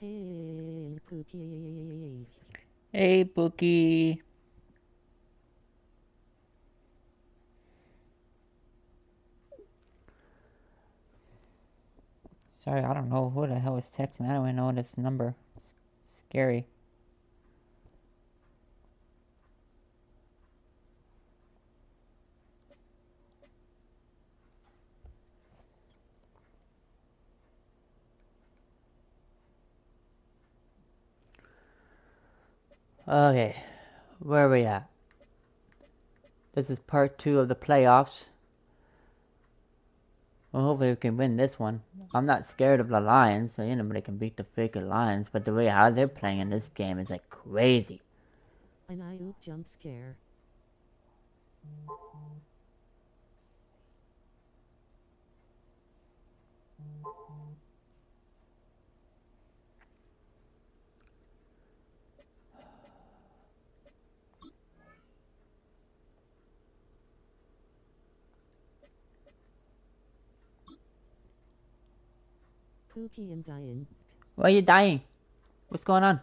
Hey, Pookie. Hey, Bookie. Sorry, I don't know who the hell is texting. I don't even know this number. It's scary. Okay, where are we at? This is part 2 of the playoffs. Well, hopefully we can win this one. I'm not scared of the Lions, so anybody can beat the freaking Lions, but the way how they're playing in this game is like crazy. An Ayuk jump scare. Pookie, I'm dying. Why are you dying? What's going on?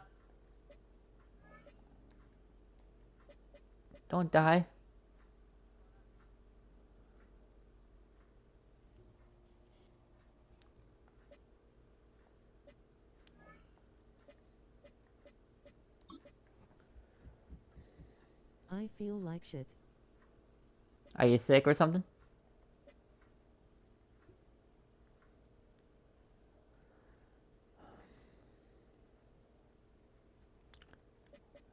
Don't die. I feel like shit. Are you sick or something?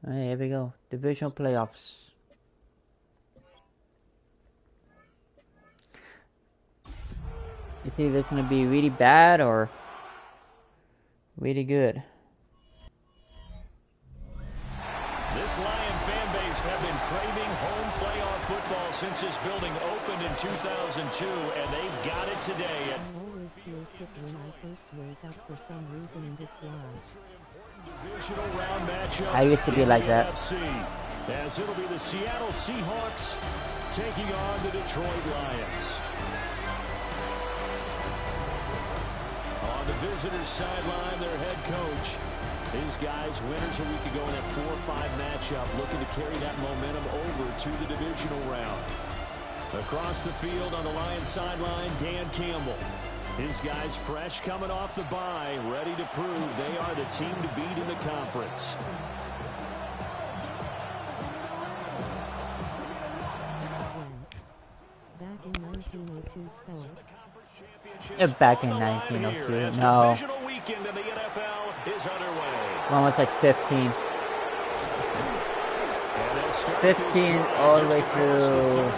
Alright, here we go. Divisional playoffs. You see, this is gonna be really bad or really good. This Lion fan base have been craving home playoff football since this building opened in 2002, and they've got it today. I always feel sick when I first wake up for some reason and it flies. Divisional round matchup. I used to be like that. As it'll be the Seattle Seahawks taking on the Detroit Lions. On the visitors' sideline, their head coach. These guys, winners a week ago in that 4-5 matchup, looking to carry that momentum over to the divisional round. Across the field on the Lions sideline, Dan Campbell. His guys fresh coming off the bye, ready to prove they are the team to beat in the conference. Back in 1902 spell. It's back in 1902. No. One was like 15. 15 all the way through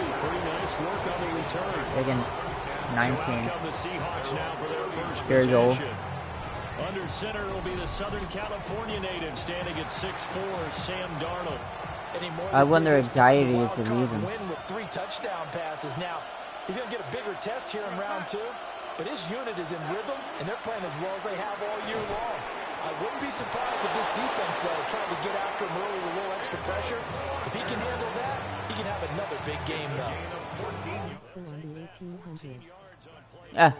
again 19 years old. Under center will be the Southern California native standing at 6'4", Sam Darnold. I wonder if anxiety is the reason. Win with 3 touchdown passes. Now, he's going to get a bigger test here in round 2, but his unit is in rhythm, and they're playing as well as they have all year long. I wouldn't be surprised if this defense, though, tried to get after him early with a little extra pressure. If he can handle that, he can have another big game, though. So on the 1800s. Yeah,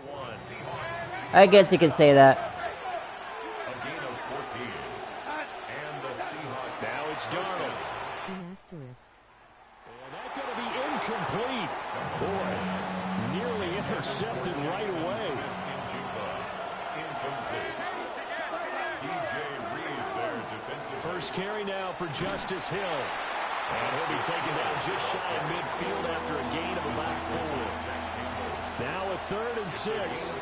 I guess you could say that. Now it's Darnold. An asterisk. And that's going to be incomplete. Boy, nearly intercepted right away. First carry now for Justice Hill. And he'll be taken down just shy of midfield after a gain of about 4. Now a 3rd and 6.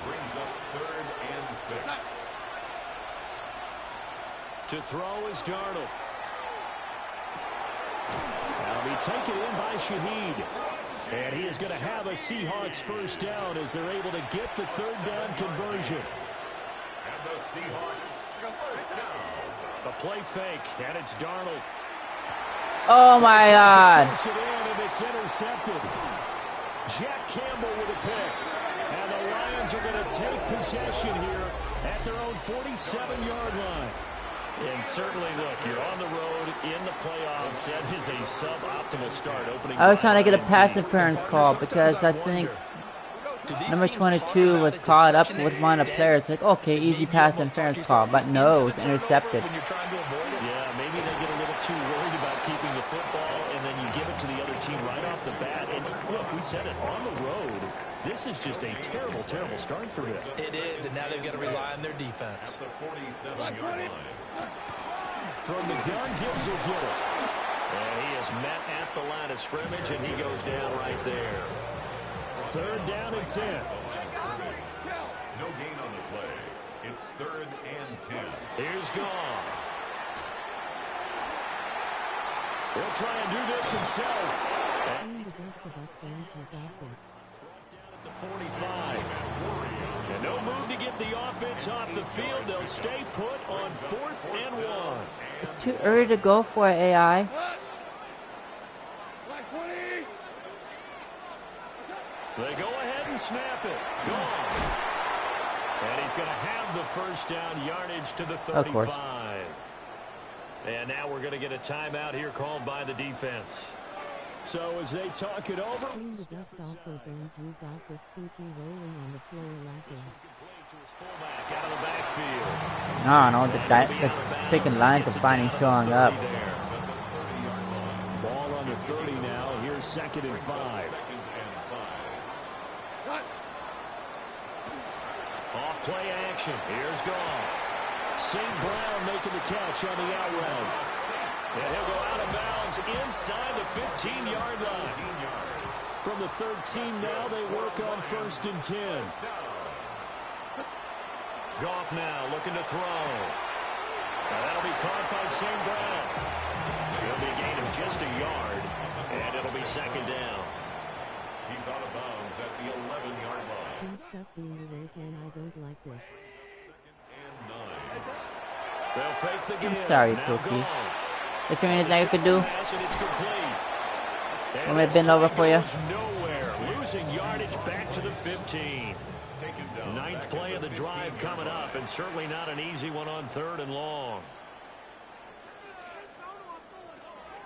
Brings up 3rd and 6. To throw is Darnold. That'll be taken in by Shaheed. And he is going to have a Seahawks first down as they're able to get the 3rd down conversion. And the Seahawks first down. A play fake, and it's Darnold. Oh my God! And it's intercepted. Jack Campbell with a pick. And the Lions are going to take possession here at their own 47-yard line. And certainly, look, you're on the road in the playoffs. That is a suboptimal start. Opening. I was trying to get a pass interference call because I think Number 22 was caught up with one of the players. Like, okay, easy pass interference call, but no, it was intercepted. Yeah, maybe they get a little too worried about keeping the football, and then you give it to the other team right off the bat. And look, we said it, on the road, this is just a terrible, terrible start for them. It is, and now they've got to rely on their defense. From the gun, Gibbs will get it. And he is met at the line of scrimmage, and he goes down right there. 3rd down and 10. No gain on the play. It's 3rd and 10. Here's Goff. He'll try and do this himself. Being the best of us fans who got this. The 45. And no move to get the offense off the field. They'll stay put on 4th and 1. It's too early to go for it, AI. They go ahead and snap it. Gone. And he's going to have the 1st down, yardage to the 35. Of course. And now we're going to get a timeout here called by the defense. So as they talk it over. Being the best offer fans who got this spooky rolling on the floor laughing. Out of the backfield. No, the freaking lines are finally showing up. Ball under 30 now. Here's 2nd and 5. Off play action. Here's Goff. St. Brown making the catch on the out route. And he'll go out of bounds inside the 15-yard line. From the 13 now, they work on 1st and 10. Goff now looking to throw. Now that'll be caught by St. Brown. It'll be a gain of just a yard, and it'll be 2nd down. He's out of bounds at the 11-yard line. Please stop being awake and I don't like this. They'll fake the game. I'm sorry, Pookie. Is there anything you could do? Let me bend over for you. Nowhere. Losing yardage back to the 15. 9th play of the drive coming up, and certainly not an easy one on 3rd and long.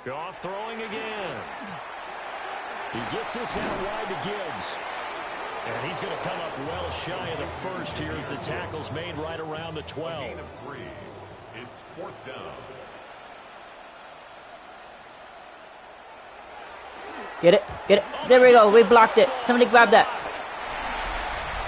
Goff throwing again. He gets this out wide to Gibbs. And he's going to come up well shy of the 1st here as the tackle's made right around the 12. Gain of 3. It's 4th down. Get it. There we go. We blocked it. Somebody grab that.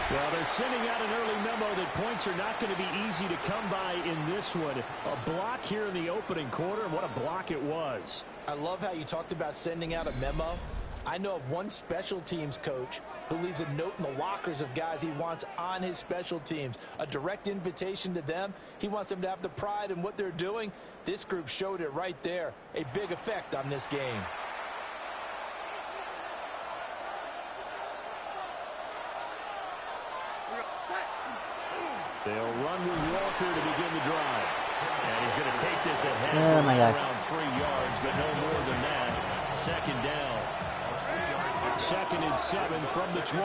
Well, they're sending out an early memo that points are not going to be easy to come by in this one. A block here in the opening quarter, and what a block it was. I love how you talked about sending out a memo. I know of one special teams coach who leaves a note in the lockers of guys he wants on his special teams. A direct invitation to them. He wants them to have the pride in what they're doing. This group showed it right there. A big effect on this game. They'll run with Walker to begin the drive. And he's going to take this ahead Oh my gosh. around 3 yards, but no more than that. 2nd down. 2nd and 7 from the 20.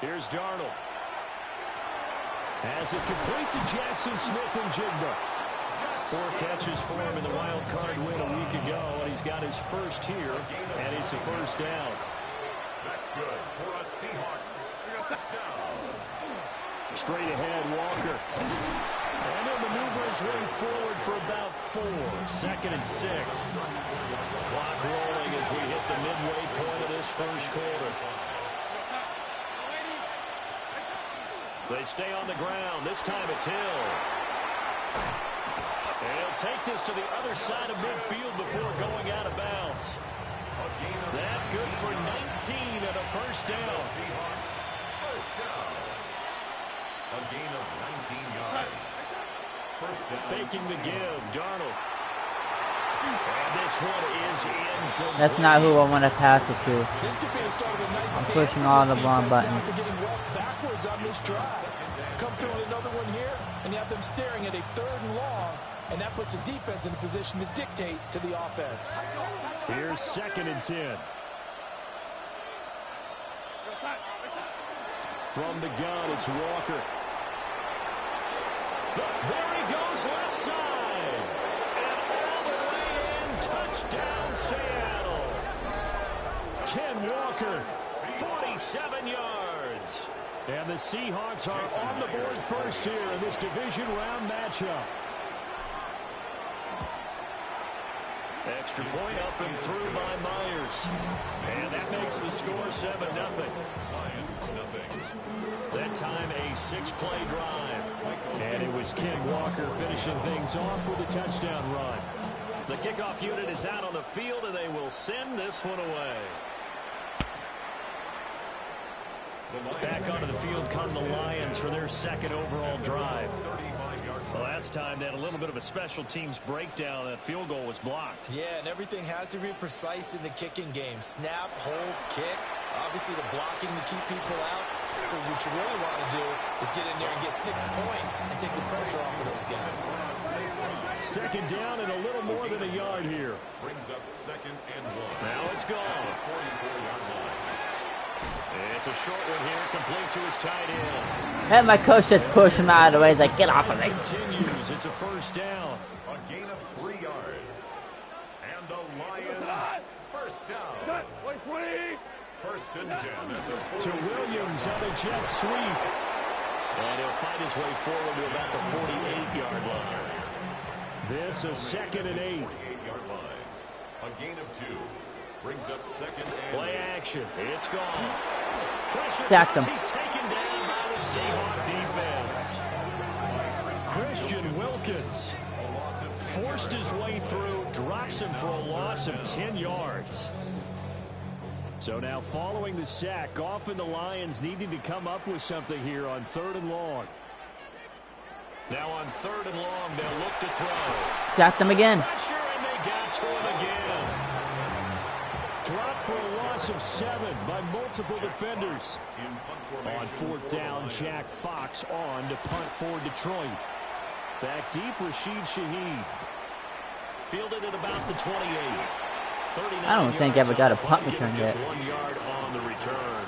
Here's Darnold. Has it complete to Jackson Smith and Jigba. 4 catches for him in the wild card win a week ago, and he's got his 1st here, and it's a 1st down. That's good for us Seahawks. Straight ahead, Walker. And he'll maneuver his way forward for about 4. 2nd and 6. Clock rolling as we hit the midway point of this 1st quarter. They stay on the ground. This time it's Hill. And he'll take this to the other side of midfield before going out of bounds. That good for 19 and a 1st down. A gain of 19 yards. 1st down. Faking the give, Darnold. And this one is incomplete. That's not who I want to pass it to. This could be the start of a nice I'm game pushing for all this the wrong defense now buttons. after getting walked backwards on this drive. Come through with another one here, and you have them staring at a 3rd and long, and that puts the defense in a position to dictate to the offense. Here's 2nd and 10. From the gun, it's Walker. There he goes, left side. And all the way in, touchdown, Seattle. Ken Walker, 47 yards. And the Seahawks are on the board first here in this division round matchup. Extra point up and through by Myers. And that makes the score 7-0. That time a 6-play drive. And it was Ken Walker finishing things off with a touchdown run. The kickoff unit is out on the field, and they will send this one away. Back onto the field come the Lions for their second overall drive. The last time they had a little bit of a special teams breakdown. That field goal was blocked. Yeah, and everything has to be precise in the kicking game. Snap, hold, kick. Obviously the blocking to keep people out. So what you really want to do is get in there and get 6 points and take the pressure off of those guys. Second down and a little more than a yard here. Brings up 2nd and 1. Now it's gone. 44-yard line. It's a short one here, complete to his tight end. And my coach just pushed him out of the way. He's like, get off of me. Continues. It's a first down. A gain of 3 yards. And the Lions first down. First and 10 at the 46. To Williams on a jet sweep. And he'll fight his way forward to about the 48-yard line. This is 2nd and 8. 48-yard line. A gain of 2. Brings up 2nd and Play action. It's gone. Pressure Sacked him. He's taken down by the Seahawks defense. Christian Wilkins forced his way through, drops him for a loss of 10 yards. So now following the sack, often the Lions needing to come up with something here on 3rd and long. Now on 3rd and long, they'll look to throw. Sacked him again. Pressure, and they got to him again. Dropped for a loss of 7 by multiple defenders. On 4th down, Jack Fox on to punt for Detroit. Back deep, Rashid Shaheed. Fielded at about the 28. I don't think I ever got a punt return yet. 1 yard on the return.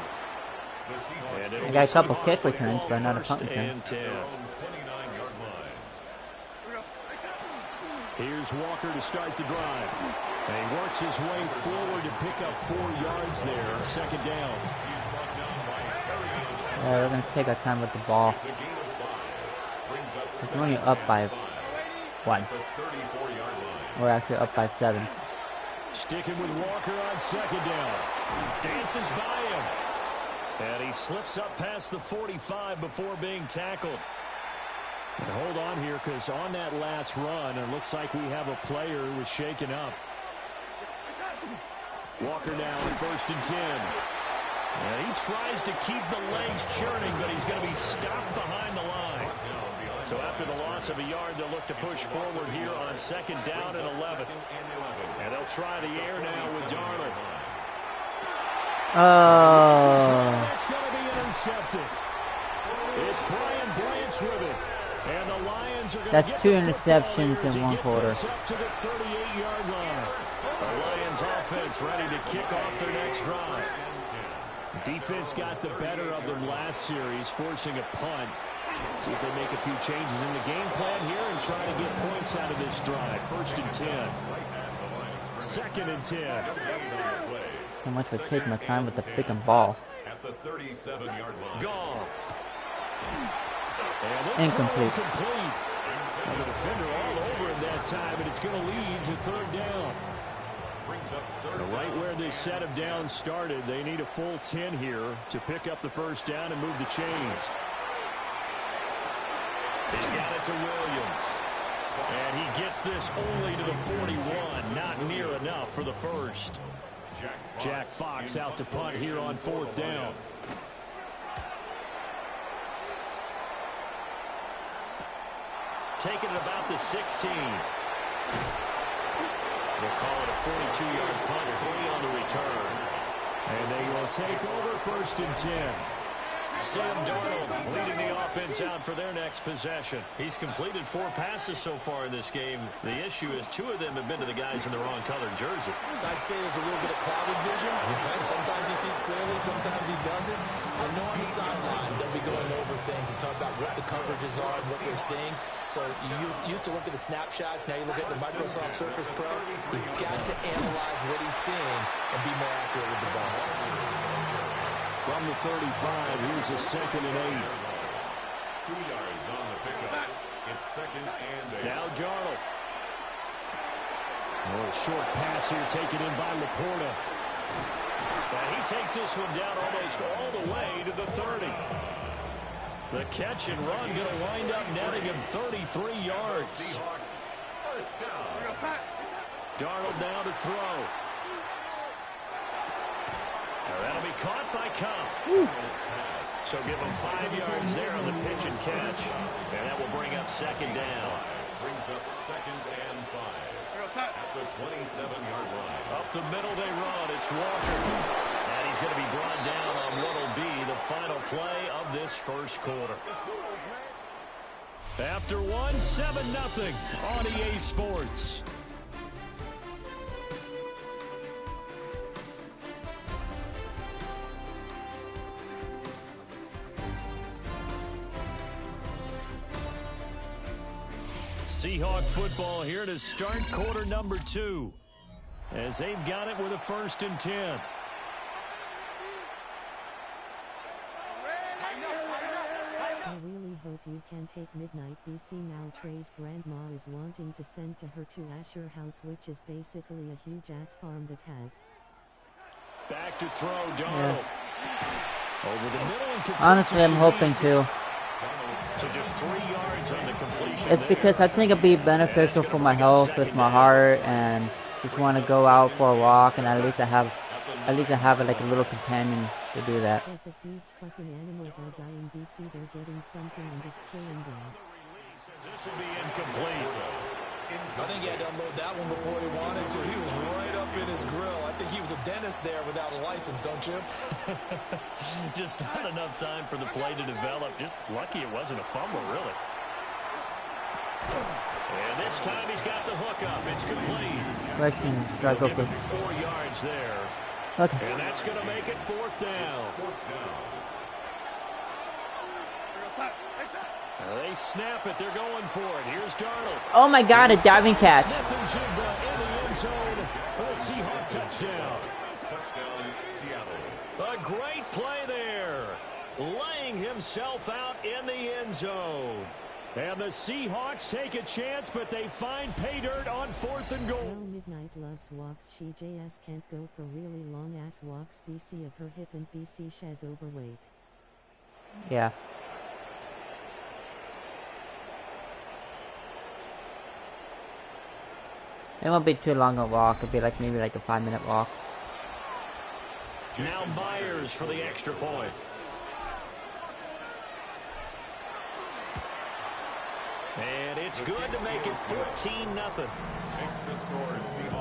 I got a couple kick returns, but not a punt return. 10. Here's Walker to start the drive. And he works his way forward to pick up 4 yards there. 2nd down. Yeah, we're going to take our time with the ball. We're only up by 1. We're actually up by 7. Sticking with Walker on 2nd down. Dances by him. And he slips up past the 45 before being tackled. And hold on here, because on that last run, it looks like we have a player who was shaken up. Walker now on 1st and 10. And he tries to keep the legs churning, but he's going to be stopped behind the line. So after the loss of a yard, they'll look to push forward here on 2nd down and 11. And they'll try the air now with Darnold. Oh. That's going to be intercepted. It's Brian Branch with it. And the Lions are going That's to get 2 interceptions in 1 quarter. Up to the 38-yard line. The Lions offense ready to kick off their next drive. Defense got the better of them last series, forcing a punt. See if they make a few changes in the game plan here and try to get points out of this drive. 1st and 10. 2nd and 10. So much for taking my time with the freaking ball. At the 37-yard line. Goff. And this Incomplete. throw complete. And the defender all over him that time, and it's going to lead to 3rd down. Right where this set of downs started, they need a full 10 here to pick up the 1st down and move the chains. He's got it to Williams. And he gets this only to the 41. Not near enough for the 1st. Jack Fox out to punt here on 4th down. Taking it about the 16. They'll call it a 42-yard punt, 3 on the return. And they will take over 1st and 10. Sam Darnold leading the offense out for their next possession. He's completed 4 passes so far in this game. The issue is 2 of them have been to the guys in the wrong colored jersey. So I'd say there's a little bit of clouded vision. Right? Sometimes you see sees clearly, sometimes he doesn't. I know on the sideline they'll be going over things and talk about what the coverages are and what they're seeing. So you used to look at the snapshots. Now you look at the Microsoft Surface Pro. He's got to analyze what he's seeing and be more accurate with the ball. From the 35, here's a 2nd and 8. 2 yards on the pickup. It's 2nd and 8. Now Darnold. A little short pass here taken in by Laporta. And he takes this one down almost all the way to the 30. The catch and run going to wind up netting him 33 yards. SEAHAWKS, first down. Darnold down to throw. Now that'll be caught by Cobb. So give him 5 yards there on the pitch and catch. And that will bring up 2nd down. Brings up 2nd and 5. At the 27-yard line. Up the middle they run. It's Walker. And he's going to be brought down on what will be the final play of this first quarter. After 7-0 on EA Sports. Seahawk football here to start quarter number 2. As they've got it with a 1st and 10. I really hope you can take midnight BC now. Trey's grandma is wanting to send to her to Asher House, which is basically a huge ass farm that has. Back to throw, Darnold. Yeah. Over the middle and Honestly, I'm hoping to. So just 3 yards on the completion. It's because I think it'd be beneficial for my health with my heart, and just want to go out for a walk, and at least I have like a little companion to do that. But the dude's fucking animals are dying. BC, they're getting something and it's killing them. This will be incomplete. I think he had to unload that one before he wanted to. He was right up in his grill. I think he was a dentist there without a license, don't you? Just not enough time for the play to develop. Just lucky it wasn't a fumble, really. And this time he's got the hook up. It's complete. Question struggle for 4 yards there. Okay. And that's going to make it 4th down. They snap it. They're going for it. Here's Darnold. Oh my God, a diving catch. Smith-Njigba in the end zone for the Seahawk touchdown. Touchdown, Seattle. A great play there. Laying himself out in the end zone. And the Seahawks take a chance, but they find pay dirt on 4th and goal. Well, Midnight loves walks. She JS can't go for really long ass walks. BC of her hip and BC she's overweight. Yeah. It won't be too long a walk. It'll be like maybe like a 5-minute walk. Now Myers for the extra point. And it's good to make it 14-0.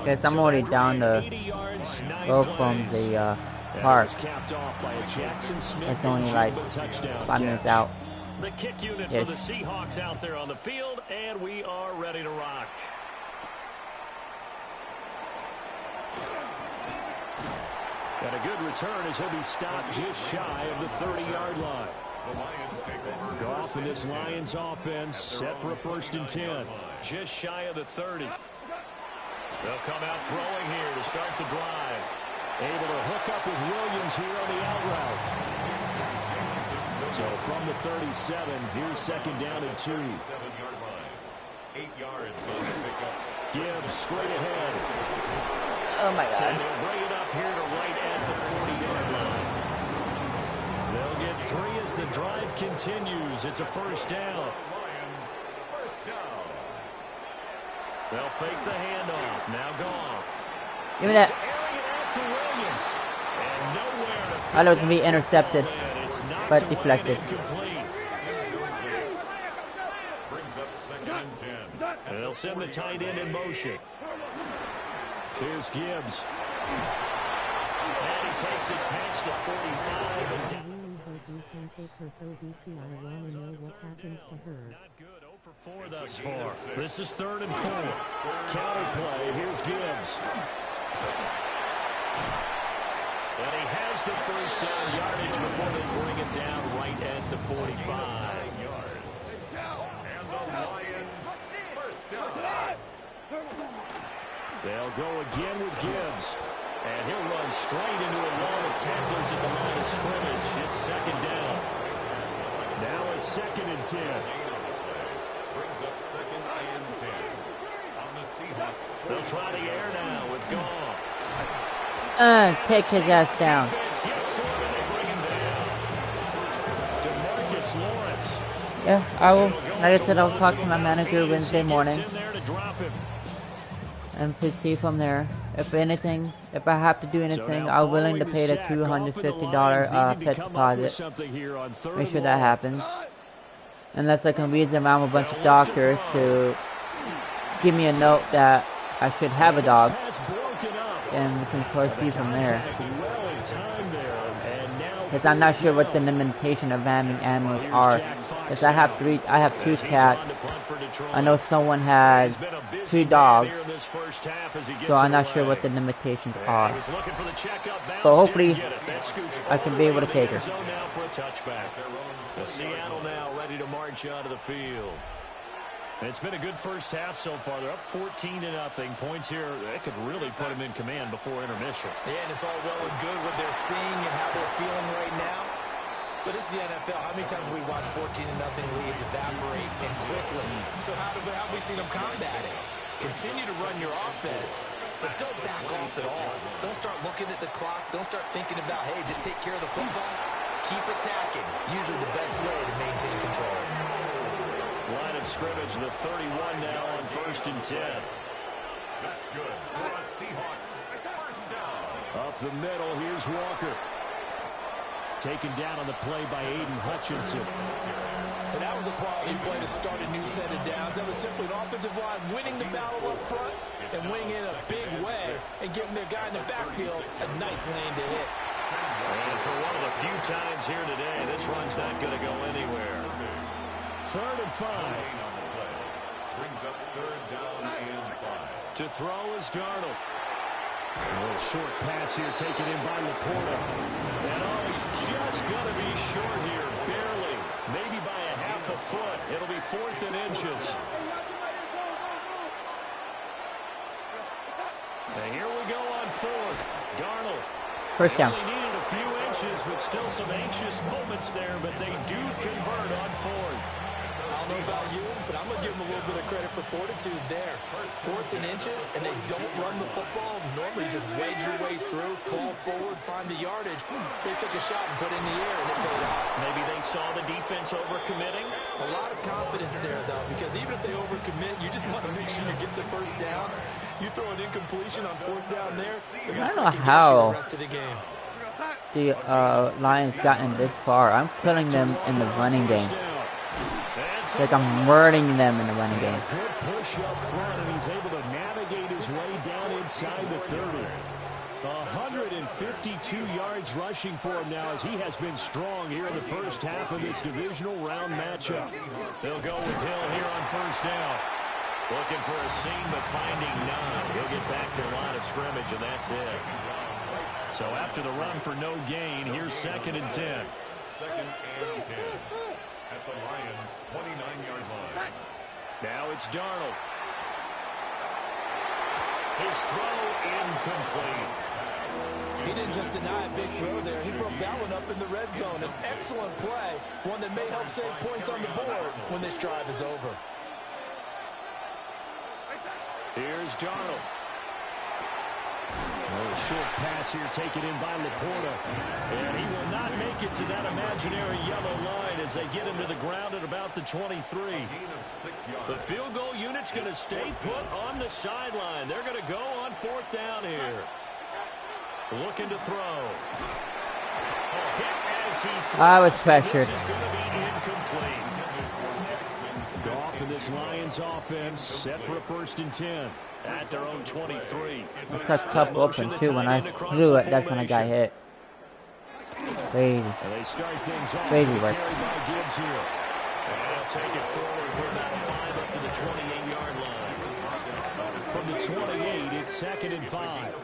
Guys, I'm already down to go from the park. It's only like 5 minutes out. The kick unit for the Seahawks out there on the field, and we are ready to rock. And a good return as he'll be stopped just shy of the 30-yard line. The Lions take over. Goff and this Lions offense set for a 1st and 10. Just shy of the 30. They'll come out throwing here to start the drive. Able to hook up with Williams here on the out route. So from the 37, here's 2nd down and 2. 7-yard line. 8 yards on the pickup. Gibbs straight ahead. Oh my God. And they'll bring it up here to right at the 40-yard line. They'll get 3 as the drive continues. It's a 1st down. Lions, 1st down. They'll fake the handoff. Now Goff. Give me that. Airing it out for Williams. And nowhere to I thought it was going to be intercepted, but deflected. Brings up 2nd and 10. And they'll send the tight end in motion. Here's Gibbs. And he takes it past the 45. I really hope you can take her pro BC. I want to know what happens to her. Not good. 0 for 4 thus far. This is 3rd and 4. Counter play. Here's Gibbs. And he has the first down yardage before they bring it down right at the 45. And the Lions first down. They'll go again with Gibbs. And he'll run straight into a wall of tacklers at the line of scrimmage. It's second down. Now a 2nd and 10. Brings up 2nd and 10. On the Seahawks. They'll try the air now with Goff. Take his ass down. Defense gets to him and they bring him down. DeMarcus Lawrence. Yeah, I will. Like I said, I'll talk to my manager Wednesday morning and to see from there. If anything, if I have to do anything, I'm willing to pay the $250 pet deposit. Make sure that happens. Unless I can read them out a bunch of doctors to give me a note that I should have a dog, and we can proceed from there. Because I'm not sure what the limitation of having animals are. Because I have 2 cats. I know someone has 2 dogs. So I'm not sure what the limitations are. But hopefully, I can be able to take her. Seattle now ready to march onto the field. It's been a good first half so far. They're up 14-0. Points here, that could really put them in command before intermission. Yeah, and it's all well and good what they're seeing and how they're feeling right now. But this is the NFL. How many times have we watched 14-0 leads evaporate and quickly? So how have we seen them combat it? Continue to run your offense, but don't back off at all. Don't start looking at the clock. Don't start thinking about, hey, just take care of the football. Keep attacking. Usually the best way to maintain control. Line of scrimmage, the 31 now on 1st and 10. That's good for a Seahawks first down. Up the middle, here's Walker. Taken down on the play by Aiden Hutchinson. And that was a quality play to start a new set of downs. That was simply an offensive line winning the battle up front and winning in a big way and giving their guy in the backfield a nice lane to hit. And for one of the few times here today, this run's not going to go anywhere. 3rd and 5. Brings up 3rd down and 5. To throw is Darnold. A little short pass here taken in by Laporta. And he's just going to be short here, barely. Maybe by a half a foot. It'll be 4th and inches. And here we go on 4th. Darnold. First down. Only needed a few inches, but still some anxious moments there, but they do convert on 4th. I don't know about you, but I'm going to give them a little bit of credit for fortitude there. 4th and inches, and they don't run the football. Normally just wedge your way through, crawl forward, find the yardage. They took a shot and put it in the air, and it paid off. Maybe they saw the defense overcommitting. A lot of confidence there, though, because even if they overcommit, you just want to make sure you get the first down. You throw an incompletion on 4th down there, they're going to second guess you the rest of the game. The Lions gotten this far. I'm killing them in the running game. Like I'm murdering them in the running game. Good push up front, and he's able to navigate his way down inside the 30. 152 yards rushing for him now as he has been strong here in the first half of this divisional round matchup. They'll go with Hill here on 1st down. Looking for a seam, but finding none. He'll get back to the line of scrimmage, and that's it. So after the run for no gain, here's 2nd and 10. 2nd and 10. At the Lions' 29-yard line. Now it's Darnold. His throw incomplete. He didn't just deny a big throw there. He broke that one up in the red zone. An excellent play. One that may help save points on the board when this drive is over. Here's Darnold. A little short pass here taken in by Laporta. And he will not make it to that imaginary yellow line as they get him to the ground at about the 23. The field goal unit's going to stay put on the sideline. They're going to go on 4th down here. Looking to throw. Hit as he throws. I was pressured. This is going to be incomplete. Goff in this Lions offense set for a 1st and 10. At their own 23. I saw Cup open too. When I threw it, that's when I got hit. Crazy. Crazy work. Gibbs here. And they'll take it forward for about 5 up to the 28-yard line. From the 28, it's 2nd and 5.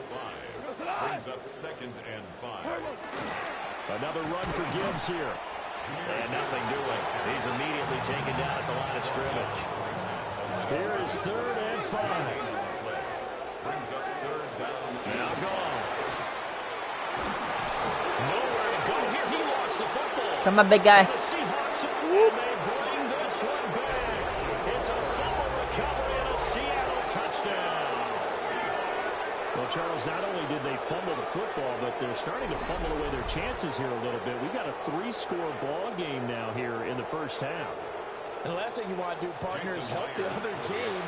Brings up 2nd and 5. Another run for Gibbs here. And nothing doing. He's immediately taken down at the line of scrimmage. Here is 3rd and 5. Brings up 3rd down. Now gone. Nowhere to go here. He lost the football. Come on, big guy. The Seahawks, and they bring this one back. It's a fumble recovery and a Seattle touchdown. Well, Charles, not only did they fumble the football, but they're starting to fumble away their chances here a little bit. We've got a 3-score ball game now here in the first half. And the last thing you want to do, partner, is help the other team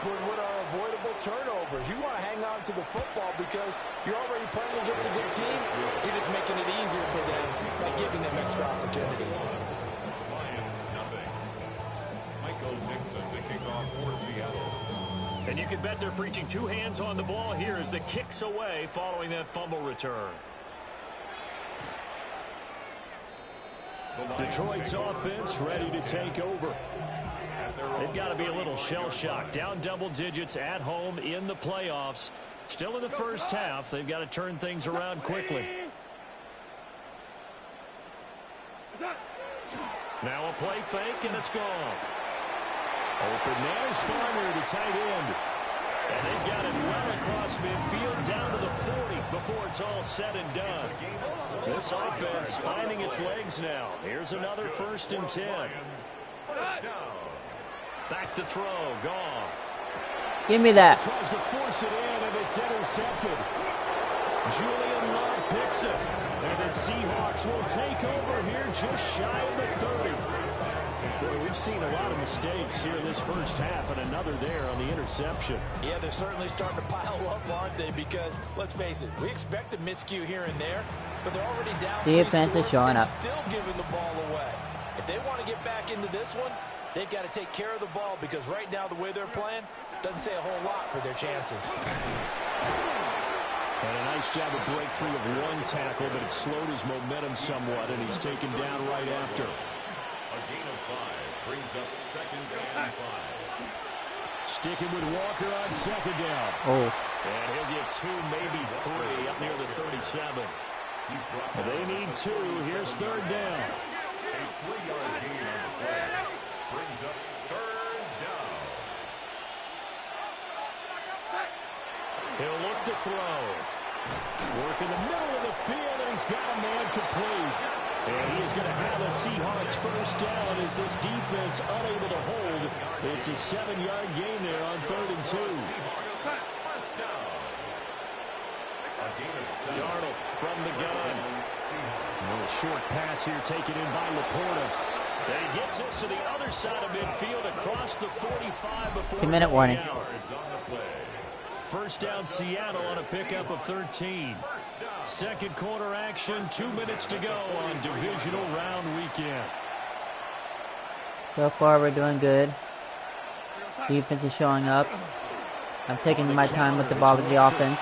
with what are avoidable turnovers. You want to hang on to the football because you're already playing against a good team. You're just making it easier for them by giving them extra opportunities. Lions nothing. Michael Nixon, the kickoff for Seattle. And you can bet they're preaching 2 hands on the ball here as the kicks away following that fumble return. Detroit's offense ready to take over. They've got to be a little shell-shocked. Down double digits at home in the playoffs. Still in the first half. They've got to turn things around quickly. Now a play fake, and it's gone. Open man is Barner to tight end. And they've got it well across midfield down to the 40 before it's all said and done. This offense finding its legs now. Here's another 1st and 10. Back to throw. Goff. Give me that. Tries to force it in, and it's intercepted. Julian Love picks it. And the Seahawks will take over here just shy of the 30. Boy, we've seen a lot of mistakes here in this first half, and another there on the interception. Yeah, they're certainly starting to pile up, aren't they? Because, let's face it, we expect a miscue here and there, but they're already down. Defense is showing up. Still giving the ball away. If they want to get back into this one, they've got to take care of the ball because right now the way they're playing doesn't say a whole lot for their chances. And a nice job of break free of 1 tackle, but it slowed his momentum somewhat, and he's taken down right after. A gain of 5 brings up 2nd and 5. Sticking with Walker on 2nd down. Oh. And he'll get 2, maybe 3 up near the 37. They need 2. Here's 3rd down. A 3-yard gain on the play. Brings up 3rd down. He'll look to throw. Work in the middle of the field, and he's got a man complete. And he is going to have a Seahawks 1st down as this defense unable to hold. It's a 7-yard gain there on 3rd and 2. Darnold from the gun. A little short pass here taken in by Laporta. And he gets us to the other side of midfield across the 45 before 2-minute warning. 1st down Seattle on a pickup of 13. 2nd quarter action, 2 minutes to go on divisional round weekend. So far, we're doing good. Defense is showing up. I'm taking my time with the ball with the offense.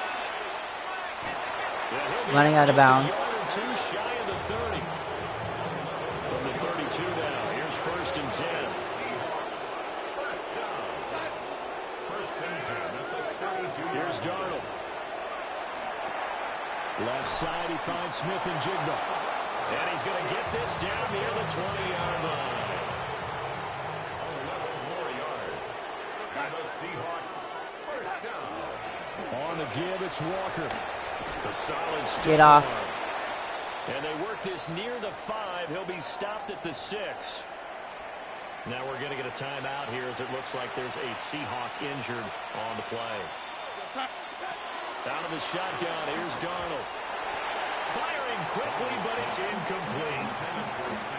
Running out of bounds. Shy of the 30. From the 32 now, here's 1st and 10. Here's Darnold. Left side, he finds Smith and Jigba. And he's going to get this down near the 20-yard line. 11 more yards. And the Seahawks 1st down. On the give, it's Walker. The solid stick. Get off. And they work this near the 5. He'll be stopped at the 6. Now we're going to get a timeout here as it looks like there's a Seahawk injured on the play. Out of the shotgun, here's Darnold. Firing quickly, but it's incomplete.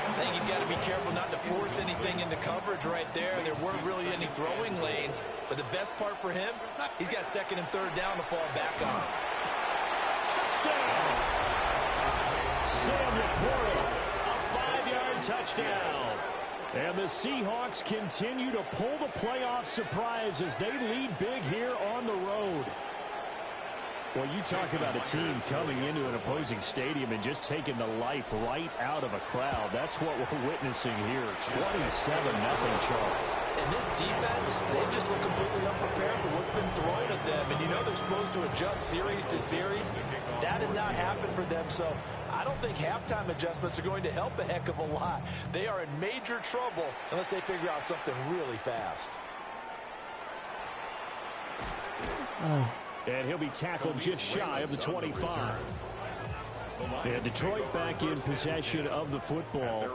I think he's got to be careful not to force anything into coverage right there. There weren't really any throwing lanes, but the best part for him, he's got 2nd and 3rd down to fall back on. Touchdown! Sam Laporta, a 5-yard touchdown. And the Seahawks continue to pull the playoff surprise as they lead big here on the road. Well, you talk about a team coming into an opposing stadium and just taking the life right out of a crowd. That's what we're witnessing here. 27-0 Charles. And this defense, they just look completely unprepared for what's been thrown at them. And you know they're supposed to adjust series to series. That has not happened for them. So I don't think halftime adjustments are going to help a heck of a lot. They are in major trouble unless they figure out something really fast. And he'll be tackled just shy of the 25. And Detroit back in possession of the football.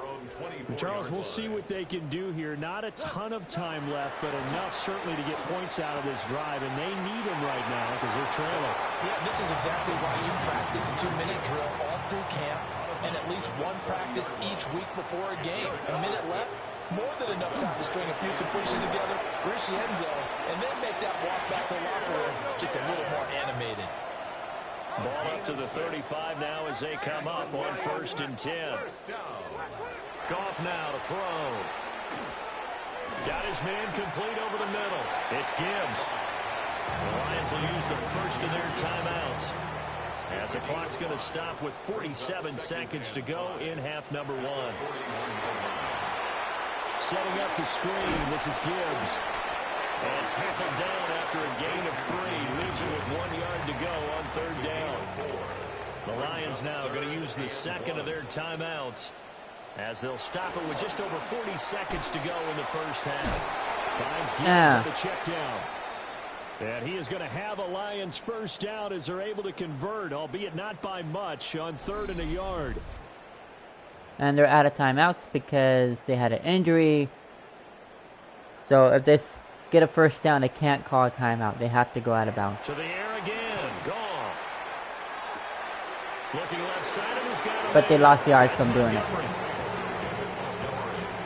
Charles, we'll see what they can do here. Not a ton of time left, but enough certainly to get points out of this drive, and they need them right now because they're trailing. Yeah, this is exactly why you practice a 2-minute drill all through camp and at least one practice each week before a game. A minute left, more than enough time to string a few completions together, reach the end zone, and then make that walk back to the locker room just a little more animated. Ball up to the 35 now as they come up on 1st and 10. Goff now to throw. Got his man complete over the middle. It's Gibbs. The Lions will use the first of their timeouts as the clock's going to stop with 47 seconds to go in half number 1. Setting up the screen, this is Gibbs. And tackled down after a gain of 3. Leaves it with 1 yard to go on 3rd down. The Lions now going to use the second of their timeouts as they'll stop it with just over 40 seconds to go in the first half. Finds Gibbs on the check down. And he is going to have a Lions first down as they're able to convert, albeit not by much, on 3rd and a yard. And they're out of timeouts because they had an injury. So if they get a first down, they can't call a timeout. They have to go out of bounds. To the air again. Goff. Looking left side of his guy. But they lost yards from doing it.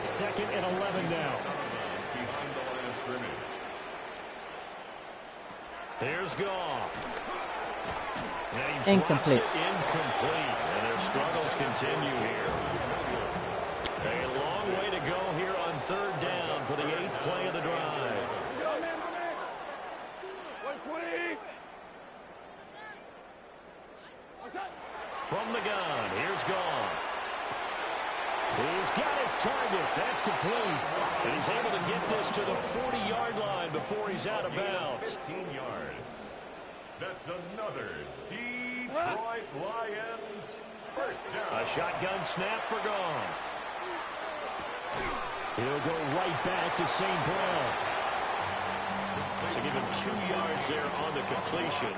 2nd and 11 now. Here's Goff. Incomplete. Incomplete. And their struggles continue here. A long way to go here on 3rd down for the 8th play of the drive. From the gun, here's Goff. He's got his target. That's complete. And he's able to get this to the 40-yard line before he's out of bounds. 15 yards. That's another Detroit Lions first down. A shotgun snap for Goff. He'll go right back to St. Brown. So give him 2 yards there on the completion,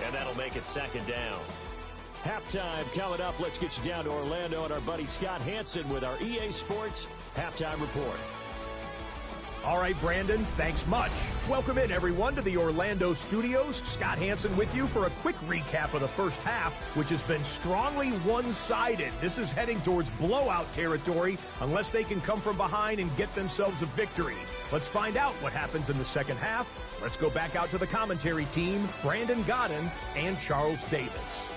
and that'll make it 2nd down. Halftime coming up. Let's get you down to Orlando and our buddy Scott Hansen with our EA Sports Halftime Report. All right, Brandon, thanks much. Welcome in, everyone, to the Orlando studios. Scott Hansen with you for a quick recap of the first half, which has been strongly one-sided. This is heading towards blowout territory unless they can come from behind and get themselves a victory. Let's find out what happens in the second half. Let's go back out to the commentary team, Brandon Godden and Charles Davis.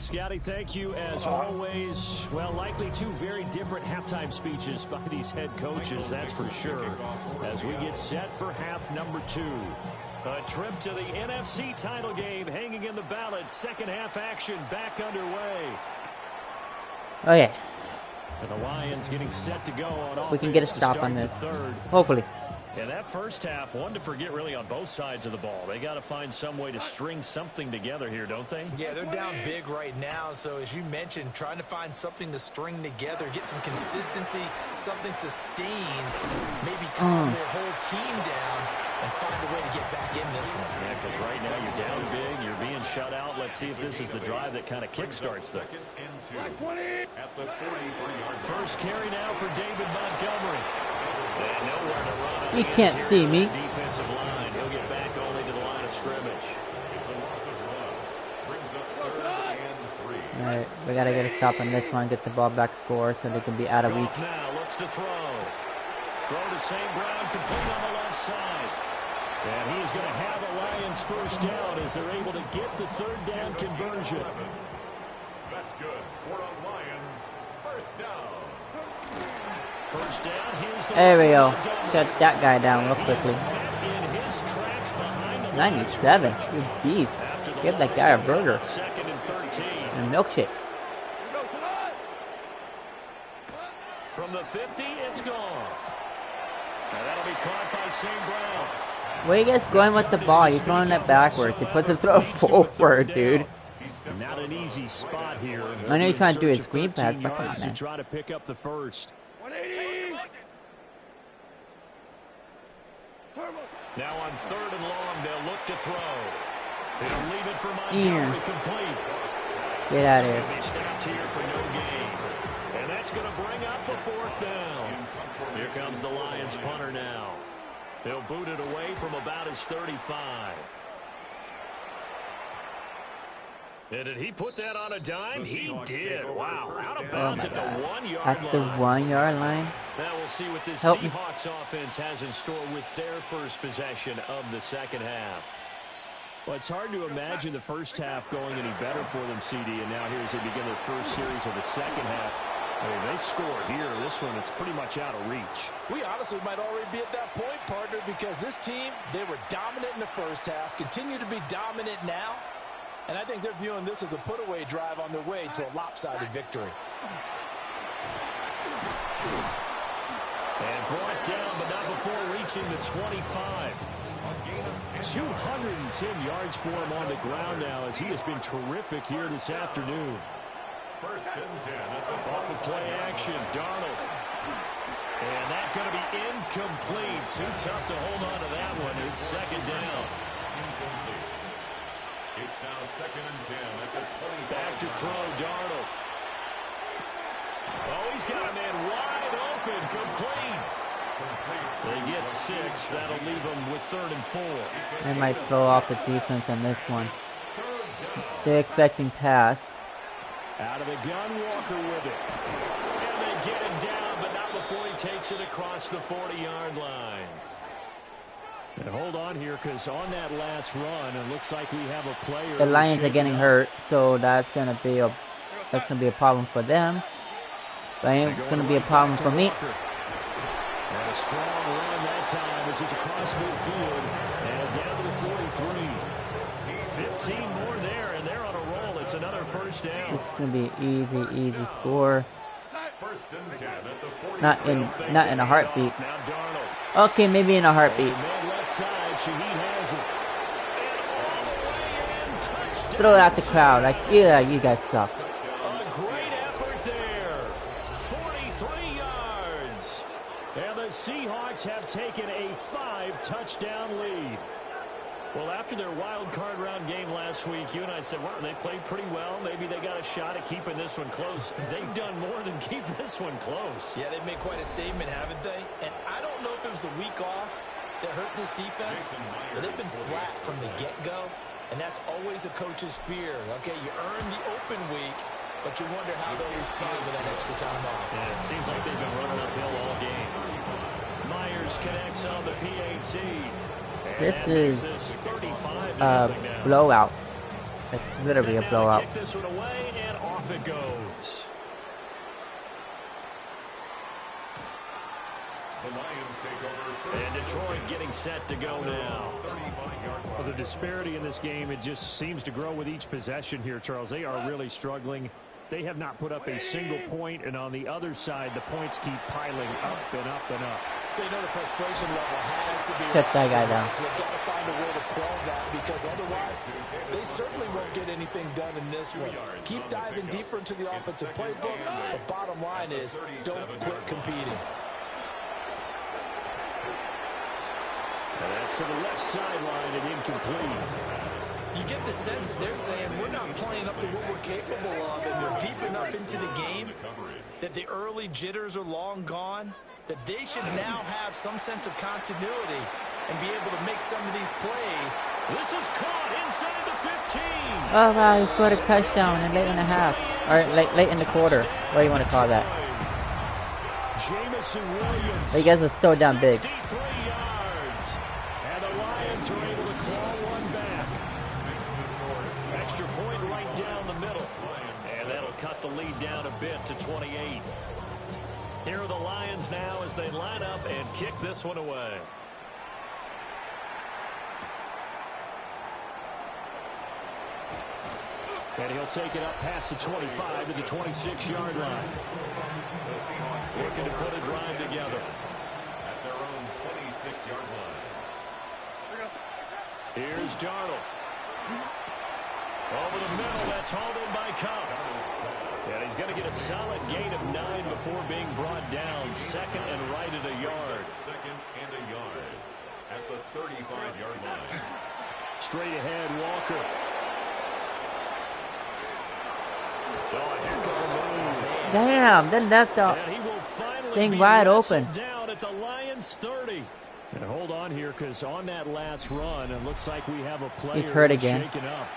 Scotty, thank you as always. Well, likely 2 very different halftime speeches by these head coaches, that's for sure, as we get set for half number 2. A trip to the NFC title game hanging in the balance. Second half action back underway. Okay. And the Lions getting set to go on offense. We can get a stop on this. Hopefully. Yeah, that first half, one to forget really on both sides of the ball. They got to find some way to string something together here, don't they? Yeah, they're down big right now. So as you mentioned, trying to find something to string together, get some consistency, something sustained, maybe calm their whole team down and find a way to get back in this one. Yeah, because right now you're down big, you're being shut out. Let's see if this is the drive that kind of kickstarts them. First carry now for David Montgomery. And nowhere to run. You can't see me. Defensive line. He'll get back only to the line of scrimmage. It's a loss of 1. Brings up 3rd and 3. Alright, we gotta get a stop on this one, get the ball back, score, so they can be out of reach. Goff now looks to throw. Throw to St. Brown, complete on the left side. And he's going to have a Lions first down as they're able to get the 3rd down conversion. That's good for a Lions first down. First down, here's the There we go. Shut that guy down real quickly. in his tracks behind the 97. Good beast. Give that guy a burger. Second and 13. And a milkshake. From the 50, it's gone. And that'll be caught by St. Brown. Where you guys going with the ball? He's throwing it backwards. He puts his throw forward, dude. Not an easy spot here. I know you're trying to do a screen pass, but come on, man. Try to pick up the first. 180. Now on 3rd and long, they'll look to throw. They'll leave it for Montgomery complete. Get out of He'll here. be stopped here for no gain. And that's going to bring up a 4th down. Here comes the Lions punter now. They'll boot it away from about his 35. And did he put that on a dime? He did. Wow. Out of bounds at the 1 yard line. At the 1 yard line? Now we'll see what this Help me. Seahawks offense has in store with their first possession of the second half. Well, it's hard to imagine the first half going any better for them, CD, and now here as they begin their first series of the second half. I mean, they score here. This one, it's pretty much out of reach. We honestly might already be at that point, partner, because this team, they were dominant in the first half, continue to be dominant now, and I think they're viewing this as a put-away drive on their way to a lopsided victory. And brought down, but not before reaching the 25. 210 yards for him on the ground now as he has been terrific here this afternoon. First and 10 at the Off of play action, Darnold. And that's going to be incomplete. Too tough to hold on to that one. It's second down. incomplete. It's now 2nd and 10 at the 25. Back to throw, Darnold. Oh, he's got a man wide open, complete. They get 6. That'll leave them with 3rd and 4. They might throw off the defense on this one. They're expecting pass. Out of the gun, Walker with it. And they get him down, but not before he takes it across the 40-yard line. And hold on here, because on that last run, it looks like we have a player. The Lions are getting hurt, so that's gonna be a problem for them. But ain't gonna be a problem for me. And a strong run that time as he's across midfield and down to the 43. 15 more there, and they're on a roll. It's another first down. This is gonna be an easy score. First and 10 at the 40. Not in a heartbeat. Now Darnold. Okay, maybe in a heartbeat. Man left side, Shaheed has it. And all the way in, touchdown. Throw it out the crowd. Like, yeah, you guys suck. A great effort there. 43 yards. And the Seahawks have taken a 5-touchdown lead. Well, after their wild card round game last week, you and I said, well, they played pretty well. Maybe they got a shot at keeping this one close. They've done more than keep this one close. Yeah, they've made quite a statement, haven't they? And I don't know if it was the week off that hurt this defense, but they've been flat from the get-go, and that's always a coach's fear. Okay, you earn the open week, but you wonder how they'll respond with that extra time off. Yeah, it seems like they've been running uphill all game. Myers connects on the PAT. This is a blowout. It's literally a blowout. Kick this one away, and off it goes. The Lions take over. And Detroit getting set to go now. Well, the disparity in this game, it just seems to grow with each possession here, Charles. They are really struggling. They have not put up a single point, and on the other side, the points keep piling up and up and up. So you know the frustration level has to be Shut that guy down. So they've got to find a way to quell that, because otherwise they certainly won't get anything done in this one. Keep diving deeper into the offensive playbook. The bottom line is don't quit competing. And that's to the left sideline and incomplete. You get the sense that they're saying we're not playing up to what we're capable of, and we're deep enough into the game that the early jitters are long gone, that they should now have some sense of continuity and be able to make some of these plays. This is caught inside the 15. Oh wow, he scored a touchdown in late in the half. Or late in the quarter. What do you want to call that? Jamison Williams. You guys are so damn big. 63 yards. And the Lions are able to claw one back. Extra point right down the middle. And that'll here are the Lions now as they line up and kick this one away. And he'll take it up past the 25 to the 26-yard line. The Seahawks looking to put a drive together at their own 26-yard line. Here's Darnold. Over the middle, that's hauled in by Cup. And he's going to get a solid gain of 9 before being brought down. Second and right at a yard. Second and a yard at the 35-yard line. Straight ahead, Walker. Oh, here comes the move. Damn, they left the thing wide open. Down at the Lions 30. And hold on here, because on that last run, it looks like we have a player He's hurt again. shaken up.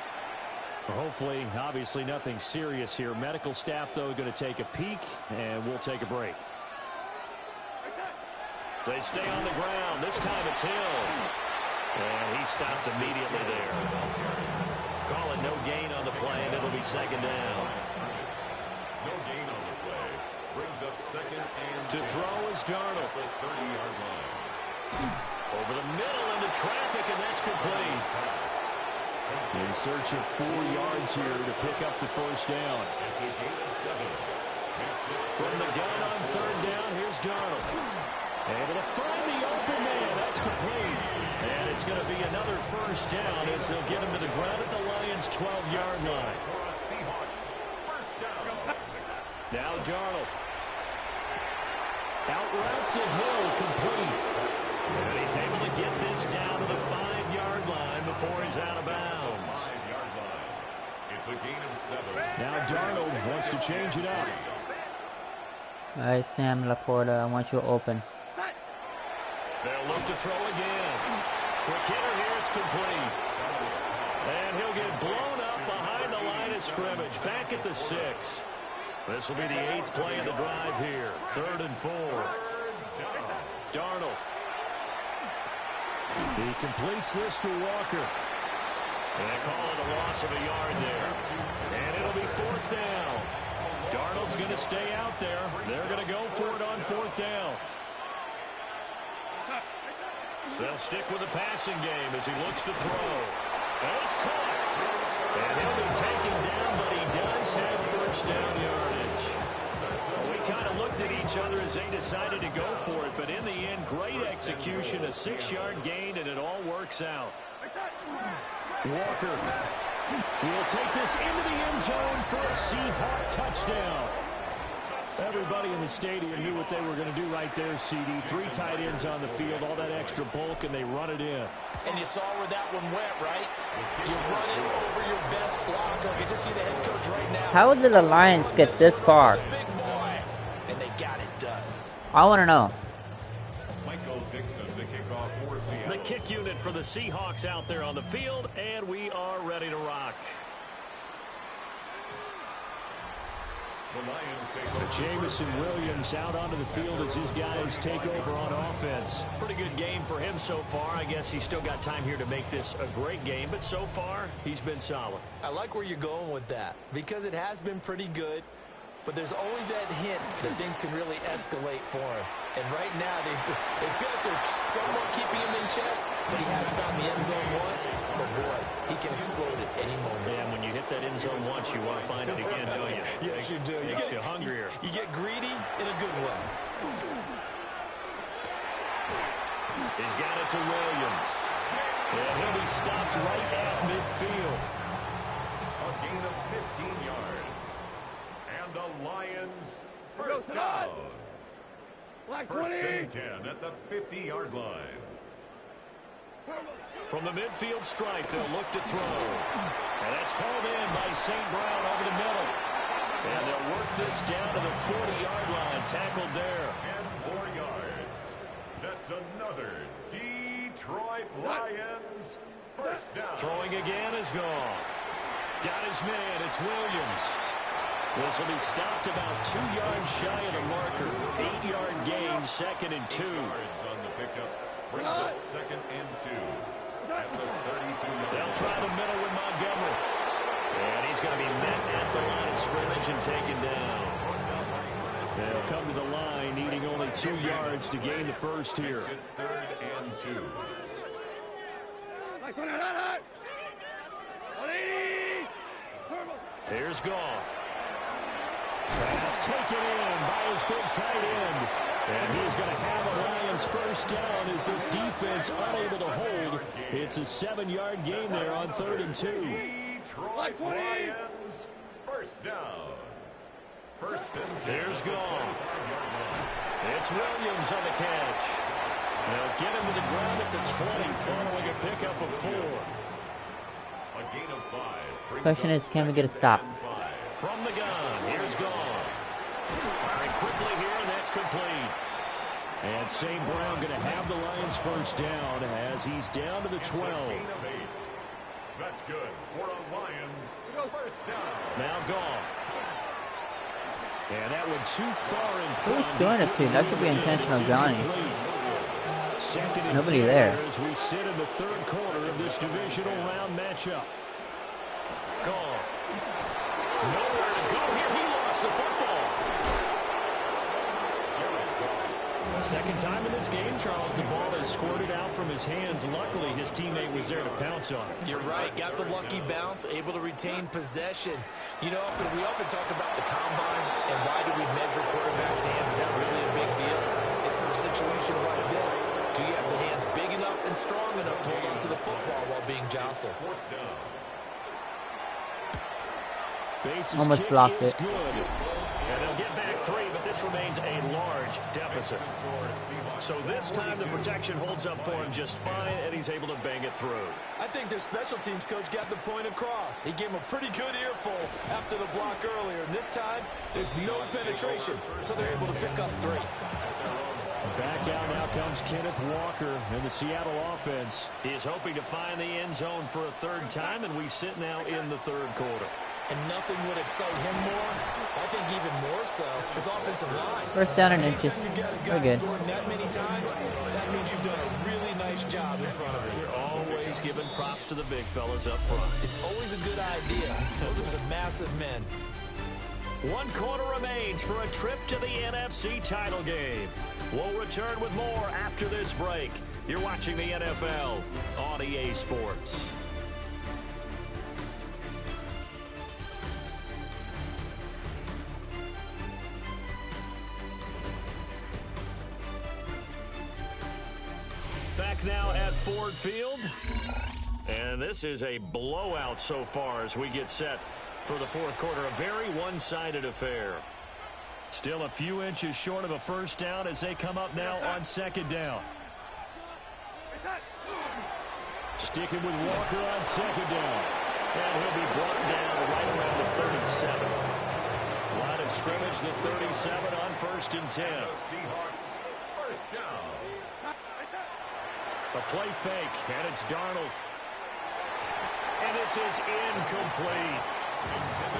Hopefully, obviously nothing serious here. Medical staff, though, going to take a peek, and we'll take a break. They stay on the ground. This time it's Hill. And he stopped immediately there. Call it no gain on the play, and it'll be second down. No gain on the play. Brings up second and to throw is Darnold. The 30-yard line. Over the middle into traffic, and that's complete. In search of 4 yards here to pick up the first down. It's a gain of 7. From the gun on third down, here's Darnold. Able to find the open man. That's complete. And it's going to be another first down as they'll get him to the ground at the Lions' 12-yard line. Seahawks, first down. Now Darnold. Out route to Hill, complete. And he's able to get this down to the 5-yard line before he's out of bounds. 5-yard line. It's a gain of 7. Now Darnold wants to change it up. All right, Sam Laporta, I want you open. They'll look to throw again. Quick hitter here, it's complete. And he'll get blown up behind the line of scrimmage. Back at the 6. This will be the 8th play of the drive here. 3rd and 4. Darnold. He completes this to Walker. And they call it a loss of a yard there. And it'll be 4th down. Darnold's going to stay out there. They're going to go for it on 4th down. They'll stick with the passing game as he looks to throw. And it's caught. And he'll be taken down, but he does have first down yardage. Well, we kind of looked at each other as they decided to go for it, but in the end, great execution, a 6-yard gain, and it all works out. Walker will take this into the end zone for a Seahawk touchdown. Everybody in the stadium knew what they were going to do right there, CD. 3 tight ends on the field, all that extra bulk, and they run it in. And you saw where that one went, right? You run it over your best blocker. You just see the head coach right now. How did the Lions get this far? Big boy. And they got it done. I want to know. Michael Dixon, the kickoff for Seattle. The kick unit for the Seahawks out there on the field, and we are ready to rock. The Lions take over. Jamison Williams out onto the field as his guys take over on offense. Pretty good game for him so far. I guess he's still got time here to make this a great game, but so far, he's been solid. I like where you're going with that because it has been pretty good, but there's always that hint that things can really escalate for him. And right now, they feel like they're somewhat keeping him in check, but he has found the end zone once. But boy, he can explode at any moment. Yeah, when you hit that end zone once, you want to find it again, don't you? Yes, you do. Makes you hungrier. You get greedy in a good way. He's got it to Williams. And he'll be stopped right at midfield. A gain of 15 yards. And the Lions first down. First and 10 at the 50-yard line. From the midfield stripe, they'll look to throw. And that's hauled in by St. Brown over the middle. And they'll work this down to the 40-yard line. Tackled there. 10 more yards. That's another Detroit Lions first down. Throwing again is Goff. Got his man. It's Williams. This will be stopped about 2 yards shy of the marker. 8-yard gain, 2nd and 2. Yards on the pickup. Brings up 2nd and 2. At the 32-yard. They'll try the middle with Montgomery. And he's going to be met at the line of scrimmage and taken down. They'll come to the line, needing only 2 yards to gain the first here. Third and 2. Here's Goff. Pass taken in by his big tight end. And he's going to have a Lions first down as this defense unable to hold. It's a 7-yard gain there on 3rd and 2. Detroit Lions first down. First and 10. Here's Goff. It's Williams on the catch. They'll get him to the ground at the 20 following a pickup of 4. A gain of 5. Question is, can we get a stop? From the gun, here's Goff. Firing quickly here, and that's complete. And St. Brown going to have the Lions first down as he's down to the 12. That's good for a Lions first down. Now Goff. And that one too far in front. Who's doing it to? That should be intentional grounding. Nobody there. As we sit in the 3rd quarter of this divisional round matchup. Goff. Nowhere to go here. He lost the football. Second time in this game, Charles, the ball has squirted out from his hands. Luckily, his teammate was there to pounce on it. You're right. Got the lucky bounce, able to retain possession. You know, we often talk about the combine and why do we measure quarterbacks' hands? Is that really a big deal? It's for situations like this. Do you have the hands big enough and strong enough to hold on to the football while being jostled? Almost blocked it. And they'll get back 3, but this remains a large deficit. So this time the protection holds up for him just fine, and he's able to bang it through. I think their special teams coach got the point across. He gave him a pretty good earful after the block earlier. And this time, there's no penetration, so they're able to pick up 3. Back out now comes Kenneth Walker, and the Seattle offense is hoping to find the end zone for a 3rd time, and we sit now in the 3rd quarter. And nothing would excite him more. I think even more so his offensive line. First down and inches. We're good. Scoring that many times, that means you've done a really nice job in front of him. You're always giving props to the big fellas up front. It's always a good idea. Those are some massive men. 1 quarter remains for a trip to the NFC title game. We'll return with more after this break. You're watching the NFL on EA Sports. Back now at Ford Field. And this is a blowout so far as we get set for the 4th quarter. A very one-sided affair. Still a few inches short of a first down as they come up now on 2nd down. Sticking with Walker on 2nd down. And he'll be brought down right around the 37. Line of scrimmage, the 37 on 1st and 10. SEAHAWKS first down. A play fake, and it's Darnold. And this is incomplete.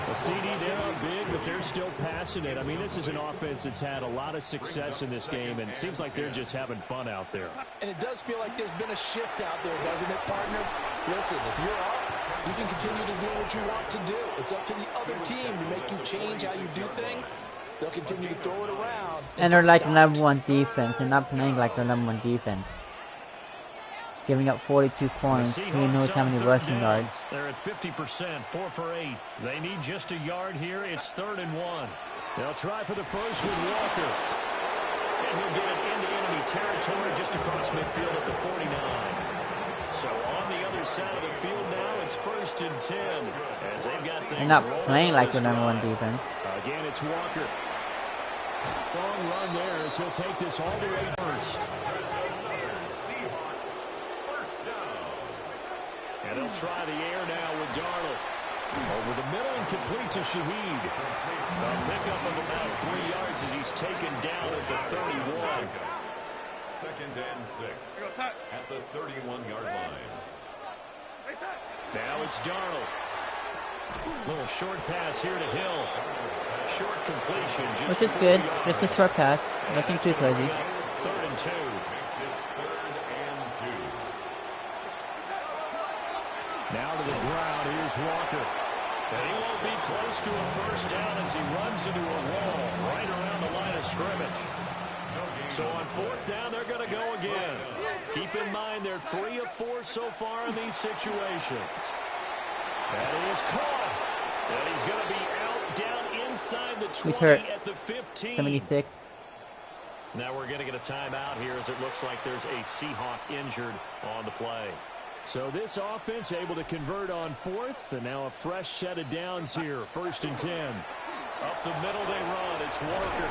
A CD down big, but they're still passing it. I mean, this is an offense that's had a lot of success in this game, and it seems like they're just having fun out there. And it does feel like there's been a shift out there, doesn't it, partner? Listen, if you're up, you can continue to do what you want to do. It's up to the other team to make you change how you do things. They'll continue to throw it around. And they're like the #1 defense. They're not playing like the #1 defense. Giving up 42 points. Who knows how many rushing yards. They're at 50%, 4 for 8. They need just a yard here. It's 3rd and 1. They'll try for the first with Walker. And he'll get it into enemy territory just across midfield at the 49. So on the other side of the field now, it's 1st and 10. As they've got things. They're not playing like the #1 defense. Again, it's Walker. Long run there as he'll take this all the way first. And they'll try the air now with Darnold. Over the middle and complete to Shaheed. A pickup of about 3 yards as he's taken down at the 31. 2nd and 6 at the 31-yard line. Now it's Darnold. Little short pass here to Hill. Short completion. Just which is good. Just a short pass. Nothing too crazy. 3rd and 2. Now to the ground. Here's Walker. But he won't be close to a first down as he runs into a wall right around the line of scrimmage. So on 4th down, they're going to go again. Keep in mind, they're 3 of 4 so far in these situations. That is caught. And he's going to be out down inside the 20 at the 15. 76. Now we're going to get a timeout here as it looks like there's a Seahawk injured on the play. So this offense able to convert on 4th, and now a fresh set of downs here. 1st and 10. Up the middle they run. It's Walker.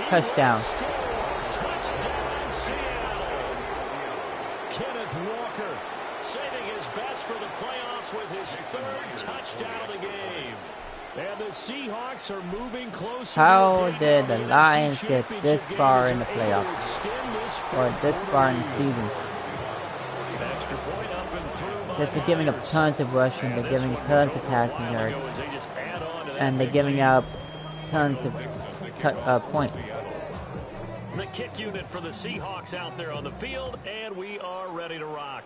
Touchdown. Touchdown, Seattle. Kenneth Walker saving his best for the playoffs with his 3rd touchdown of the game. And the Seahawks are moving closer. How did the Lions get this far in the playoffs? Or this far in the season? Extra point up and through. They're giving up tons of rushing, they're giving tons of passing yards, and they're giving up tons of points. The kick unit for the Seahawks out there on the field, and we are ready to rock.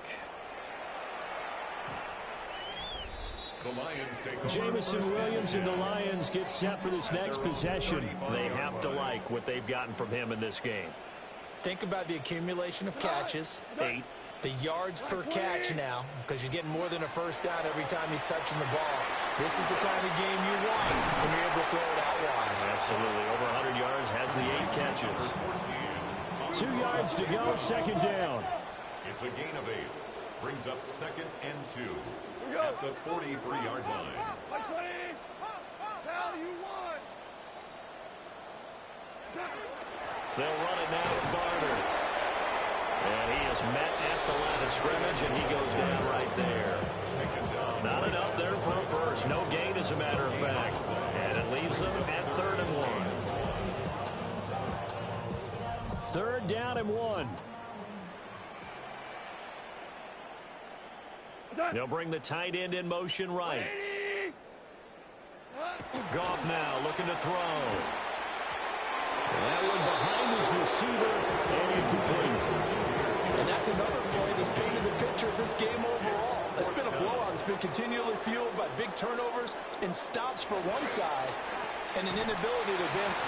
Jamison Williams and the Lions get set for this next possession. They have to like what they've gotten from him in this game. Think about the accumulation of catches. 8. The yards per catch now, because you're getting more than a first down every time he's touching the ball. This is the kind of game you want when you're able to throw it out wide. Absolutely. Over 100 yards, has the 8 catches. 2 yards to go, 2nd down. It's a gain of 8. Brings up 2nd and 2 at the 43-yard line. They'll run it now with Barner. And he is met at the line of scrimmage, and he goes down right there. Not enough there for a first. No gain, as a matter of fact. And it leaves them at 3rd and 1. 3rd down and 1. They'll bring the tight end in motion right. Goff now looking to throw. That one behind his receiver and incomplete. And that's another play that's painted the picture of this game overall. It's been a blowout. It's been continually fueled by big turnovers and stops for one side and an inability to advance.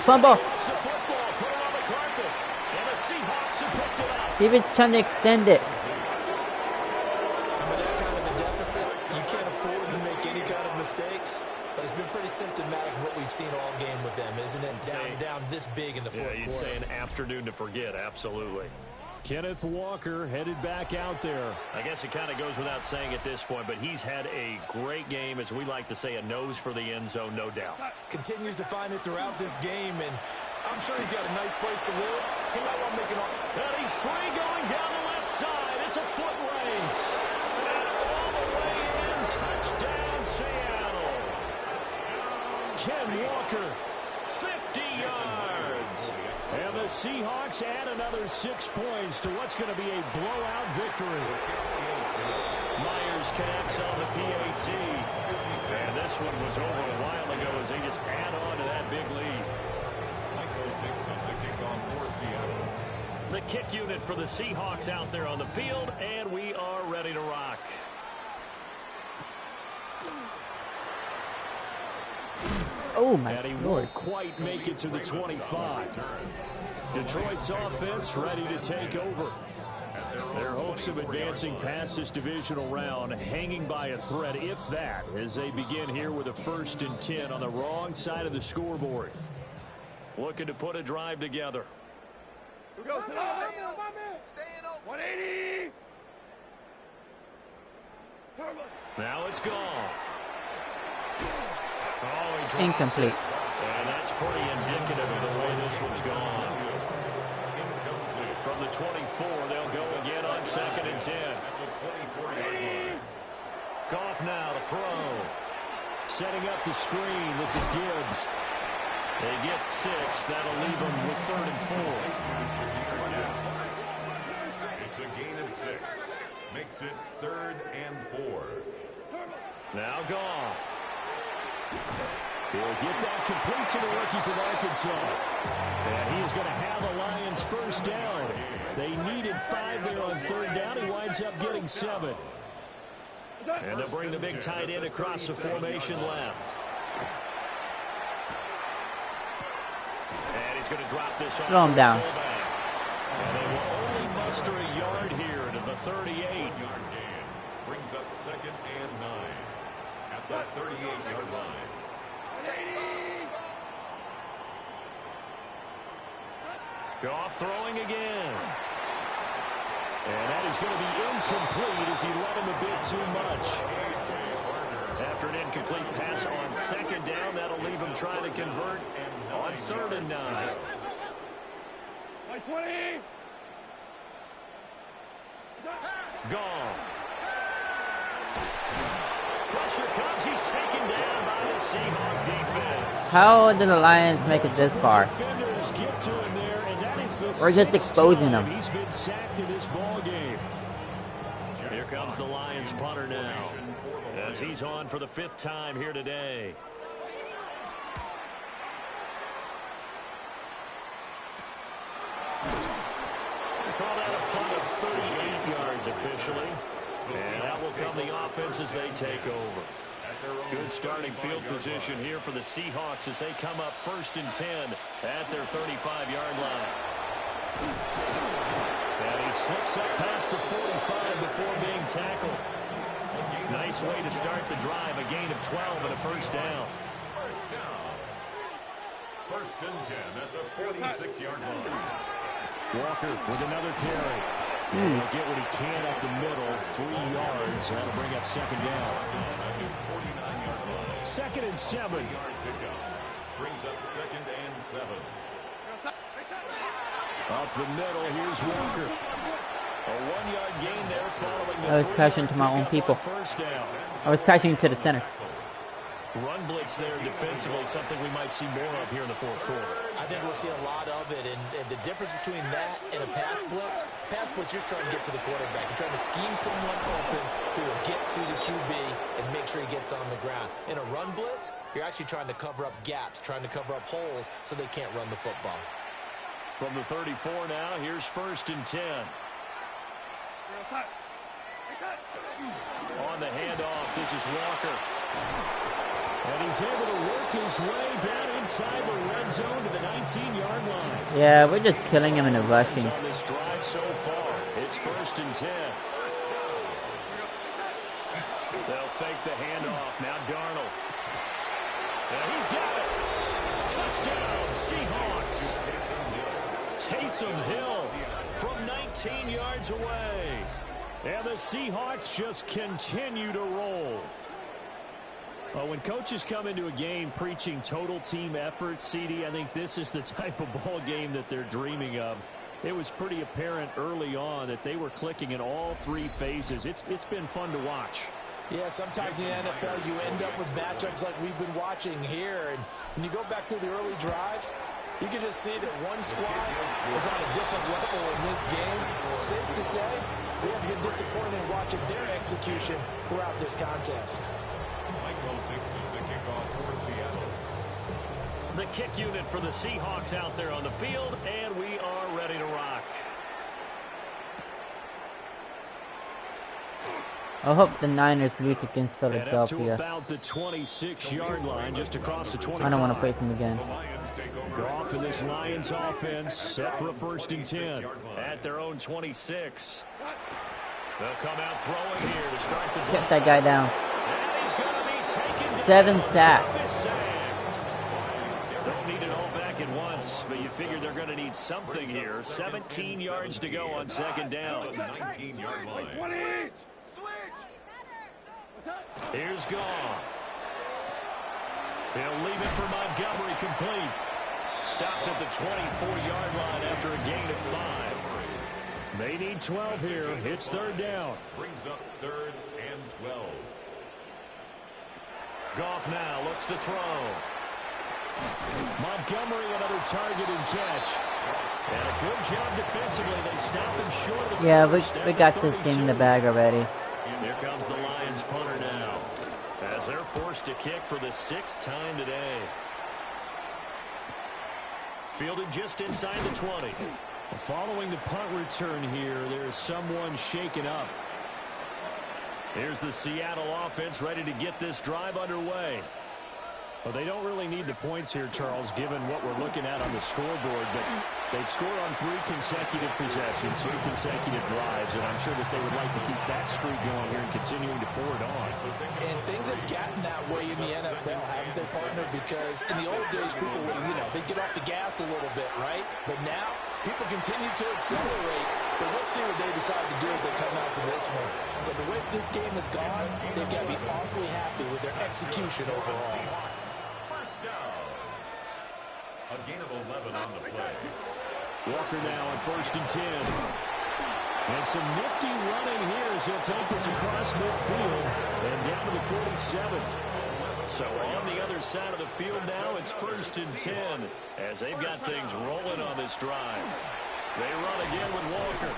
Fumble. It's the football put it on the carpet. And the Seahawks have picked it up. He was trying to extend it. And with that kind of a deficit, you can't afford to make any kind of mistakes. But it's been pretty symptomatic of what we've seen all game with them, isn't it? Down this big in the fourth quarter. You'd say an afternoon to forget, absolutely. Kenneth Walker headed back out there. I guess it kind of goes without saying at this point, but he's had a great game, as we like to say, a nose for the end zone, no doubt. Continues to find it throughout this game, and I'm sure he's got a nice place to live. He might want to make it all. And he's free going down the left side. It's a foot race. And all the way in, touchdown, Seattle. Ken Walker, 50 yards. And the Seahawks add another 6 points to what's going to be a blowout victory. Myers connects on the Pt2. And this one was over a while ago as they just add on to that big lead. The kick unit for the Seahawks out there on the field, and we are ready to rock. Oh my and he Lord. won't quite make it to the 25. Detroit's offense ready to take over. Their hopes of advancing past this divisional round hanging by a thread, if that, as they begin here with a 1st and 10 on the wrong side of the scoreboard. Looking to put a drive together. Here we go. Stay in 180. Now it's gone. Oh, Incomplete. And that's pretty indicative of the way this one's gone. From the 24, they'll go again on 2nd and 10. Goff now to throw. Setting up the screen. This is Gibbs. They get 6. That'll leave them with 3rd and 4. It's a gain of 6. Makes it 3rd and 4. Now Goff. He'll get that complete to the rookie from Arkansas. And he is going to have a Lions 1st down. They needed 5 there on 3rd down. He winds up getting 7. And they'll bring the big tight end across the formation left. And he's going to drop this off. Throw him down. And they will only muster a yard here to the 38. Brings up 2nd and 9 at that 38-yard line. Goff throwing again. And that is going to be incomplete as he let him a bit too much. After an incomplete pass on 2nd down, that'll leave him trying to convert on 3rd and 9. Goff. Pressure comes. He's taken down by the Seahawk defense. How did the Lions make it this far? Defenders get to him there, and that is the We're just 6th exposing time them. He's been sacked in this ball game. Here comes the Lions punter now, as he's on for the 5th time here today. They call that a punt of 38 yards officially. And that will come the offense as they take over. Good starting field position here for the Seahawks as they come up 1st and 10 at their 35-yard line. And he slips up past the 45 before being tackled. Nice way to start the drive, a gain of 12 and a 1st down. 1st and 10 at the 46-yard line. Walker with another carry. And he'll get what he can up the middle, 3 yards. That'll bring up 2nd down. 2nd and 7. Brings up 2nd and 7. Up the middle, here's Walker. A 1-yard gain there following the I was crashing to my own people. 1st down. I was crashing to the center. Run blitz there defensively, something we might see more of here in the 4th quarter. I think we'll see a lot of it, and the difference between that and a pass blitz, you're trying to get to the quarterback. You're trying to scheme someone open who will get to the QB and make sure he gets on the ground. In a run blitz, you're actually trying to cover up gaps, trying to cover up holes so they can't run the football. From the 34 now, here's 1st and 10. On the handoff, this is Walker. And he's able to work his way down inside the red zone to the 19-yard line. Yeah, we're just killing him in the rushing. On this drive so far, it's 1st and 10. They'll fake the handoff. Now Darnold. And he's got it. Touchdown, Seahawks. Taysom Hill from 19 yards away. And the Seahawks just continue to roll. When coaches come into a game preaching total team effort, CD, I think this is the type of ball game that they're dreaming of. It was pretty apparent early on that they were clicking in all 3 phases. It's been fun to watch. Yeah, sometimes in the NFL you end up with matchups like we've been watching here. And when you go back through the early drives, you can just see that one squad is on a different level in this game. Safe to say, we have been disappointed in watching their execution throughout this contest. The kick unit for the Seahawks out there on the field, and we are ready to rock. I hope the Niners lose against And up to Philadelphia. about the 26-yard line, just across the 25. I don't want to face them again. Goff in this Lions offense, set for a 1st and 10 at their own 26. They'll come out throwing here to start the drive. Get that guy down. And he's going to be taken down. 7 sacks. Don't need it all back at once, but you figure they're going to need something here. 17 yards to go on 2nd down. 19-yard line. Here's Goff. He'll leave it for Montgomery complete. Stopped at the 24-yard line after a gain of 5. They need 12 here. It's 3rd down. Brings up 3rd and 12. Goff now looks to throw. Montgomery another target and catch. And a good job defensively. They stopped him short of the Yeah, first we at got the this game in 32. the bag already. Here comes the Lions punter now, as they're forced to kick for the 6th time today. Fielded just inside the 20. Following the punt return here, there is someone shaken up. Here's the Seattle offense ready to get this drive underway. Well, they don't really need the points here, Charles, given what we're looking at on the scoreboard. But they've scored on 3 consecutive possessions, 3 consecutive drives, and I'm sure that they would like to keep that streak going here and continuing to pour it on. And things have gotten that way in the NFL, haven't they, partner? Because in the old days, people would, they'd get off the gas a little bit, right? But now, people continue to accelerate. But we'll see what they decide to do as they come out with this one. But the way this game has gone, they've got to be awfully happy with their execution overall. A gain of 11 on the play. Walker now on 1st and 10. And some nifty running here as he'll take this across midfield and down to the 47. So on the other side of the field now, it's 1st and 10 as they've got things rolling on this drive. They run again with Walker.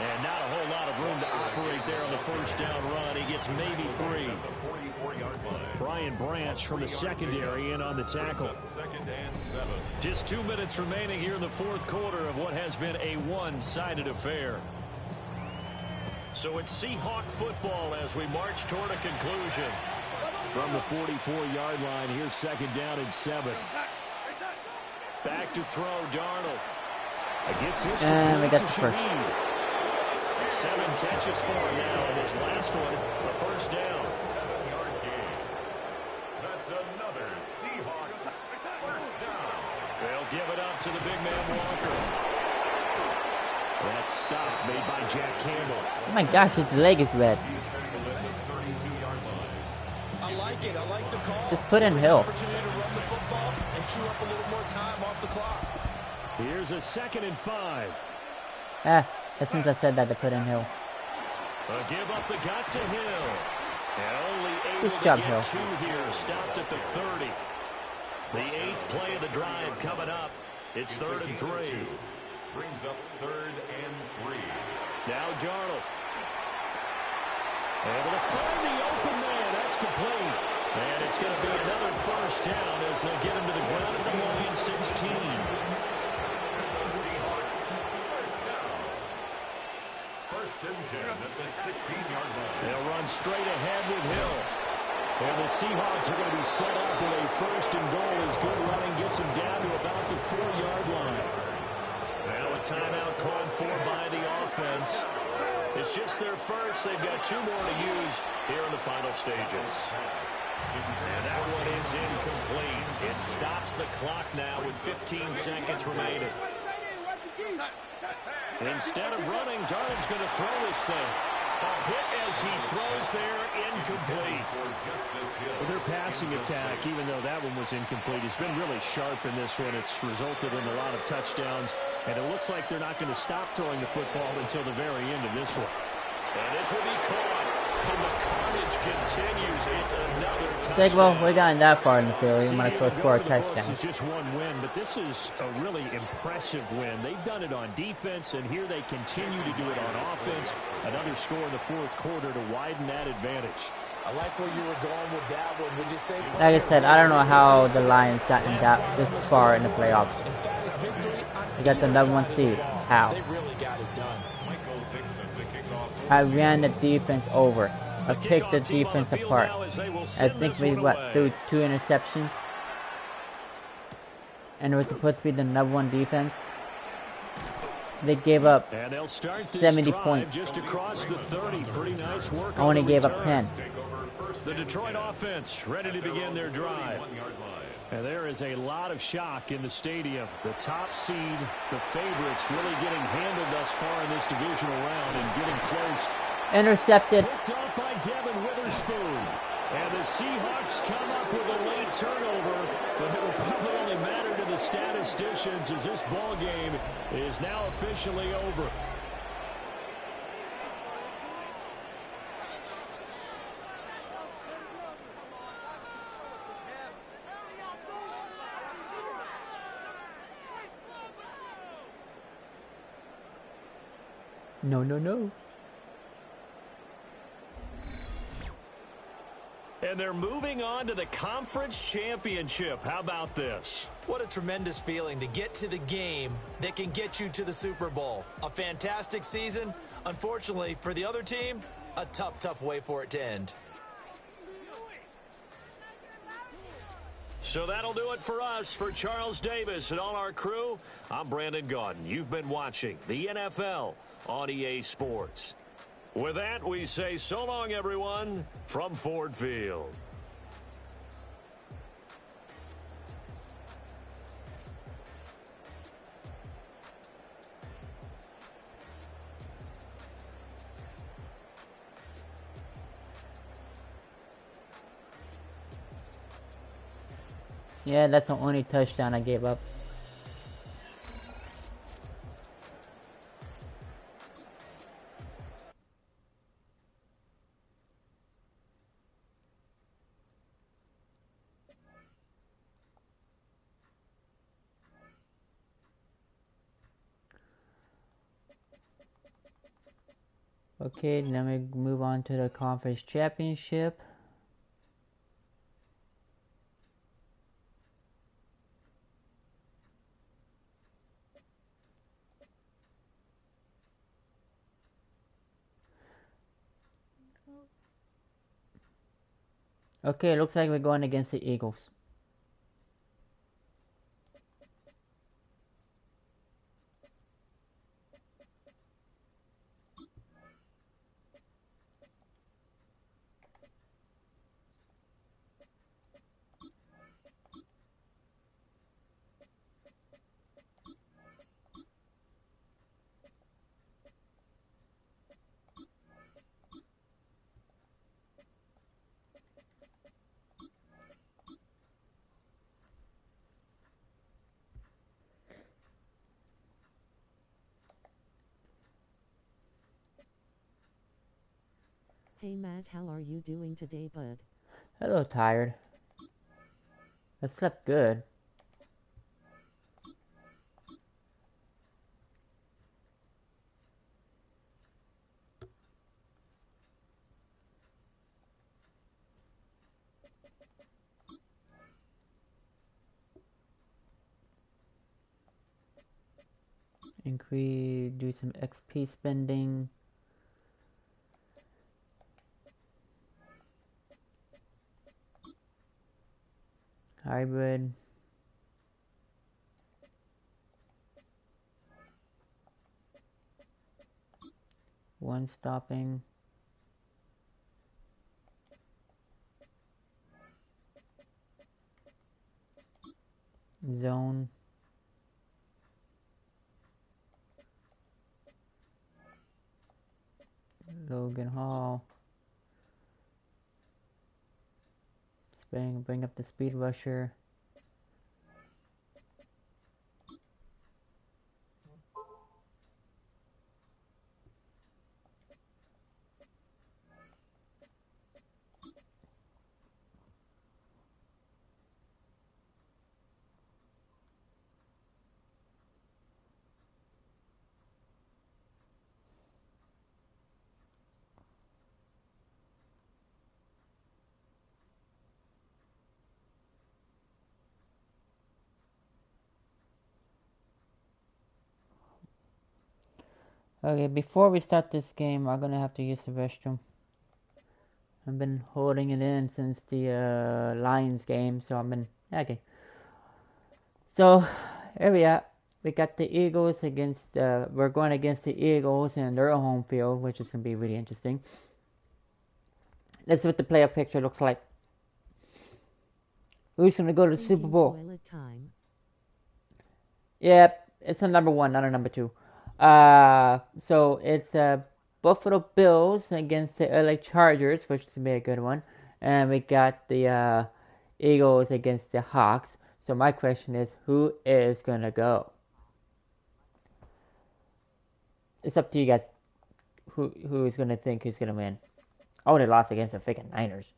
And not a whole lot of room to operate there on the 1st down run. He gets maybe 3. Brian Branch from the secondary in on the tackle. 2nd and 7. Just 2 minutes remaining here in the 4th quarter of what has been a one-sided affair. So it's Seahawk football as we march toward a conclusion. From the 44-yard line, here's 2nd down and 7. Back to throw, Darnold. Gets this and we got the to first. Shaheed. 7 catches for him now, and this last one, a 1st down. 7-yard gain. That's another Seahawks 1st down. They'll give it up to the big man Walker. That stop made by Jack Campbell. Oh my gosh, his leg is red. He's taking the lift at 32-yard line. I like it. I like the call. Just put in Hill. Opportunity to run the football and chew up a little more time off the clock. Here's a 2nd and 5. As soon as I said that, they put in Hill. A give up the gut to Hill. And only able Good job, to Hill. get 2 here. Stopped at the 30. The 8th play of the drive coming up. It's 3rd and 3. Brings up 3rd and 3. Now Darnold. Able to find the open man. That's complete. And it's going to be another 1st down as they'll get him to the ground at the line 16. Seahawks 1st down. 1st and 10 at the 16-yard line. They'll run straight ahead with Hill. And the Seahawks are going to be set up with a 1st and goal as good running gets them down to about the 4-yard line. Now a timeout called for by the offense. It's just their first. They've got 2 more to use here in the final stages. And that one is incomplete. It stops the clock now with 15 seconds remaining. Instead of running, Darnold's going to throw this thing. A hit as he throws there, incomplete. Well, their passing attack, even though that one was incomplete, has been really sharp in this one. It's resulted in a lot of touchdowns, and it looks like they're not going to stop throwing the football until the very end of this one. And this will be caught, and the carnage continues. It's another It's like, well, touchdown. we're gotten that far in the field. We might as well score a Going to the books touchdown. is just 1 win, but this is a really impressive win. They've done it on defense, and here they continue to do it on offense. Another score in the 4th quarter to widen that advantage. I like where you were going with that one. Would you say? Like I said, I don't know how the Lions gotten this far in the playoffs. They got the number 1 seed. How? They really got it done. Michael Dixon to kick off. I ran the defense over. I picked the defense apart. I think we threw 2 interceptions. And it was supposed to be the number 1 defense. They gave up And they'll start this 70 drive points. just across the 30. Pretty nice work. I on only the gave up return. 10. The Detroit offense ready to begin their drive. And there is a lot of shock in the stadium. The top seed, the favorites, really getting handled thus far in this divisional round and getting close. Intercepted. Picked off by Devin Witherspoon. And the Seahawks come up with a late turnover, but it will probably only matter to the statisticians as this ball game is now officially over. No, no, no. And they're moving on to the conference championship. How about this? What a tremendous feeling to get to the game that can get you to the Super Bowl. A fantastic season. Unfortunately, for the other team, A tough way for it to end. So that'll do it for us. For Charles Davis and all our crew, I'm Brandon Gaudin. You've been watching the NFL on EA Sports. With that, we say so long, everyone, from Ford Field. Yeah, that's the only touchdown I gave up. Okay, then we move on to the conference championship. Okay, looks like we're going against the Eagles. Hey Matt, how are you doing today, bud? A little tired. I slept good. Increase, do some XP spending. Hybrid. One stopping. Zone. Logan Hall. Bring up the speed rusher. Okay, before we start this game, I'm gonna have to use the restroom. I've been holding it in since the Lions game, so I've been okay. So here we are. We got the Eagles against. We're going against the Eagles in their home field, which is gonna be really interesting. This is what the player picture looks like. Who's gonna go to the Super Bowl? Toilet time. Yep, it's a number 1, not a number 2. So it's Buffalo Bills against the LA Chargers, which is gonna be a good one, and we got the Eagles against the Hawks. So my question is, who is gonna go? It's up to you guys. Who is gonna think who's gonna win? Oh, they lost against the freaking Niners.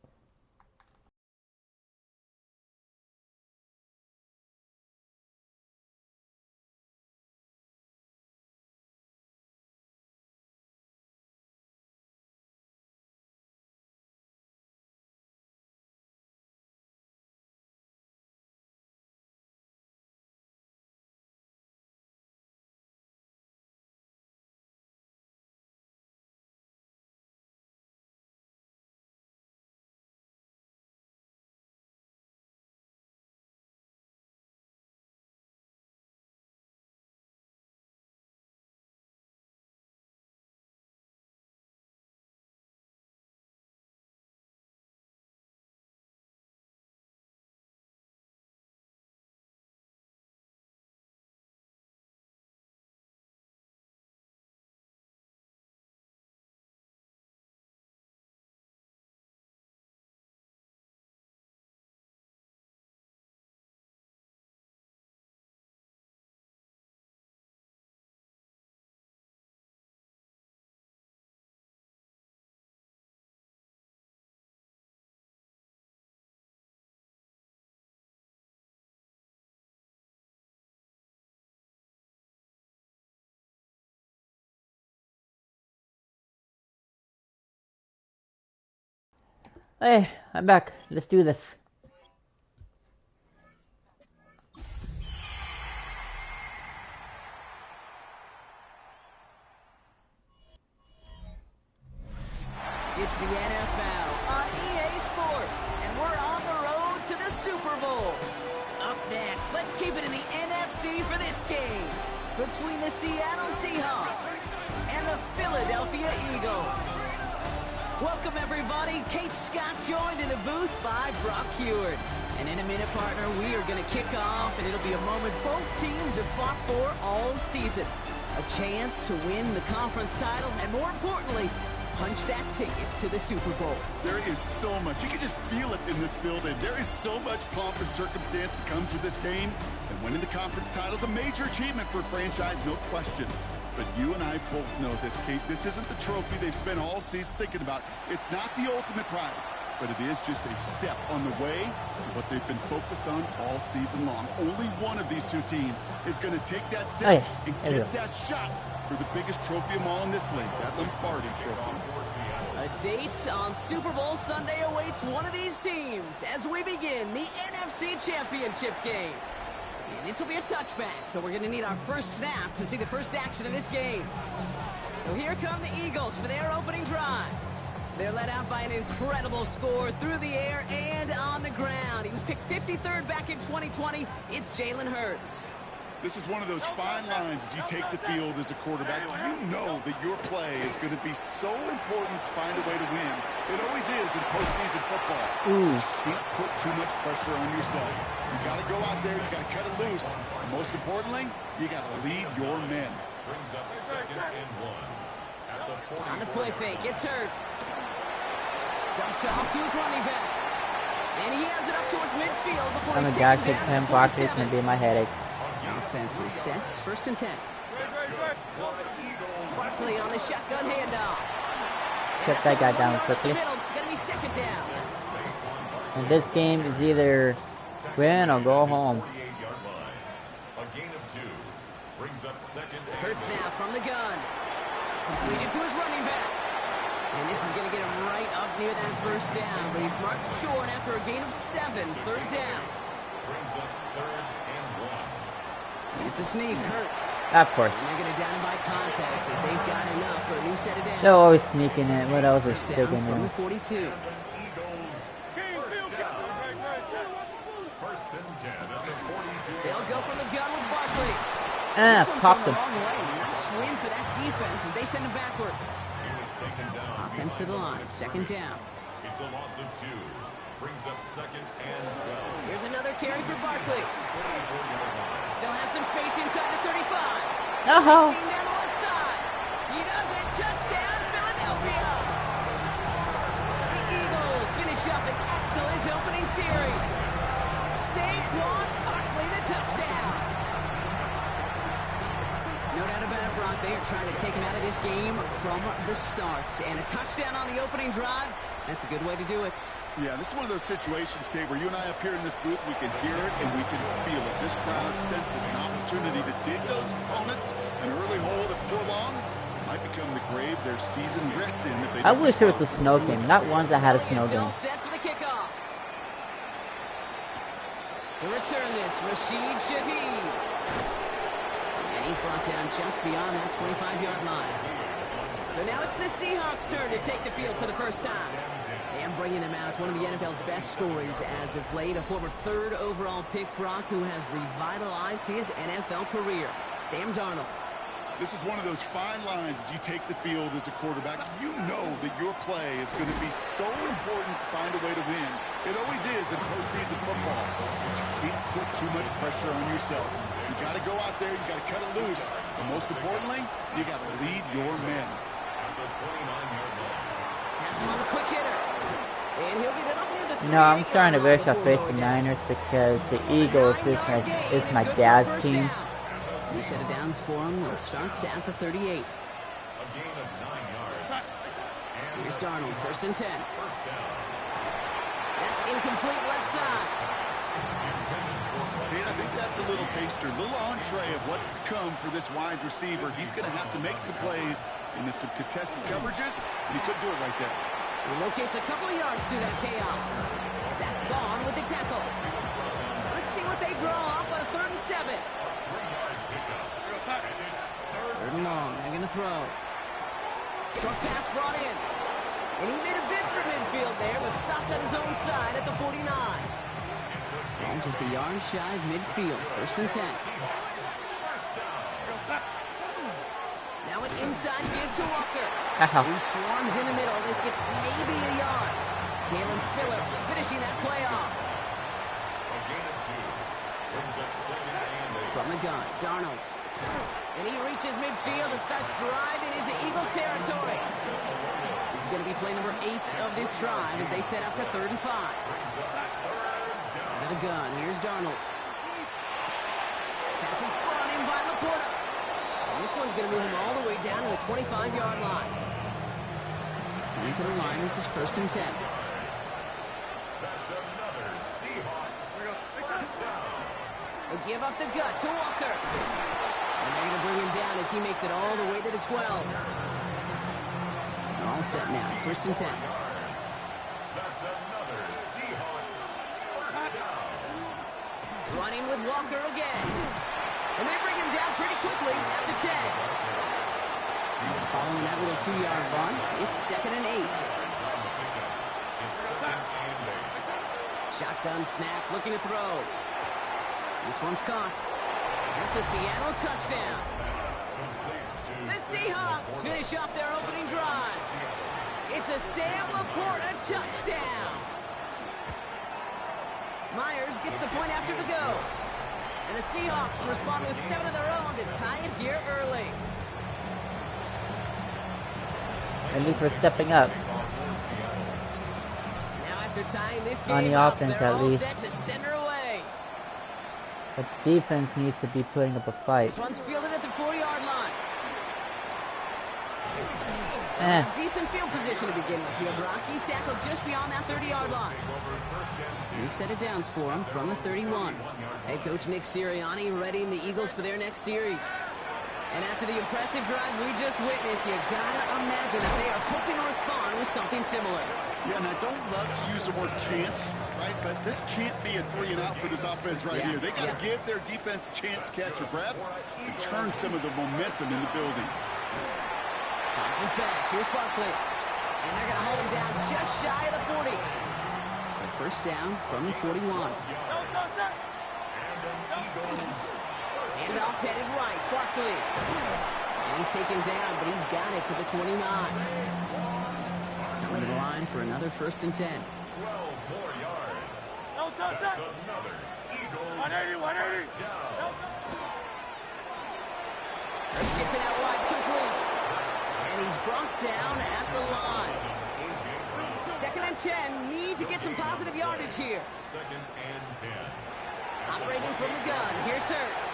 Hey, I'm back. Let's do this. It's the NFL on EA Sports, and we're on the road to the Super Bowl. Up next, let's keep it in the NFC for this game between the Seattle Seahawks and the Philadelphia Eagles. Welcome, everybody. Kate Scott joined in the booth by Brock Heward. And in a minute, partner, we are going to kick off, and it'll be a moment both teams have fought for all season. A chance to win the conference title, and more importantly, punch that ticket to the Super Bowl. There is so much. You can just feel it in this building. There is so much pomp and circumstance that comes with this game. And winning the conference title is a major achievement for a franchise, no question. But you and I both know this, Kate. This isn't the trophy they've spent all season thinking about. It's not the ultimate prize, but it is just a step on the way to what they've been focused on all season long. Only one of these two teams is going to take that step and get that shot for the biggest trophy of all in this league, that Lombardi Trophy. A date on Super Bowl Sunday awaits one of these teams as we begin the NFC Championship game. And this will be a touchback, so we're going to need our first snap to see the first action of this game. So here come the Eagles for their opening drive. They're led out by an incredible score through the air and on the ground. He was picked 53rd back in 2020. It's Jalen Hurts. This is one of those fine lines as you take the field as a quarterback. You know that your play is going to be so important to find a way to win. It always is in postseason football. But you can't put too much pressure on yourself. You got to go out there, you got to cut it loose. And most importantly, you got to lead your men. Brings up 2nd and 1. At the 40. On the play fake, it's Hurts. Dumps off to his running back. And he has it up towards midfield before he's taken down. Barkley is going to be my headache. Offense is set. 1st and 10. Barkley on the shotgun handoff. Shut that guy down quickly. Gonna be 2nd down. And this game is either win or go home. A gain of 2. Brings up 2nd and Hurts now from the gun. Completed to his running back. And this is going to get him right up near that 1st down. But he's marked short after a gain of 7. 3rd down. brings up 3rd and 1. It's a sneak, Hurts. Of course. And they're going to down him by contact as they've got enough for a new set of downs. They're always sneaking in. What else is sticking from in? the 42. Eagles, 1st down. 1st and 10 at the 42. They'll go from the gun with Barkley. Popped him. Nice win for that defense as they send him backwards. He was taken down. Offense to the line, 2nd down. It's a loss of 2. Brings up 2nd and 12. Here's another carry for Barkley. Still has some space inside the 35. Oh. Seen down the left side. He does it. Touchdown, Philadelphia. The Eagles finish up an excellent opening series. Saquon Barkley, the touchdown. No doubt about it, Brock. They are trying to take him out of this game from the start. And a touchdown on the opening drive, that's a good way to do it. Yeah, this is one of those situations, Kate, where you and I up here in this booth, we can hear it and we can feel it. This crowd senses an opportunity to dig those opponents. An early hole that before long might become the grave their season rests in. If they I wish there was a snow game, not ones that had a snow It's all game. set for the kickoff. To return this, Rashid Shaheed. And he's brought down just beyond that 25-yard line. So now it's the Seahawks' turn to take the field for the first time. And bringing them out, one of the NFL's best stories as of late, a former 3rd overall pick, Brock, who has revitalized his NFL career, Sam Darnold. This is one of those fine lines as you take the field as a quarterback. You know that your play is going to be so important to find a way to win. It always is in postseason football. But you can't put too much pressure on yourself. You got to go out there, you got to cut it loose. And most importantly, you got to lead your men. At the 29-yard line. That's him on the quick hitter. And he'll get it up near the 38-yard You know, I'm starting to wish I before faced going the down. Niners because the Eagles is my dad's team. New set of downs for him. They'll start at the 38. A gain of 9 yards. Here's Darnold, 1st and 10. 1st down. That's incomplete left side. Yeah, I think that's a little taster, a little entree of what's to come for this wide receiver. He's going to have to make some plays into some contested coverages. He could do it right there. He locates a couple of yards through that chaos. Zach Bond with the tackle. Let's see what they draw up on a 3rd and 7. 3rd and long. They're going to throw. Short pass brought in. And he made a bid for midfield there, but stopped on his own side at the 49. Ball just a yard shy of midfield. 1st and 10. Now an inside give to Walker. He swarms in the middle. This gets maybe a yard. Jalen Phillips finishing that play off. From the gun, Darnold. And he reaches midfield and starts driving into Eagles territory. This is going to be play number 8 of this drive as they set up for 3rd and 5. Out of the gun, here's Darnold. Pass is brought in by Laporta. And this one's going to move him all the way down to the 25-yard line. Coming to the line, this is 1st and 10. That's another Seahawks first down. They give up the gut to Walker. And they're going to bring him down as he makes it all the way to the 12. All set now, 1st and 10. That's another Seahawks first down. Running with Walker again. And they bring him down pretty quickly at the 10. Following that little 2-yard run, it's 2nd and 8. Shotgun snap, looking to throw. This one's caught. That's a Seattle touchdown. The Seahawks finish off their opening drive. It's a Sam Laporta touchdown. Myers gets the point after to go. And the Seahawks respond with 7 of their own to tie it here early. At least we're stepping up. Now after tying this game on the up, offense, they're at all least. set to send her away. The defense needs to be putting up a fight. This one's fielded at the 4-yard line. Decent field position to begin with here, Brock. He's tackled just beyond that 30-yard line. We've set it downs for him from the 31. Head coach Nick Sirianni readying the Eagles for their next series. And after the impressive drive we just witnessed, you gotta imagine that they are hoping to respond with something similar. Yeah, and I don't love to use the word can't, right? But this can't be a 3 and out for this offense right here. They got to give their defense a chance to catch their breath and turn some of the momentum in the building. Bounce is back. Here's Barkley. And they're going to hold him down just shy of the 40. So 1st down from the 41. And off headed right. Barkley. And he's taken down, but he's got it to the 29. Coming to the line for another 1st and 10. 12 more yards. That's another Eagles 180. Hurts gets it out wide, complete. And he's brought down at the line. 2nd and 10. Need to get some positive yardage here. 2nd and 10. Operating from the gun. Here's Hurts.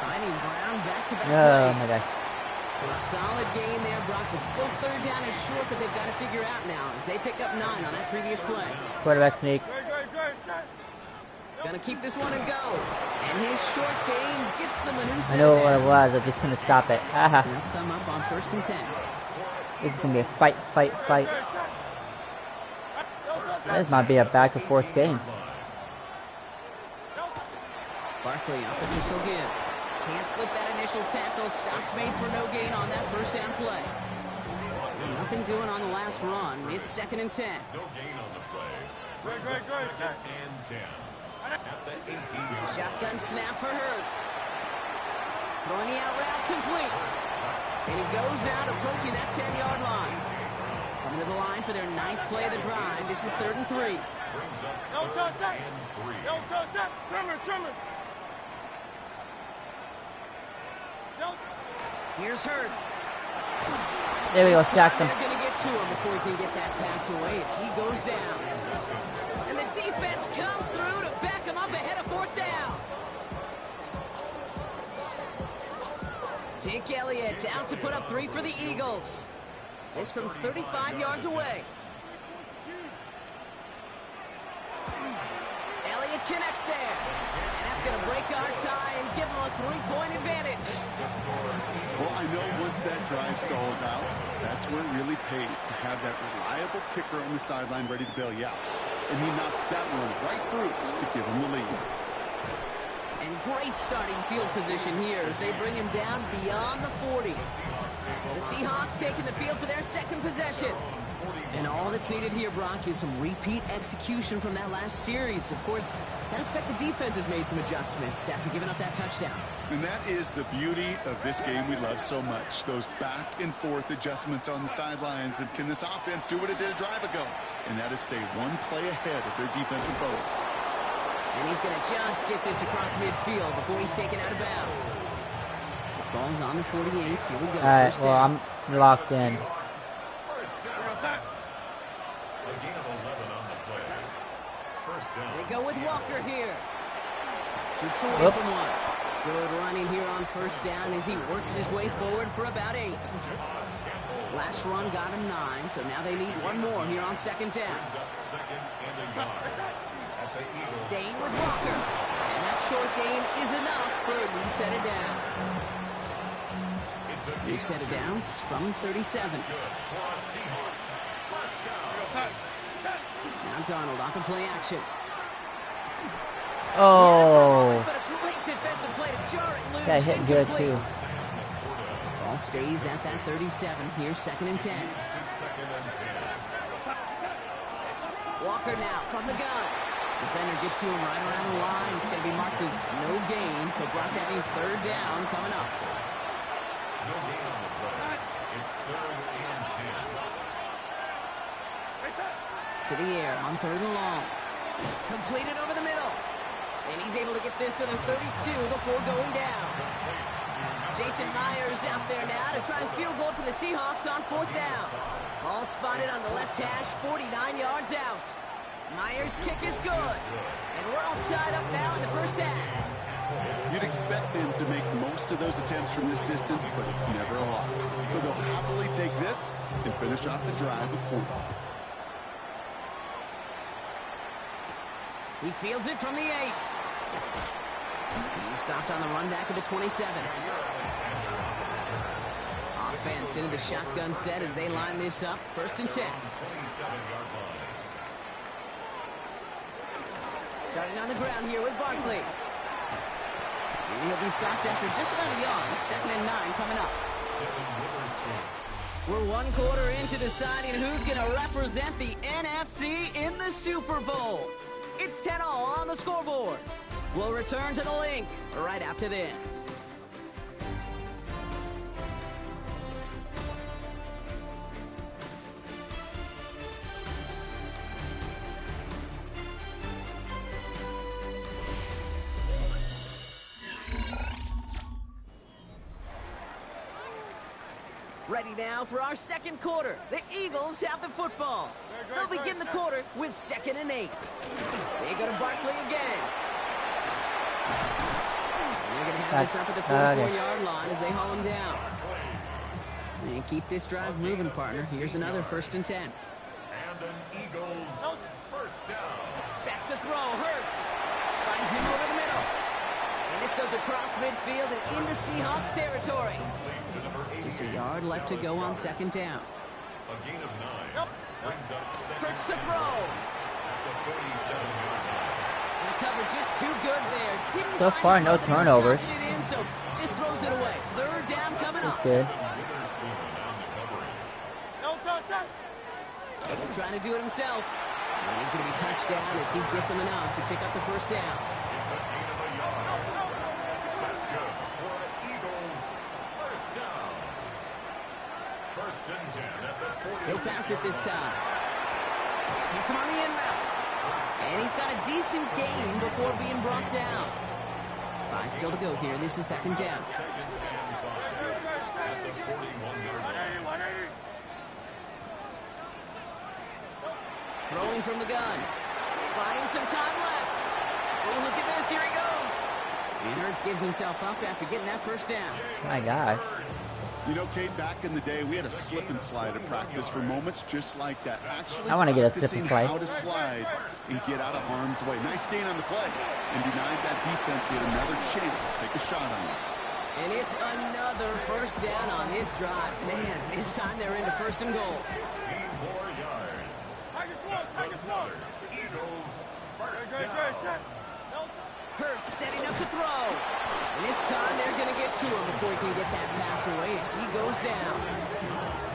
Finding Brown back-to-back Oh, my plays. God. So a solid gain there, Brock, but still 3rd down is short that they've got to figure out now as they pick up 9 on that previous play. Quarterback sneak. Gonna keep this one and go. And his short gain gets them a new set. I know what it was. I'm just going to stop it. Aha. They'll come up on 1st and 10. This is going to be a fight, fight, fight. This might be a back-and-forth game. Barkley off the pistol give. Can't slip that initial tackle. Stops made for no gain on that 1st down play. Nothing doing on the last run. It's 2nd and 10. No gain on the play. Brings up 2nd and 10. At the 18-yard. Shotgun snap for Hurts. Throwing the out route complete. And he goes out approaching that 10-yard line. Coming to the line for their 9th play of the drive. This is 3rd and 3. Brings up 3rd and 3. Here's Hurts. There we go, sacked him. They're going to get to him before he can get that pass away as he goes down. And the defense comes through to back him up ahead of 4th down. Jake Elliott out to put up 3 for the Eagles. This from 35 yards away. Elliott connects there. And that's It's going to break our tie and give them a 3-point advantage. Well, I know once that drive stalls out, that's where it really pays to have that reliable kicker on the sideline ready to bail you out. And he knocks that one right through to give him the lead. And great starting field position here as they bring him down beyond the 40. The Seahawks taking the field for their second possession. And all that's needed here, Brock, is some repeat execution from that last series. Of course, I expect the defense has made some adjustments after giving up that touchdown. And that is the beauty of this game we love so much. Those back and forth adjustments on the sidelines. And can this offense do what it did a drive ago? And that is stay one play ahead of their defensive foes. And he's going to just get this across midfield before he's taken out of bounds. The ball's on the 48. Here we go. All right, well, I'm locked in. They go with Walker here. Shoots away from one. Good running here on first down as he works his way forward for about 8. Last run got him 9, so now they need one more here on second down. Staying with Walker. And that short gain is enough for a new set of downs. New set of downs from 37. Now Donald on to play action. Oh. But a great defensive play to jar it loose. That hit good too. Ball stays at that 37. Here's 2nd and 10. Walker now from the gun. Defender gets to him right around the line. It's going to be marked as no gain. So Brock, that means 3rd down coming up. No gain on the play. It's 3rd and 10. To the air on 3rd and long. Completed over the middle. And he's able to get this to the 32 before going down. Jason Myers out there now to try a field goal for the Seahawks on 4th down. Ball spotted on the left hash, 49 yards out. Myers' kick is good. And we're all tied up now in the first half. You'd expect him to make most of those attempts from this distance, but it's never a lot. So they'll happily take this and finish off the drive with points. He fields it from the 8. He stopped on the run back at the 27. Offense into the shotgun set as they line this up. 1st and 10. Starting on the ground here with Barkley. And he'll be stopped after just about a yard. 2nd and 9 coming up. We're 1 quarter into deciding who's going to represent the NFC in the Super Bowl. It's 10-all on the scoreboard. We'll return to the link right after this. Ready now for our 2nd quarter. The Eagles have the football. They'll begin the quarter with 2nd and 8. They go to Barkley again. And they're going to have this up at the 44-yard line as they haul him down. And keep this drive moving, partner. Here's another 1st and 10. And an Eagles first down. Back to throw. Hurts. Finds him over the middle. And this goes across midfield and into Seahawks territory. Just a yard left to go on 2nd down. A gain of 9. Brings up 2nd. Hurts to throw. At the 47-yard line. And the coverage is too good there. Didn't So far, no turnovers. in, so just throws it away. 3rd down coming up. That's good. Trying to do it himself. And he's going to be touched down as he gets him enough to pick up the 1st down. It's a gain of a yard. That's good for an Eagles first down. 1st and 10 at the 40. He'll pass it this time. Gets him on the in route. And he's got a decent gain before being brought down. 5 still to go here. This is 2nd down. Throwing from the gun. Buying some time left. Oh, look at this. Here he goes. And Hurts gives himself up after getting that 1st down. My gosh. You know, Kate, back in the day, we had a slip and slide at practice for moments just like that. Actually, I want to get a slip and slide. How to slide and get out of harm's way. Nice gain on the play. And denied that defense yet another chance to take a shot on it. And it's another first down on this drive. Man, this time they're into first and goal. 15 more yards. Eagles first down. Hurts setting up to throw. And this time they're going to get to him before he can get that pass away as he goes down.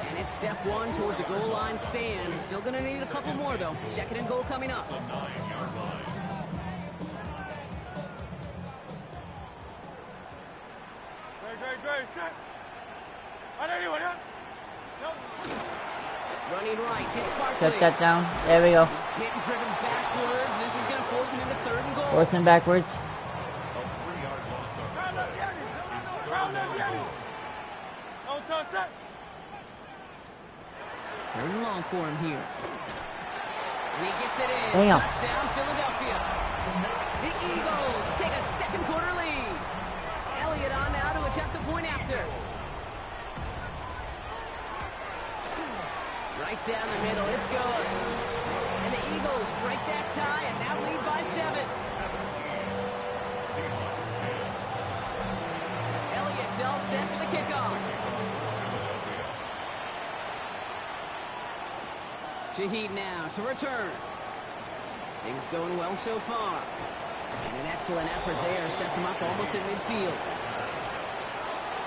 And it's step one towards a goal line stand. Still going to need a couple more, though. Second and goal coming up. The 9-yard line. Running right, it's Barkley. Set that down. There we go. He's hit and driven backwards. This is going to force him into third and goal. Force him backwards. A 3-yard loss on the play. It's third and goal. Third and long for him here. And he gets it in. Damn. Touchdown, Philadelphia. The Eagles take a second quarter lead. Elliott on now to attempt the point after. Right down the middle, it's good. And the Eagles break that tie and now lead by 7. Seahawks 10. Elliott's all set for the kickoff. Shaheed now to return. Things going well so far. And an excellent effort there sets him up almost at midfield.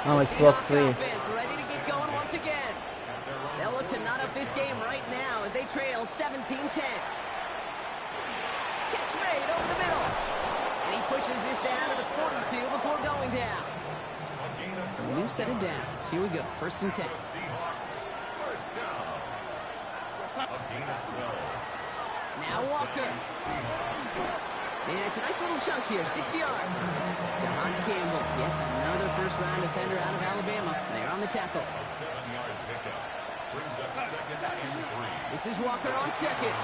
Oh, it's block 3. Offense ready to get going once again. They'll look to knot up this game right now as they trail 17-10. Catch made over the middle. And he pushes this down to the 42 before going down. So a new set of downs. Here we go. First and 10. Seahawks first down. A gain of 12. Now Walker. And it's a nice little chunk here. 6 yards. John Campbell. Yep, another first-round defender out of Alabama. They're on the tackle. A 7-yard pickup. Brings up second and 3. This is Walker on second.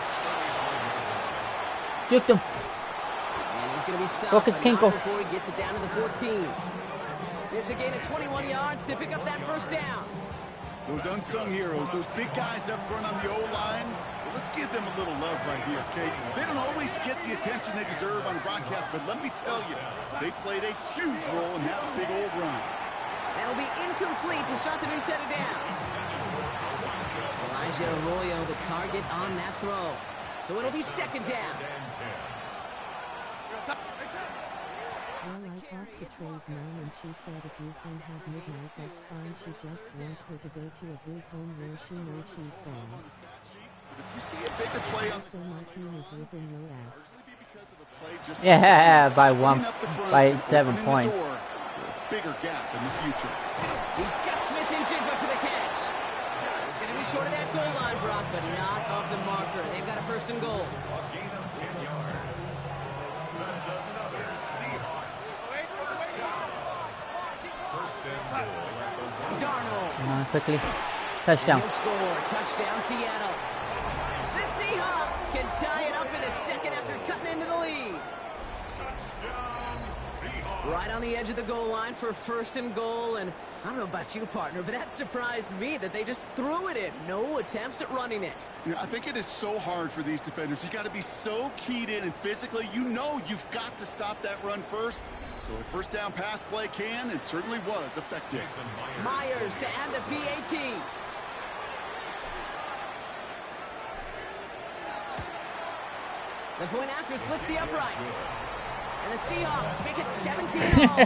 Juked him. And he's going to be stopped Focus, but not Kinkle. before he gets it down to the 14. It's a gain of 21 yards to pick up that first down. Those unsung heroes, those big guys up front on the O-line, well, let's give them a little love right here, Kate. They don't always get the attention they deserve on the broadcast, but let me tell you, they played a huge role in that big old run. That'll be incomplete to start the new set of downs. Elijah Arroyo, the target on that throw. So it'll be second down. Well, I talked to Trey's mom and she said if you can have midnight, that's fine. She just wants her to go to a group home where she knows she's going. If you see a bigger play on So my team is whipping your ass. Yeah, by 7 points. Bigger gap in the future. He's got Smith in Jigba for the catch. He's going to be short of that goal line, Brock, but not of the marker. They've got a first and goal. A gain of 10 yards. That's another Seahawks first down. First and goal at the 1. Darnold. Quickly. Touchdown. He'll score. Touchdown, Seattle. The Seahawks can tie it up in the second after cutting into the lead. Touchdown Seahawks. Right on the edge of the goal line for first and goal. And I don't know about you, partner, but that surprised me that they just threw it in. No attempts at running it. Yeah, I think it is so hard for these defenders. You got to be so keyed in and physically, you know you've got to stop that run first. So a first down pass play can and certainly was effective. Myers to add the PAT. The point after splits the uprights. And the Seahawks make it 17-all.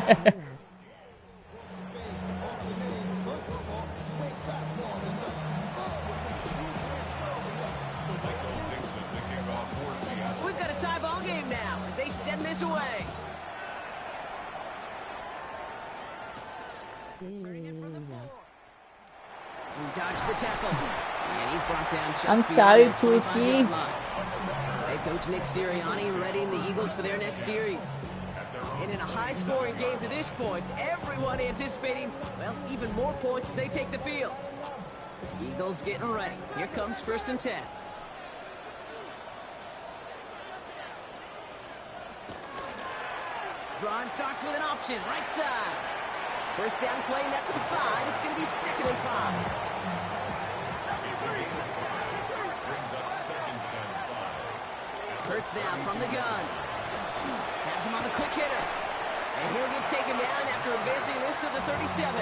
We've got a tie ball game now as they send this away. He dodged the tackle. And he's brought down just I'm beyond sorry, that 25-yard Twinkie. line. Head coach Nick Sirianni readying the Eagles for their next series. And in a high-scoring game to this point, everyone anticipating, well, even more points as they take the field. Eagles getting ready. Here comes first and 10. Drive starts with an option, right side. First down play, nets him 5. It's going to be 2nd and 5. Brings up 2nd and 5. Hurts now from the gun. Has him on the quick hitter. And he'll get taken down after advancing this to the 37.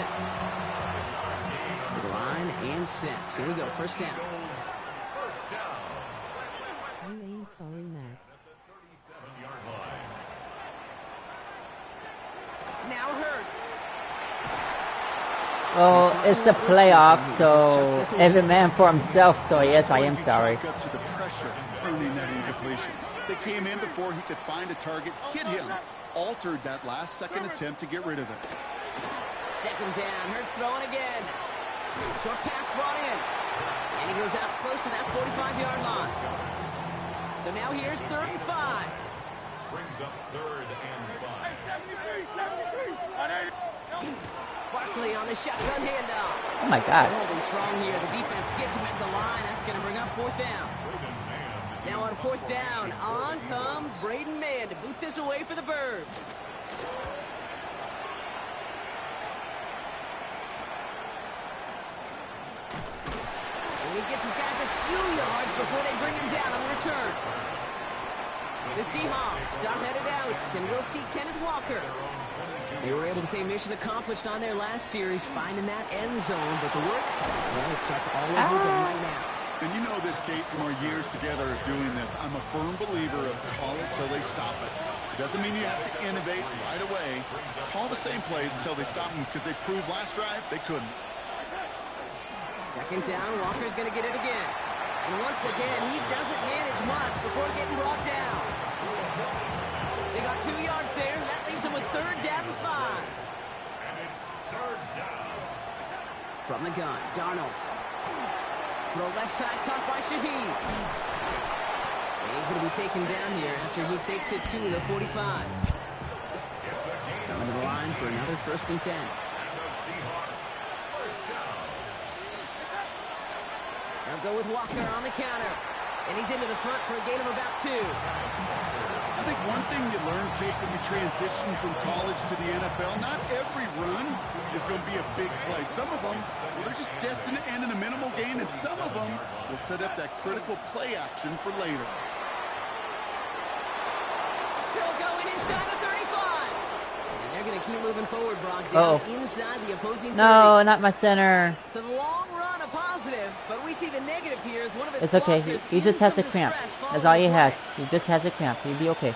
To the line and set. Here we go, first down. First down. You ain't sorry, Matt. At the 37-yard line. Now Hurts. Well, it's the playoffs, so every man for himself, so yes, I am sorry. Up to the pressure, earning that incompletion. They came in before he could find a target, hit him, altered that last-second attempt to get rid of it. 2nd down, Hurts throwing again. Short pass brought in. And he goes out close to that 45-yard line. So now here's 3rd and 5. Brings up 3rd and 5. Barkley on the shotgun handoff. Oh my God. Holding strong here. The defense gets him at the line. That's going to bring up 4th down. Now on 4th down, on comes Braden Mann to boot this away for the Birds. And he gets his guys a few yards before they bring him down on the return. The Seahawks start headed out, and we'll see Kenneth Walker. They were able to say mission accomplished on their last series, finding that end zone, but the work, well, it starts all over again right now. And you know this, Kate, from our years together of doing this. I'm a firm believer of call it till they stop it. It doesn't mean you have to innovate right away. Call the same plays until they stop them, because they proved last drive they couldn't. 2nd down, Walker's going to get it again. And once again, he doesn't manage much before getting brought down. They got 2 yards there. That leaves them with 3rd down and 5. And it's 3rd down. From the gun, Darnold. Throw left side, caught by Shaheed. And he's going to be taken down here after he takes it to the 45. Coming to the line for another 1st and 10. And the Seahawks, first down. They'll go with Walker on the counter. And he's into the front for a gain of about 2. I think one thing you learn, Kate, when you transition from college to the NFL, not every run is going to be a big play. Some of them, well, they're just destined to end in a minimal gain, and some of them will set up that critical play action for later. Still going inside the 35. And they're going to keep moving forward, Brock, down inside the opposing 30. No, not my center. So the long run a positive, but we see the negative here as one of his It's okay. He just has a cramp. That's all he has. He just has a cramp. He'll be okay.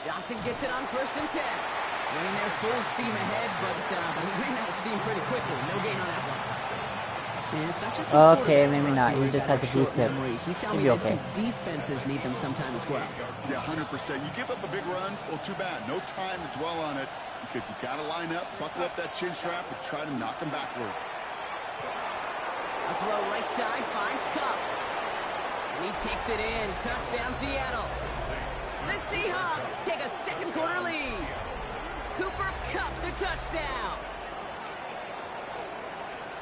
Johnson gets it on 1st and 10. Running there full steam ahead, but he ran out of steam pretty quickly. No gain on that one. And it's not just okay, maybe not. He just has to boost it. You tell me these 2 defenses need them sometime as well. Yeah, 100%. You give up a big run, well, too bad. No time to dwell on it, because you got to line up, buckle up that chin strap, and try to knock them backwards. A throw right side, finds Cup. And he takes it in. Touchdown, Seattle. The Seahawks take a 2nd quarter lead. Cooper Kupp, the touchdown.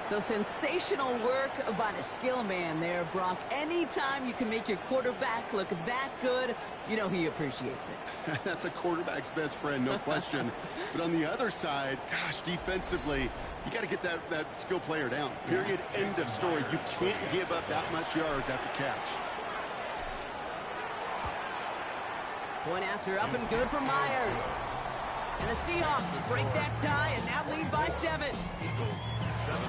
So sensational work by the skill man there, Brock. Anytime you can make your quarterback look that good, you know he appreciates it. That's a quarterback's best friend, no question. But on the other side, gosh, defensively, you got to get that skill player down. Period. End of story. You can't give up that much yards after catch. Point after up and good for Myers. And the Seahawks break that tie and now lead by 7. Eagles 17.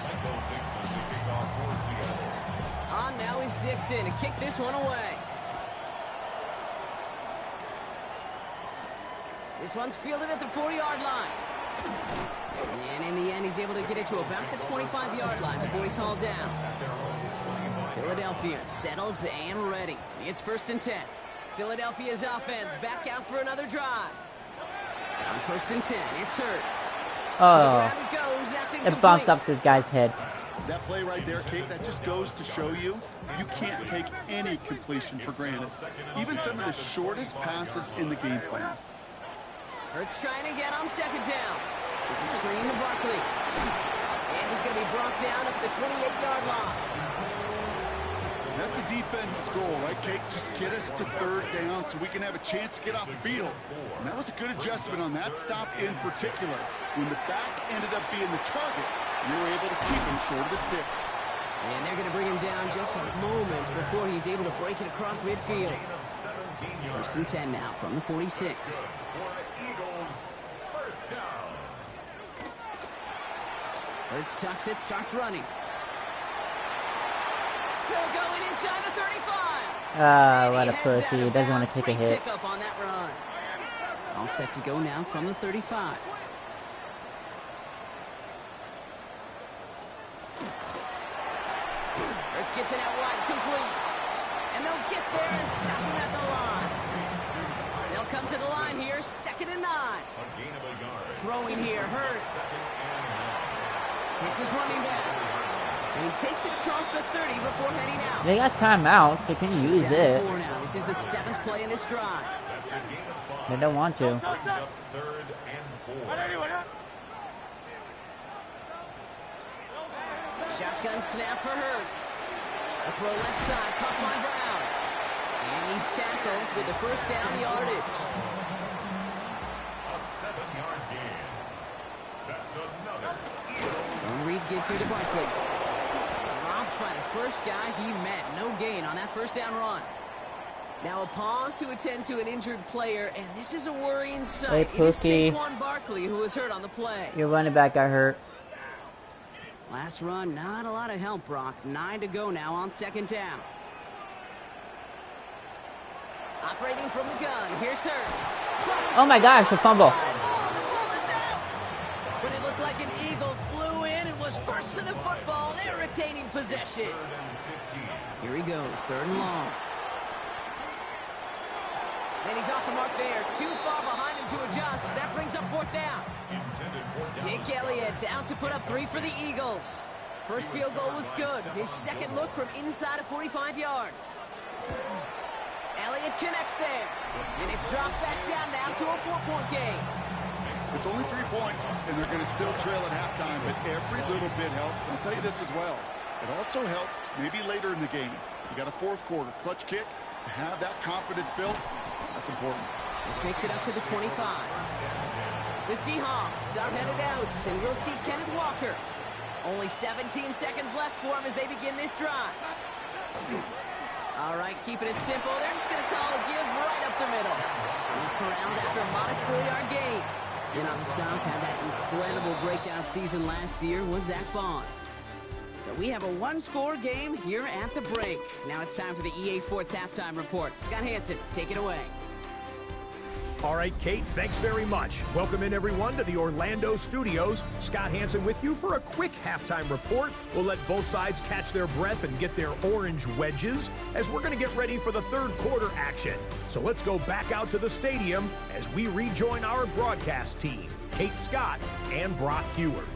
Michael Dixon to kick off for Seattle. On now is Dixon to kick this one away. This one's fielded at the 4-yard line. And in the end, he's able to get it to about the 25-yard line before he's hauled down. Philadelphia settled and ready. It's 1st and 10. Philadelphia's offense back out for another drive. On 1st and 10, it's Hurts. Oh, it bounced up this guy's head. That play right there, Kate, that just goes to show you can't take any completion for granted. Even some of the shortest passes in the game plan. Hurts trying again on 2nd down. It's a screen to Barkley. And he's going to be brought down up at the 28-yard line. That's a defense's goal, right, Kate? Just get us to third down so we can have a chance to get off the field. And that was a good adjustment on that stop in particular. When the back ended up being the target, you were able to keep him short of the sticks. And they're going to bring him down just a moment before he's able to break it across midfield. First and 10 now from the 46. Hurts tucks it, starts running. Still going inside the 35. What a pussy. He doesn't want to take a hit. Pick up on that run. All set to go now from the 35. Hurts gets it out wide, complete. And they'll get there and stop him at the line. They'll come to the line here, 2nd and 9. Throwing here, Hurts. Hits his running back. And he takes it across the 30 before heading out. They got timeout, so can you use it? Now. This is the 7th play in this drive. They don't want to. Shotgun snap for Hurts. A throw left side, caught by Brown. And he's tackled with the first down yardage. A 7-yard gain. That's another. So Reed give through to Barkley. Dropped by the first guy he met. No gain on that first down run. Now a pause to attend to an injured player, and this is a worrying sight. Hey, it is Saquon Barkley who was hurt on the play. Your running back got hurt. Last run, not a lot of help, Brock. 9 to go now on 2nd down. Operating from the gun, here's Hurts. Oh my gosh, a fumble. But it looked like an eagle flew in and was first to the football. They're retaining possession. Here he goes, 3rd and long. And he's off the mark there. Too far behind him to adjust. That brings up 4th down. Jake Elliott out to put up 3 for the Eagles. First field goal was good. His second look from inside of 45 yards. Elliott connects there. And it's dropped back down now to a 4-point game. It's only 3 points, and they're going to still trail at halftime, but every little bit helps. And I'll tell you this as well. It also helps maybe later in the game. You got a 4th quarter clutch kick. To have that confidence built, that's important. This makes it up to the 25. The Seahawks start headed out, and we'll see Kenneth Walker. Only 17 seconds left for him as they begin this drive. All right, keeping it simple. They're just going to call a give right up the middle. He's corralled after a modest 4-yard gain. And on the stop, had that incredible breakout season last year was Zach Bond. So we have a 1-score game here at the break. Now it's time for the EA Sports Halftime Report. Scott Hansen, take it away. All right, Kate, thanks very much. Welcome in, everyone, to the Orlando studios. Scott Hansen with you for a quick halftime report. We'll let both sides catch their breath and get their orange wedges as we're going to get ready for the 3rd quarter action. So let's go back out to the stadium as we rejoin our broadcast team, Kate Scott and Brock Heward.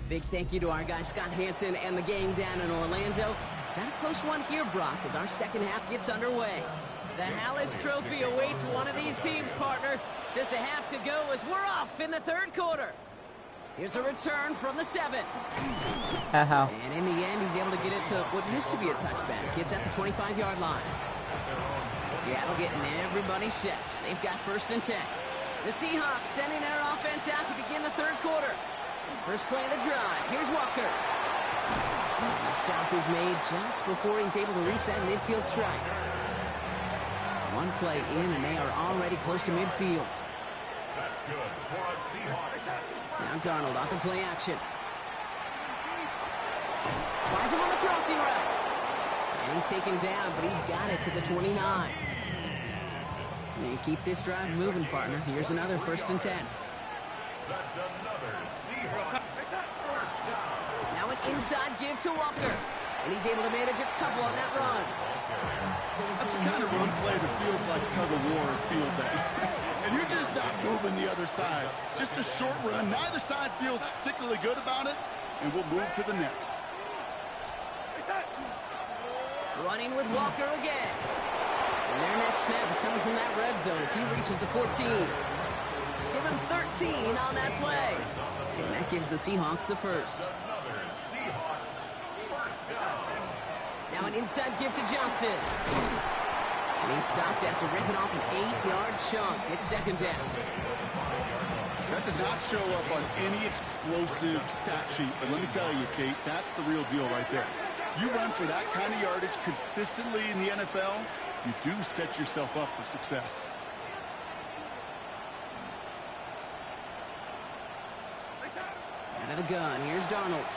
Big thank you to our guy Scott Hansen and the game down in Orlando. Got a close one here, Brock, as our second half gets underway. The Hallis Trophy awaits one of these teams, partner. Just a half to go as we're off in the 3rd quarter. Here's a return from the 7. And in the end, he's able to get it to what used to be a touchback. It's at the 25-yard line. Seattle getting everybody set. They've got 1st and 10. The Seahawks sending their offense out to begin the 3rd quarter. First play of the drive. Here's Walker. The stop is made just before he's able to reach that midfield strike. 1 play in, and they are already close to midfield. That's good for a Seahawks. Now Darnold off the play action. Finds him on the crossing route. And he's taken down, but he's got it to the 29. And keep this drive moving, partner. Here's another 1st and 10. That's another Seahawks first down. Now an inside give to Walker. And he's able to manage a couple on that run. That's the kind of run play that feels like tug-of-war field day. And you're just not moving the other side. Just a short run. Neither side feels particularly good about it. And we'll move to the next. Running with Walker again. And their next snap is coming from that red zone as he reaches the 14. Give him 13 on that play. And that gives the Seahawks the first. Now an inside give to Johnson. And he's stopped after ripping off an 8-yard chunk. It's second down. That does not show up on any explosive stat sheet, but let me tell you, Kate, that's the real deal right there. You run for that kind of yardage consistently in the NFL, you do set yourself up for success. Out of the gun, here's Donald.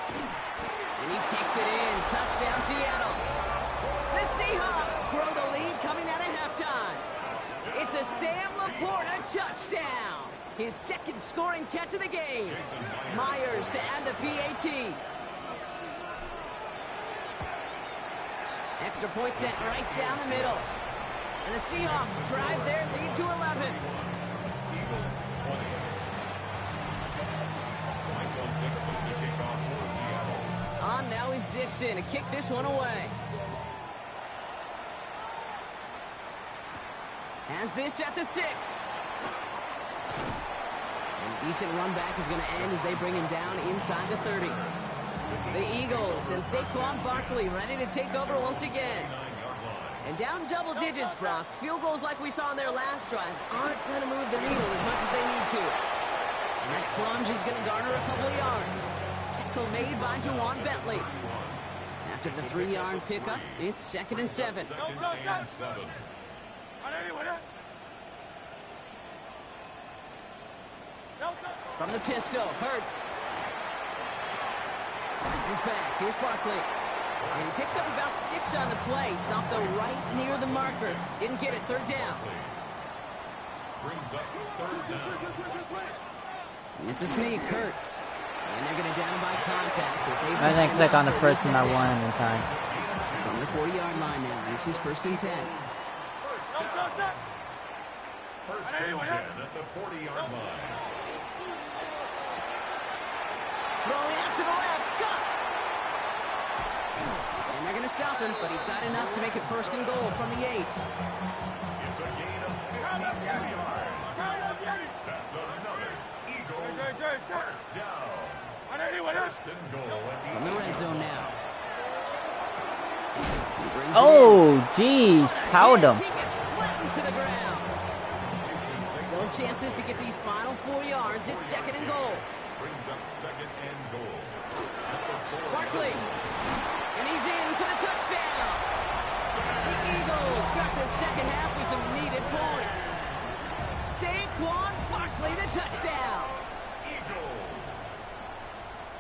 And he takes it in. Touchdown, Seattle. The Seahawks grow the lead coming out of halftime. It's a Sam Laporta touchdown. His second scoring catch of the game. Myers to add the PAT. Extra point set right down the middle. And the Seahawks drive their lead to 11. On now is Dixon to kick this one away. Has this at the 6. And decent run back is going to end as they bring him down inside the 30. The Eagles and Saquon Barkley ready to take over once again. And down double digits, Brock. Field goals like we saw in their last drive aren't going to move the needle as much as they need to. And that plunge is going to garner a couple of yards. Tackle made by Juwan Bentley. After the 3-yard pickup, it's 2nd and 7. From the pistol, Hurts. It's his back. Here's Barkley. And he picks up about 6 on the play. Stopped though right near the marker. Didn't get it. 3rd down. Brings up 3rd down. It's a sneak, Hurts. And they're going to down by contact as they... I think click on the person I wanted this time. From the 40-yard line now. This is 1st and 10. First and 10 at the 40-yard line. Throwing out to the left. Cut! And they're going to stop him, but he got enough to make it 1st and goal from the 8. It's a gain of 52 yards. That's another Eagles first down. 1st and goal. From the red zone now. Oh, jeez. Powed him. He gets flattened to the ground. Still chances to get these final 4 yards. It's 2nd and goal. Brings up 2nd and goal. Barkley. And he's in for the touchdown. The Eagles start the second half with some needed points. Saquon Barkley, the touchdown.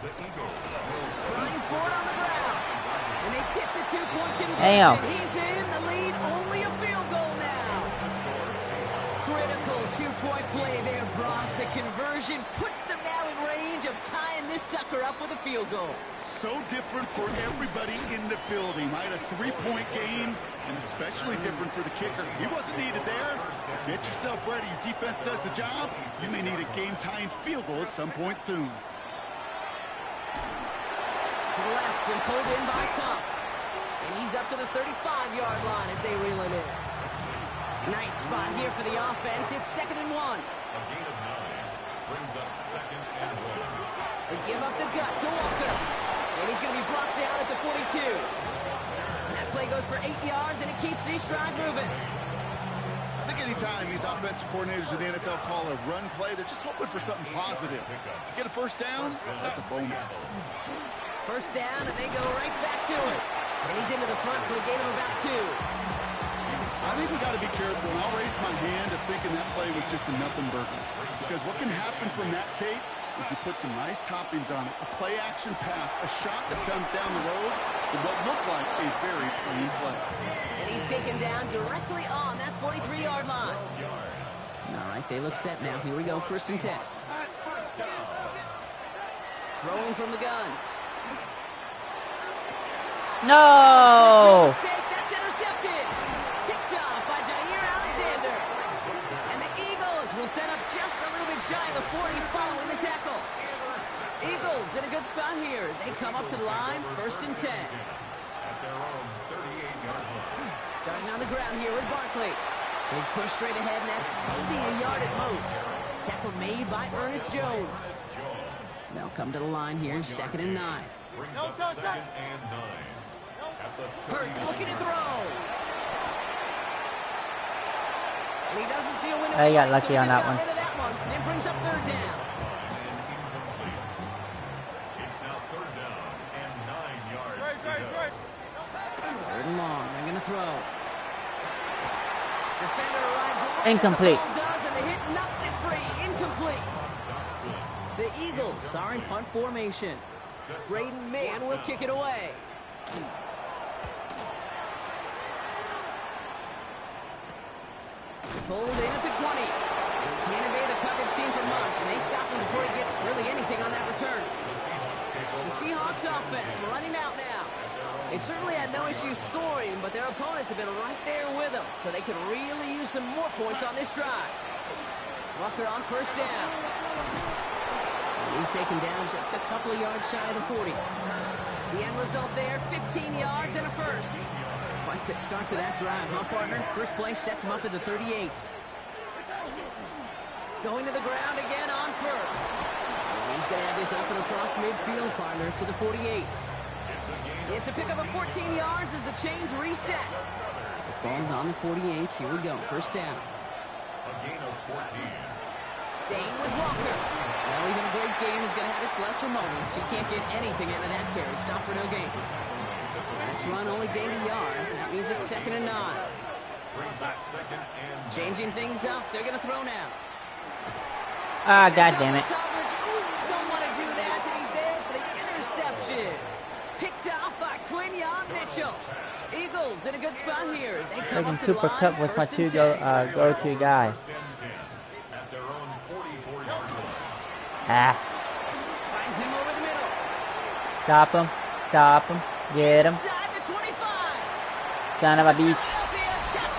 The Eagles. Flying forward on the ground. And they get the 2-point conversion. Damn. He's in the lead. Only a field goal now. Critical 2-point play there, Brock. The conversion puts them now in range of tying this sucker up with a field goal. So different for everybody in the building. I had a 3-point game, and especially different for the kicker. He wasn't needed there. Get yourself ready. Your defense does the job. You may need a game-tying field goal at some point soon. To the left and pulled in by Cup. And he's up to the 35-yard line as they reel him in. Nice spot here for the offense. It's 2nd and 1. A gain of 9. Brings up 2nd and 1. They give up the gut to Walker. And he's going to be brought down at the 42. And that play goes for 8 yards, and it keeps this drive moving. I think anytime these offensive coordinators in the NFL call a run play, they're just hoping for something positive. To get a 1st down, that's a bonus. 1st down, and they go right back to it. And he's into the front for a gain of about 2. I think we got to be careful, and I'll raise my hand of thinking that play was just a nothing burger. Because what can happen from that, Kate, is you put some nice toppings on it. A play-action pass, a shot that comes down the road with what looked like a very clean play. And he's taken down directly on that 43-yard line. All right, they look set now. Here we go, 1st and 10. Throwing from the gun. No! Mistake, that's intercepted. Picked off by Jair Alexander. And the Eagles will set up just a little bit shy of the 40 following the tackle. Eagles in a good spot here as they come up to the line, 1st and 10. At their own 38-yard line. Starting on the ground here with Barkley. He's pushed straight ahead, and that's maybe a yard at most. Tackle made by Ernest Jones. They'll come to the line here, 2nd and 9. Hurts looking to throw. And he doesn't see a window. I got lucky on that one. And brings up 3rd down. It's now 3rd down and 9 yards to go. 3rd and long. They're going to throw. Defender arrives right incomplete. as the ball does, and the hit knocks it free. Incomplete. The Eagles are in punt formation. Braden Mann will kick it away. Pulled in at the 20. They can't evade the coverage team for much. They stop him before he gets really anything on that return. The Seahawks offense running out now. They certainly had no issues scoring, but their opponents have been right there with them, so they could really use some more points on this drive. Rucker on 1st down. And he's taken down just a couple of yards shy of the 40. The end result there, 15 yards and a first. Quite the start to that drive, huh, partner? First play sets him up at the 38. Going to the ground again on 1st. And he's going to have this up and across midfield, partner, to the 48. It's a pickup of 14 yards as the chains reset. The ball's on the 48. Here we go. 1st down. A gain of 14. Staying with Walker. Well, even a great game is going to have its lesser moments. You can't get anything out of that carry. Stop for no gain. Last run only gained a yard. That means it's 2nd and 9. Changing things up. They're going to throw now. Ah, God damn it. Ooh, don't want to do that, and he's there for the interception. Picked off by Quinyon Mitchell. Eagles in a good spot here as they come up to the Cooper line. Kupp was my go-to guy. Ah. Finds him over the middle. Stop him. Stop him. Get him. Inside the 25. Son of a beach.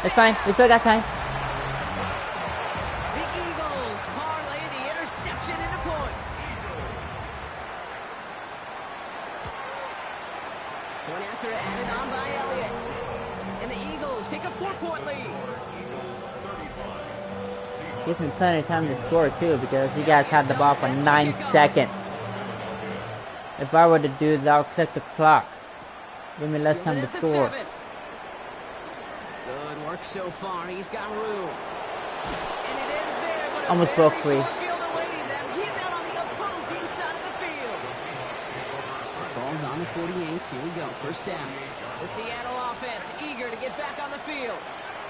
It's fine. We still got time. The Eagles parlay the interception into points. One after added on by Elliott. And the Eagles take a 4-point lead. Gives me plenty of time to score too, because you guys had the ball for 9 seconds. If I were to do that, I'll click the clock. Give me less time to score. Good work so far. He's got room. And it ends there, but almost broke free. He's out on the opposing side of the field. Ball's on the 48. Here we go. 1st down. The Seattle offense eager to get back on the field.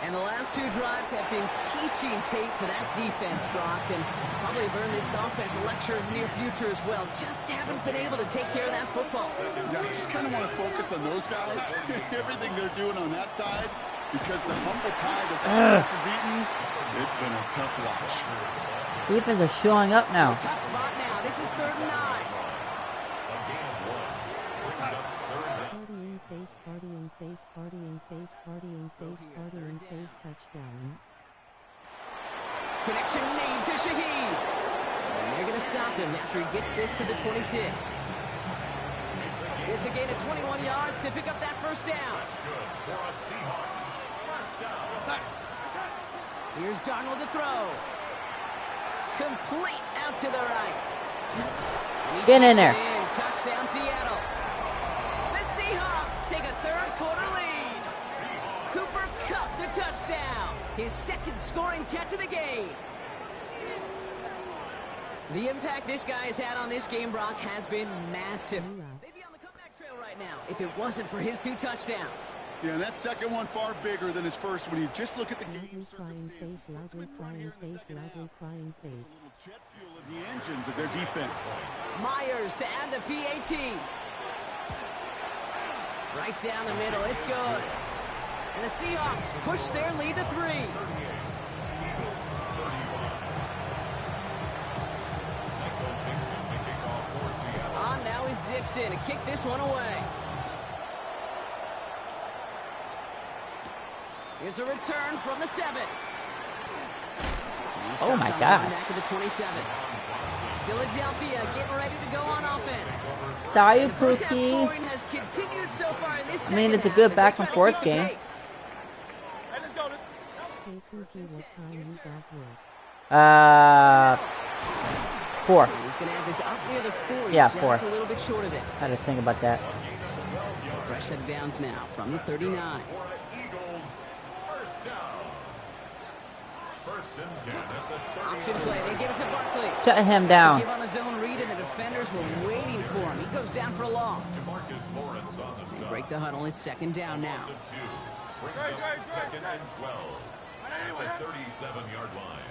And the last 2 drives have been teaching tape for that defense, Brock, and probably have earned this offense a lecture in the near future as well. Just haven't been able to take care of that football. Yeah, I just kind of want to focus on those guys, everything they're doing on that side, because the humble pie this offense is eating, it's been a tough watch. Defense is showing up now. Tough spot now. This is 3rd and 9. Partying face, partying face, partying face, partying face, touchdown. Connection made to Shaheed. And they're going to stop him after he gets this to the 26. It's a gain of 21 yards to pick up that 1st down. Here's Darnold to throw. Complete out to the right. Get in there. Touchdown Seattle. The Seahawks take a 3rd quarter lead. Cooper Kupp the touchdown. His 2nd scoring catch of the game. The impact this guy has had on this game, Brock, has been massive. They'd be on the comeback trail right now if it wasn't for his 2 touchdowns. Yeah, and that 2nd one far bigger than his 1st when you just look at the game. Crying face, loudly crying face, loudly crying face. Jet fuel in the engines of their defense. Myers to add the PAT. Right down the middle, it's good. And the Seahawks push their lead to 3. On now is Dixon to kick this one away. Here's a return from the 7. Oh my God. Back of the 27. Philadelphia getting ready to go on offense. Sorry, The first half Pookie. scoring has continued so far in this I mean, it's a second good half back as and they try to forth keep the game. pace. Hey Pookie, what time you got work? 4. He's going to have this up near the 40. Yeah, just 4. a little bit short of it. I had to think about that. So fresh set of downs now from the 39. Eagles, first down. First and 10 at the 30. Option play. They give it to Barkley. Shut him down. Give on the zone read, and the defenders were waiting for him. He goes down for a loss. Marcus Lawrence on the They stop. break the huddle. It's second down now. Loss of 2. Brings up second and 12 at the 37-yard line.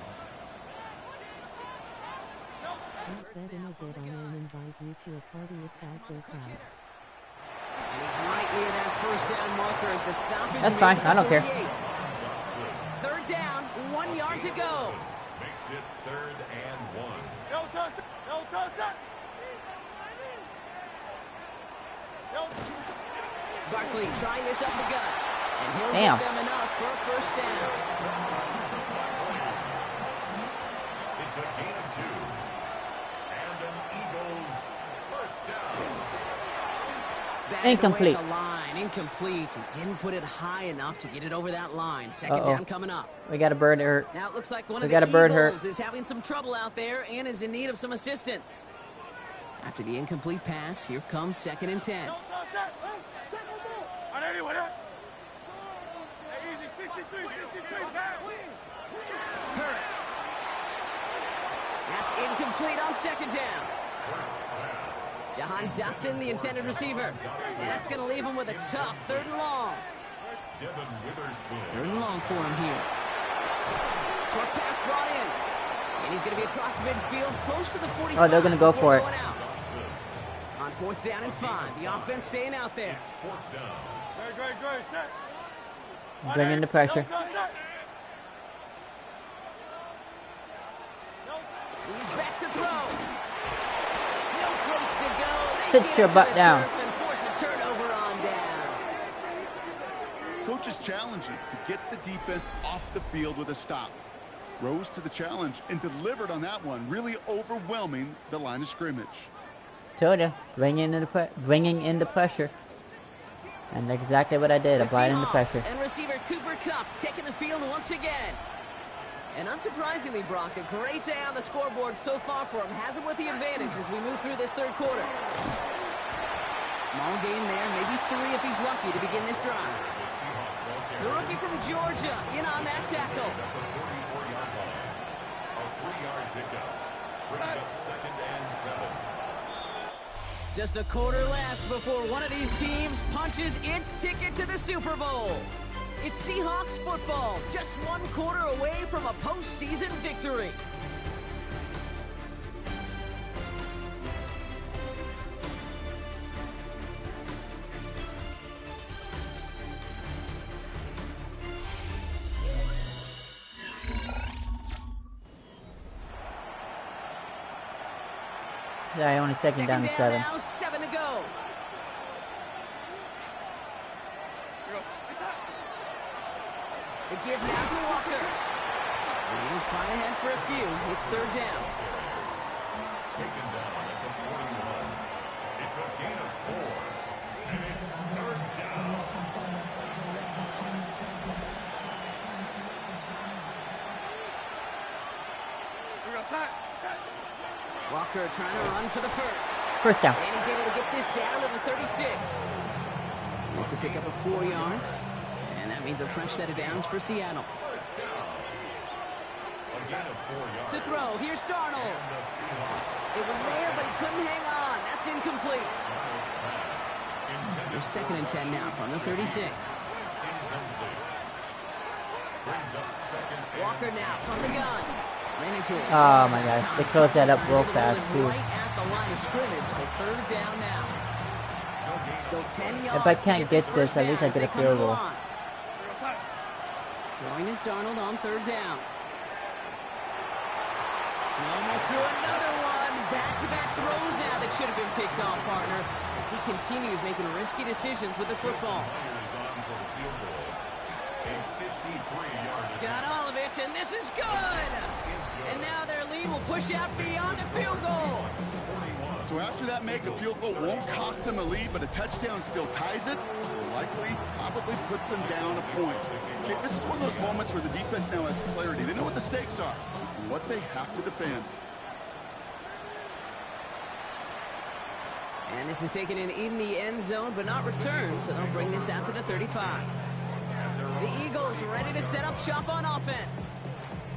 Ain't that in a bit on and invite you to a party if that's okay. And he's right near that first down marker as the stop is That's made fine. at I don't care. 48. Third down, 1 yard to go. Makes it third and 1. No touch. Barkley trying this up the gut. And he'll Damn. get them enough for a first down. It's a gain of 2. And an Eagles first down. Batted Incomplete. away at the line. Incomplete. He didn't put it high enough to get it over that line. Second down coming up. We got a bird hurt. Now it looks like one We of got the a bird Eagles hurt. is having some trouble out there and is in need of some assistance. After the incomplete pass, here comes second and 10. Hurts. That's incomplete on second down. Jahan Dotson, the intended receiver. That's going to leave him with a tough third and long. Third and long for him here. Short pass brought in. And he's going to be across midfield, close to the 45. Oh, they're going to go for it. On fourth down and 5. The offense staying out there. Bring in the pressure. He's back to throw. No place to go. They Sit get your into butt the down. turf and force a turnover on downs. Coach is challenging to get the defense off the field with a stop. Rose to the challenge and delivered on that one, really overwhelming the line of scrimmage. Told you, bringing in the pressure. And that's exactly what I did. Applied in the pressure. And receiver Cooper Kupp taking the field once again. And unsurprisingly, Brock, a great day on the scoreboard so far for him. Has him with the advantage as we move through this third quarter. Small gain there, maybe 3 if he's lucky to begin this drive. The rookie from Georgia in on that tackle. A 3-yard pickup. Brings up second and 7. Just a quarter left before one of these teams punches its ticket to the Super Bowl. It's Seahawks football, just 1 quarter away from a postseason victory. Sorry, only second down and 7. Now, 7 to go. The give now to Walker. He'll fly ahead for a few. It's third down. Taken down at the 41. It's a gain of 4. And it's third down. Walker trying to run for the first. First down. And he's able to get this down to the 36. It's a pickup of 4 yards. And that means a fresh set of downs for Seattle. To throw, here's Darnold. It was there, but he couldn't hang on. That's incomplete. There's second and 10 now from the 36. Walker now from the gun. Ran into it. Oh my gosh, they closed that up real fast too. Right at the line of scrimmage, so third down now. Still 10 yards. If I can't get this, at least I as get they a come field to the goal. line. Throwing is Darnold on third down. He almost threw another one. Back-to-back throws now that should have been picked off, partner, as he continues making risky decisions with the football. Got all of it, and this is good. And now their lead will push out beyond the field goal. So after that make, a field goal won't cost him a lead, but a touchdown still ties it. Likely, probably puts them down a point. Okay, this is one of those moments where the defense now has clarity. They know what the stakes are and what they have to defend. And this is taken in the end zone, but not returned, so they'll bring this out to the 35. The Eagles ready to set up shop on offense.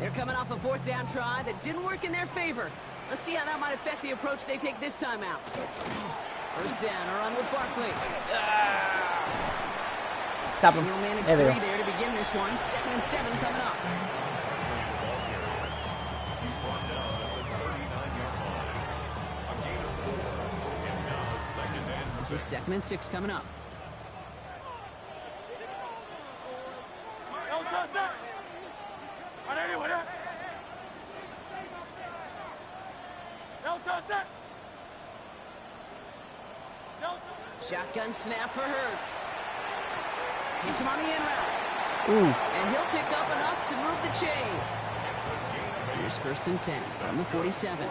They're coming off a 4th down try that didn't work in their favor. Let's see how that might affect the approach they take this time out. First down, a run with Barkley. Stop him. He'll manage There we 3 go. there to begin this one. 2nd and 7 coming up. This is 2nd and 6 coming up. Shotgun snap for Hurts. Hits him on the in route. Ooh. And he'll pick up enough to move the chains. Here's 1st and 10 from the 47.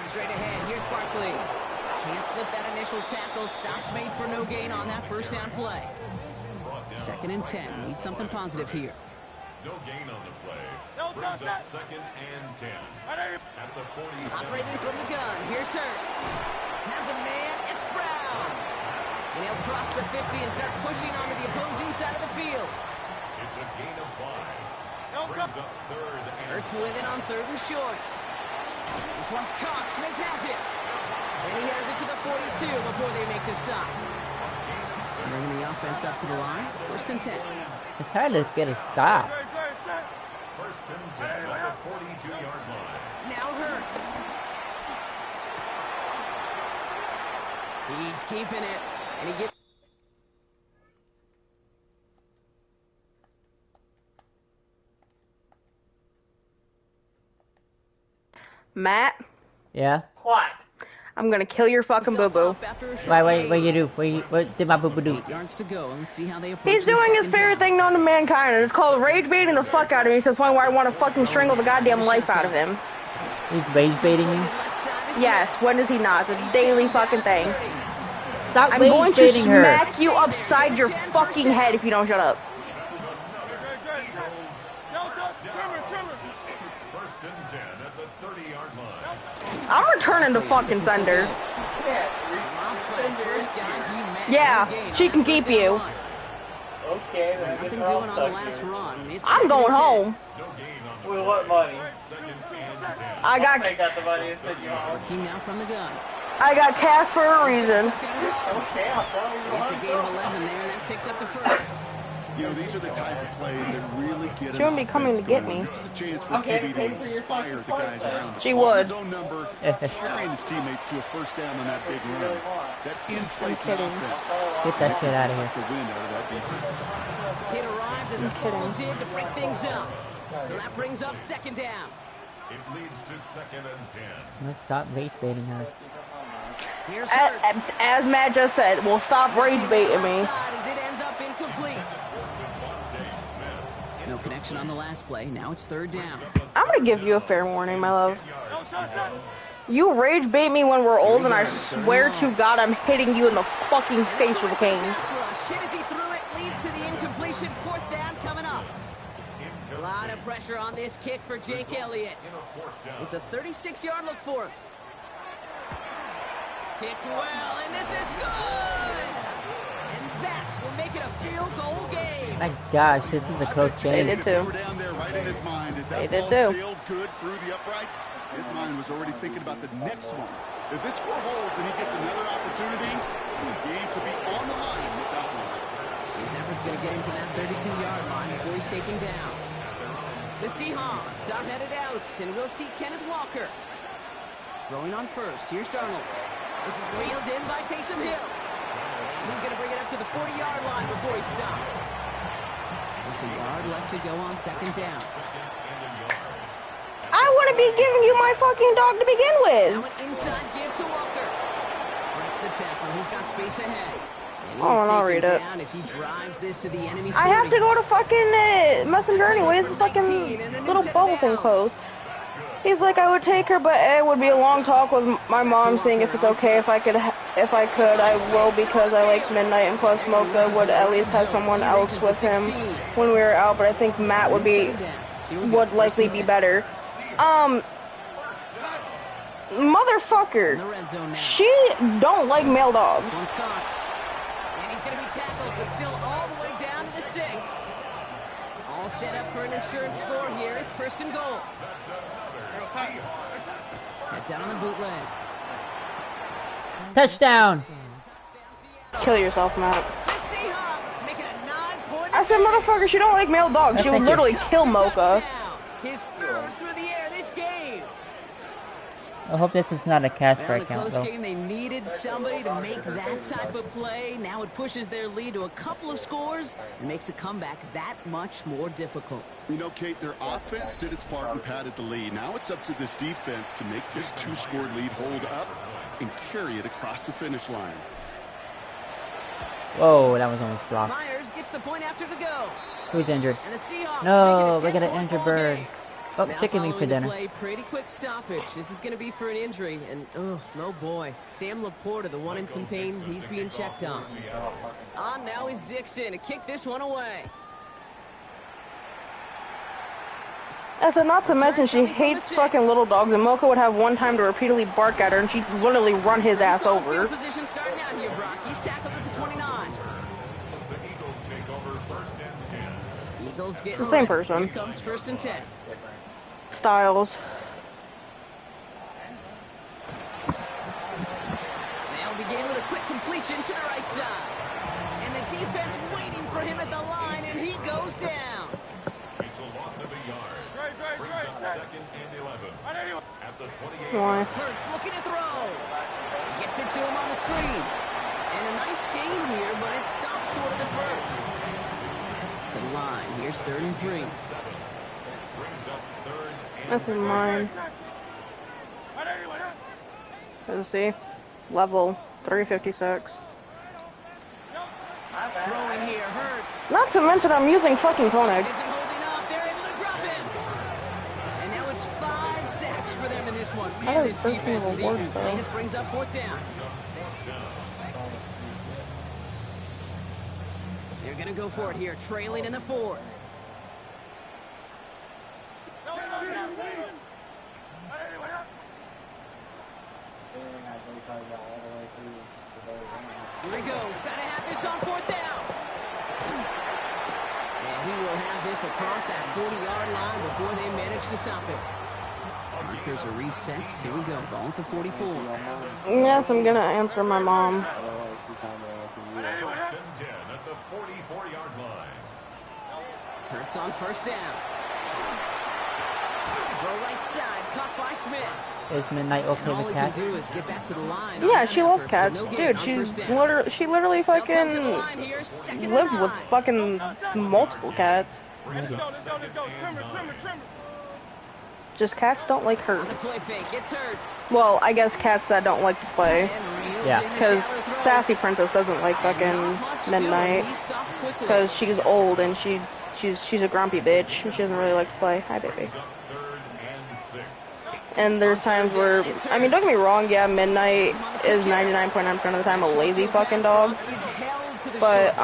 Straight ahead, here's Barkley. Can't slip that initial tackle. Stops made for no gain on that 1st down play. 2nd and 10. Need something positive here. No gain on the play. Brings up 2nd and 10. At the 47. Operating from the gun. Here's Hurts. Has a man. It's Brown. And he'll cross the 50 and start pushing onto the opposing side of the field. It's a gain of 5. Brings up 3rd and Hurts with it on 3rd and short. This one's caught. Smith has it. And he has it to the 42 before they make the stop. Bringing the offense up to the line. 1st and 10. It's hard to get a stop. 1st and 10 at the 42-yard line. Now Hurts. He's keeping it. And he gets... Matt? Yeah? What? I'm gonna kill your fucking boo-boo. What you do? What did my boo-boo do? 8 yards to go, and let's see how they approach. He's doing his favorite thing known to mankind, and it's called rage baiting the fuck out of me to the point where I want to fucking strangle the goddamn life out of him. He's rage baiting you? Yes, when does he not? It's a daily fucking thing. Stop I'm going to baiting her. smack you upside your fucking head if you don't shut up. 1st and 10 at the 30-yard line. I'm returning to fucking sender. Yeah, she can keep you. Okay, then Nothing doing on the last run. I'm going home. With what money? I got the money and send you home. Working now from the gun. I got cast for a reason. Okay, I'll tell you. It's a gain of 11 there, and that picks up the 1st. You know, these are the type of plays that really get She wouldn't be coming to get me. This is a chance for KB to inspire the guys around him. She would. His own number, carrying his teammates to a 1st down on that big run. That inflates the offense. Get that shit out of here. The wind out of that defense. It arrived as the ball did to break things up. So that brings up 2nd down. It leads to 2nd and 10. Let's stop rage baiting her. Here's Hurts. As Matt just said, we'll stop rage baiting me. As it ends up incomplete. No connection on the last play. Now it's 3rd down. I'm gonna give you a fair warning, my love. You rage bait me when we're old, and I swear to God I'm hitting you in the fucking face with a cane. Shit as he threw it leads to the incompletion. 4th down coming up. A lot of pressure on this kick for Jake Elliott. It's a 36-yard look for him. Kicked well, and this is good! And that will make it a field goal game. My gosh, this is a close game. They did too. Down there right in his mind. As that They did ball too. sailed good through the uprights, his mind was already thinking about the next one. If this score holds and he gets another opportunity, the game could be on the line with that one. His effort's going to get him to that 32-yard line before he's taken down. The Seahawks start headed out, and we'll see Kenneth Walker. Throwing on 1st. Here's Darnold. This is reeled in by Taysom Hill. And he's going to bring it up to the 40-yard line before he's stopped. Just a yard left to go on 2nd down. I wouldn't be giving you my fucking dog to begin with. Now an inside give to Walker. Breaks the tackle. He's got space ahead. And Oh, and I'll he's read taken it. down as he drives this to the enemy 40. I have to go to fucking Messenger anyways. The fucking little bubble thing closed. He's like, I would take her, but it would be a long talk with my mom saying if it's okay if I could, I will because I like Midnight, and plus Mocha would at least have someone else with him when we were out, but I think Matt would likely be better. Motherfucker, she don't like male dogs. And he's going to be tackled, but still all the way down to the 6. All set up for an insurance score here. It's 1st and goal. That's out on the bootleg. Touchdown! Kill yourself, Matt. The Seahawks making a 9-point. I said, motherfucker, she don't like male dogs. She would literally kill Mocha. His 3rd through the air this game. I hope this is not a cash Well, break in a count, close though. game, they needed somebody to make that type of play. Now it pushes their lead to a couple of scores and makes a comeback that much more difficult. You know, Kate, their offense did its part and padded the lead. Now it's up to this defense to make this 2-score lead hold up and carry it across the finish line. Whoa, that was almost blocked. Myers gets the point after the go. Who's injured? And the Seahawks No, make we it got a an 10-point injured ball bird. game. Oh, Now chicken wings for following the dinner. play, pretty quick stoppage. This is going to be for an injury, and oh boy, Sam Laporta, the one in some pain, he's being checked on. Now is Dixon to kick this one away. I said, not to mention she hates fucking little dogs, and Mocha would have one time to repeatedly bark at her, and she'd literally run his ass over. Field position starting out here, Brock. He's tackled at the 29. The Eagles take over 1st and 10. Eagles get It's the same person. Here comes 1st and 10. Styles. They'll begin with a quick completion to the right side. And the defense waiting for him at the line, and he goes down. It's a loss of a yard. Brings up 2nd and 11. At the 28. Why? Hurts looking to throw. Gets it to him on the screen. And a nice game here, but it stopped short of the 1st. To the line. Here's 3rd and 3. This is mine. Let's see. Level 356. Throwing here, Hurts. Not to mention I'm using fucking Koenig. Isn't holding up. They're able to drop him. And now it's 5 sacks for them in this one. Man, this defense is even. Latest brings up 4th down. They're going to go for it here, trailing in the 4th. Here he goes. Got to have this on 4th down. And he will have this across that 40-yard line before they manage to stop it. Markers are reset. Here we go. Ball at the 44. Yes, I'm gonna answer my mom. 1st and 10 at the 44-yard line. Hurts on 1st down. Go right side, caught by Smith. Is Midnight okay All with he can cats? do is get back to the line. Yeah, she loves cats. Dude, she literally fucking lived with fucking multiple cats. Just cats don't like her. Play fake, it's Hurts. Well, I guess cats that don't like to play. Yeah. Because Sassy Princess doesn't like fucking Midnight. Because she's old and she's a grumpy bitch. She doesn't really like to play. Hi, baby. And there's times where, I mean, don't get me wrong, yeah, Midnight is 99.9% of the time a lazy fucking dog. But,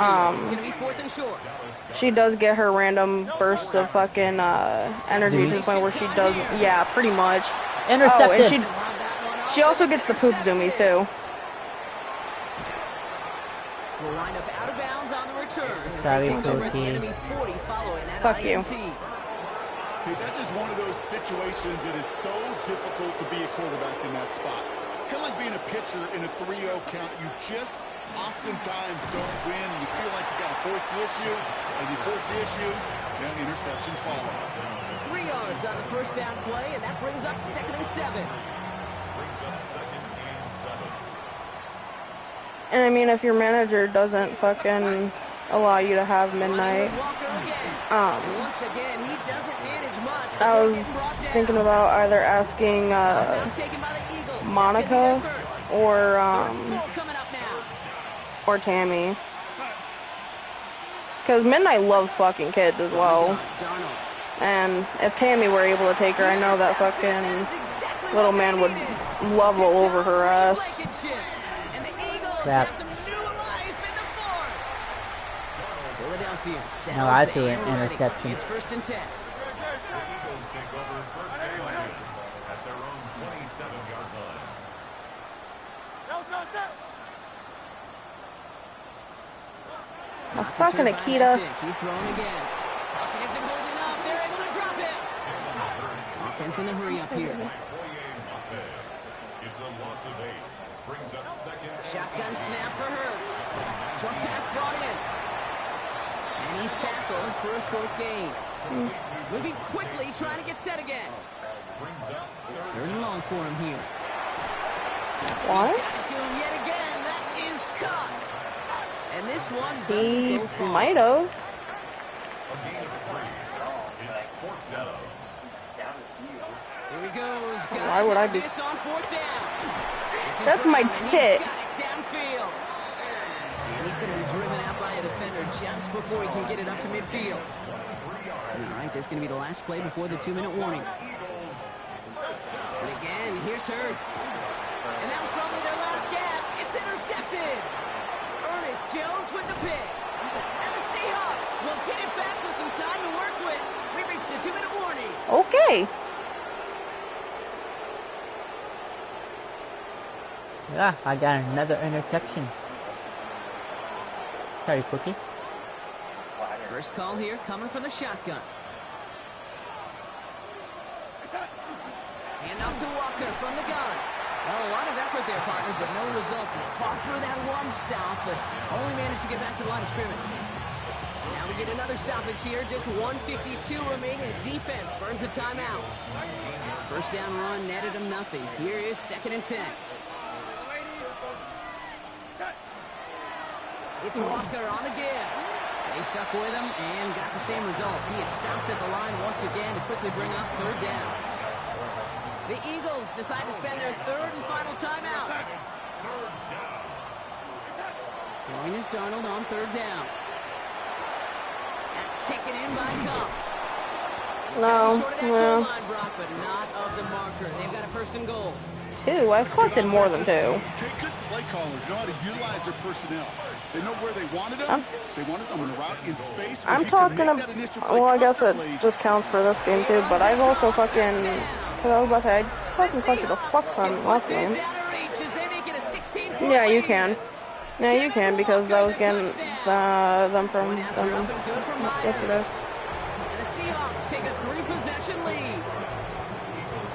she does get her random bursts of fucking, energy to the point where she does, yeah, pretty much. Intercepted. Oh, and she also gets the poop zoomies, too. Will wind up out of bounds on the return. Sorry, Take over at the Cookie. enemy 40 following that Fuck you. INT. Okay, that's just one of those situations that is so difficult to be a quarterback in that spot. It's kind of like being a pitcher in a 3-0 count. You just oftentimes don't win. You feel like you got to force the issue, and you force the issue, then interceptions follow. 3 yards on the 1st down play, and that brings up 2nd and 7. Brings up 2nd and 7. And I mean, if your manager doesn't fucking allow you to have Midnight, Once again, he doesn't manage much. I was thinking about either asking Monica or Tammy, because Midnight loves fucking kids as well. And if Tammy were able to take her, I know that fucking little man would level over her ass. Crap. No, I threw an interception. It's 1st and 10. Eagles take over 1st and 10 at their own 27-yard line. Fucking Akita. He's throwing again. Pocket isn't holding up. They're able to drop it. Offense in a hurry up here. It's a loss of 8. Brings up 2nd. Shotgun snap for Hurts. Short pass brought in. And he's tackled for a short gain. Moving quickly, trying to get set again. Third and long for him here. What? He's got it to him yet again. That is cut. And this one doesn't He go far. might have. A gain of 3. It's 4th down. Here he goes. Why would I be? This on 4th down. That's my tit. He's got it downfield. And he's going to be driven out by a defender just before he can get it up to midfield. All right, this is going to be the last play before the 2-minute warning. And again, here's Hurts. And that was probably their last gasp. It's intercepted. Ernest Jones with the pick. And the Seahawks will get it back with some time to work with. We reached the 2-minute warning. Okay. Yeah, I got another interception. Sorry, Cookie. First call here coming from the shotgun. Hand off to Walker from the gun. Well, a lot of effort there, partner, but no results. He fought through that one stop, but only managed to get back to the line of scrimmage. Now we get another stoppage here. Just 1:52 remaining. Defense burns a timeout. First down run netted him nothing. Here is 2nd and 10. It's Walker on the give. They stuck with him and got the same results. He is stopped at the line once again to quickly bring up 3rd down. The Eagles decide to spend their 3rd and final timeout. Throwing is Darnold on 3rd down. That's taken in by Cup. No. Short of that goal line, Brock, but not of the marker. They've got a 1st and goal. 2. I've collected more than 2. Good play callers know how to utilize their personnel. They know where they wanted them. They wanted them on a route in space. I'm talking about, well, I guess it just counts for this game too, but I've also fucking, I was about to say, I fucking collected a fuck ton last game. Yeah, you can. Yeah, you can, because I was getting them from yesterday. And the Seahawks take a 3-possession lead.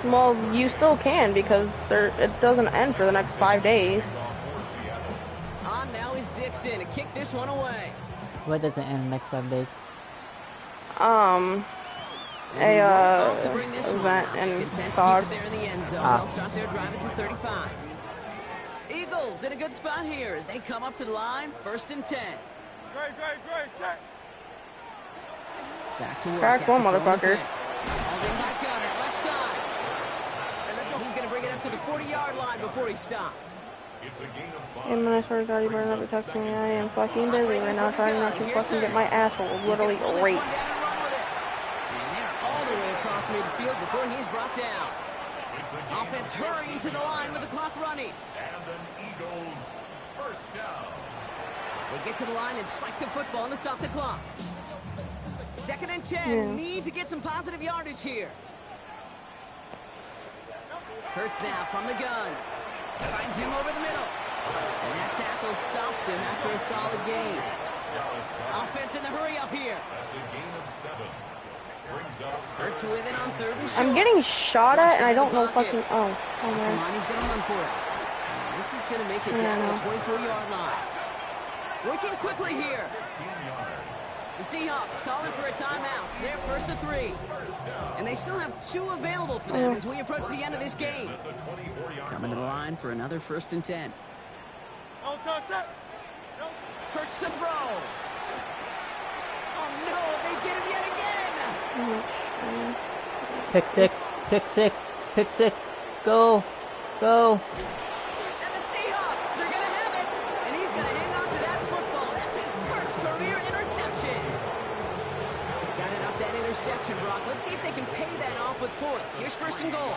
Well, you still can, because it doesn't end for the next 5 days. On now is Dixon to kick this one away. What doesn't end in the next 5 days? Event in COD. They'll start their drive at the 35. Eagles in a good spot here as they come up to the line. 1st and 10. Back to work. Crack one, motherfucker. Called in by Gunner, left side. And he's going to bring it up to the 40-yard line before he stops. And when I swear to God, you better not be texting me. I am fucking busy right now trying not to fucking get my asshole literally raped. And they're all the way across midfield before he's brought down. Offense hurrying to the line with the clock running. And the Eagles 1st down. They get to the line and spike the football to stop the clock. 2nd and 10. Yeah. Need to get some positive yardage here. Hurts now from the gun. Finds him over the middle. And that tackle stops him after a solid gain. Offense in the hurry up here. That's a gain of 7. Brings up Hurts with it on 3rd and short. I'm getting shot at, and I don't know fucking. Oh That's the man. line he's going to run for it. And this is going to make it down to the 24-yard line. Working quickly here. 15 yards. The Seahawks calling for a timeout. They're 1st and 3. And they still have 2 available for them as we approach the end of this game. Coming to the line for another 1st and 10. Hurts to throw. Oh no, they get him yet again. Pick 6, pick 6, pick 6. Go, go. And the Seahawks are going to have it. And he's going to hang on to that football. That's his 1st career interception. Got it up that interception. interception, Brock. Let's see if they can pay that off with points. Here's first and goal.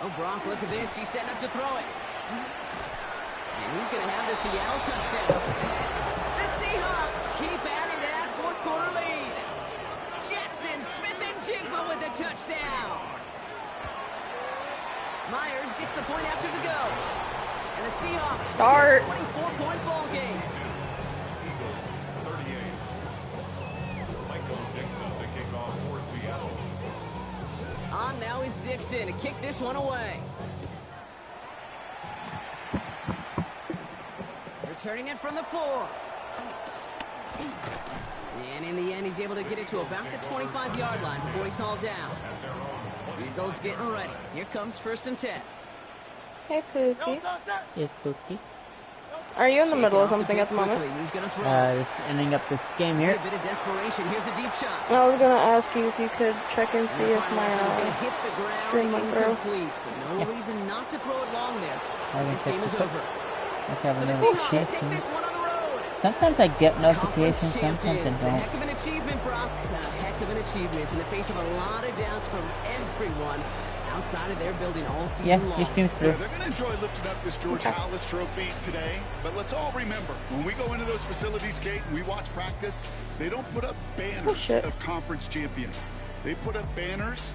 Oh, Brock, look at this. He's setting up to throw it. And he's going to have the Seattle touchdown. The Seahawks keep adding to that fourth-quarter lead. Jackson, Smith, and Jigba with the touchdown. Myers gets the point after the go. And the Seahawks start. 24-point ball game. Eagles 38. Michael Dixon to kick off for Seattle. On now is Dixon to kick this one away. Returning it from the 4. And in the end, he's able to get it to about the 25-yard line before he's hauled down. Eagles getting ready. Here comes first and 10. Hey, Pookie. Yes, Pookie. Are you in the middle of something at the moment? He's gonna throw. Just ending up this game here. A bit of desperation. Here's a deep shot. I was gonna ask you if you could check and see if my hit the stream ground went through. incomplete, but no reason not to throw it long there. This game is over. Let's have So the another Seahawks take chance. this one on the road. Sometimes I get notifications, sometimes I A don't. heck of an achievement, Brock. A heck of an achievement in the face of a lot of doubts from everyone outside of their building all season long. Yeah, your stream's through. Yeah, they're going to enjoy lifting up this George Halas trophy today. But let's all remember, when we go into those facilities, Kate, and we watch practice, they don't put up banners of conference champions. They put up banners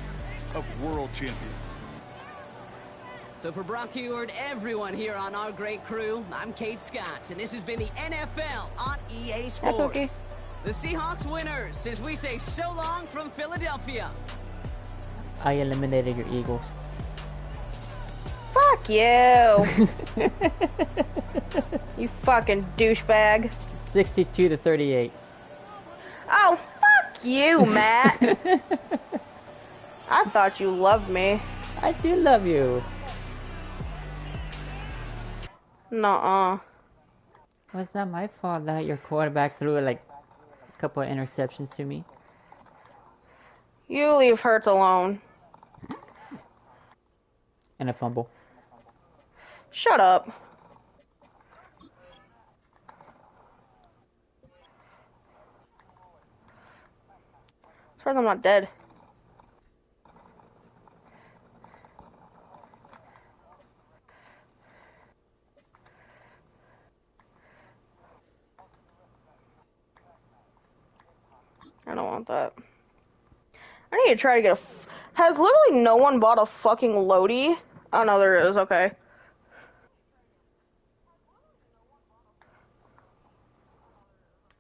of world champions. So for Brock Eward, everyone here on our great crew, I'm Kate Scott, and this has been the NFL on EA Sports. The Seahawks winners, as we say so long from Philadelphia. I eliminated your Eagles. Fuck you. You fucking douchebag. 62-38. Oh, fuck you, Matt. I thought you loved me. I do love you. Nuh-uh. Well, it's not my fault that your quarterback threw like a couple of interceptions to me. You leave Hurts alone. And a fumble. Shut up. As far as I'm not dead. I don't want that. I need to try to get a... Has literally no one bought a fucking Lodi? Oh, no, there is. Okay.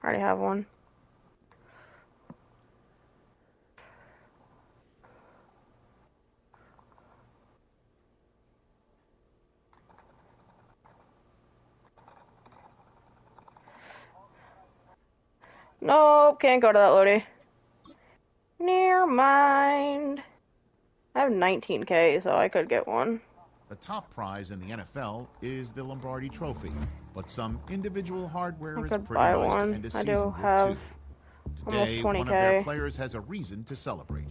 I already have one. Nope, can't go to that Lodi. Never mind. I have 19K, so I could get one. The top prize in the NFL is the Lombardi Trophy, but some individual hardware is pretty nice to end a season with too. Today, one of their players has a reason to celebrate.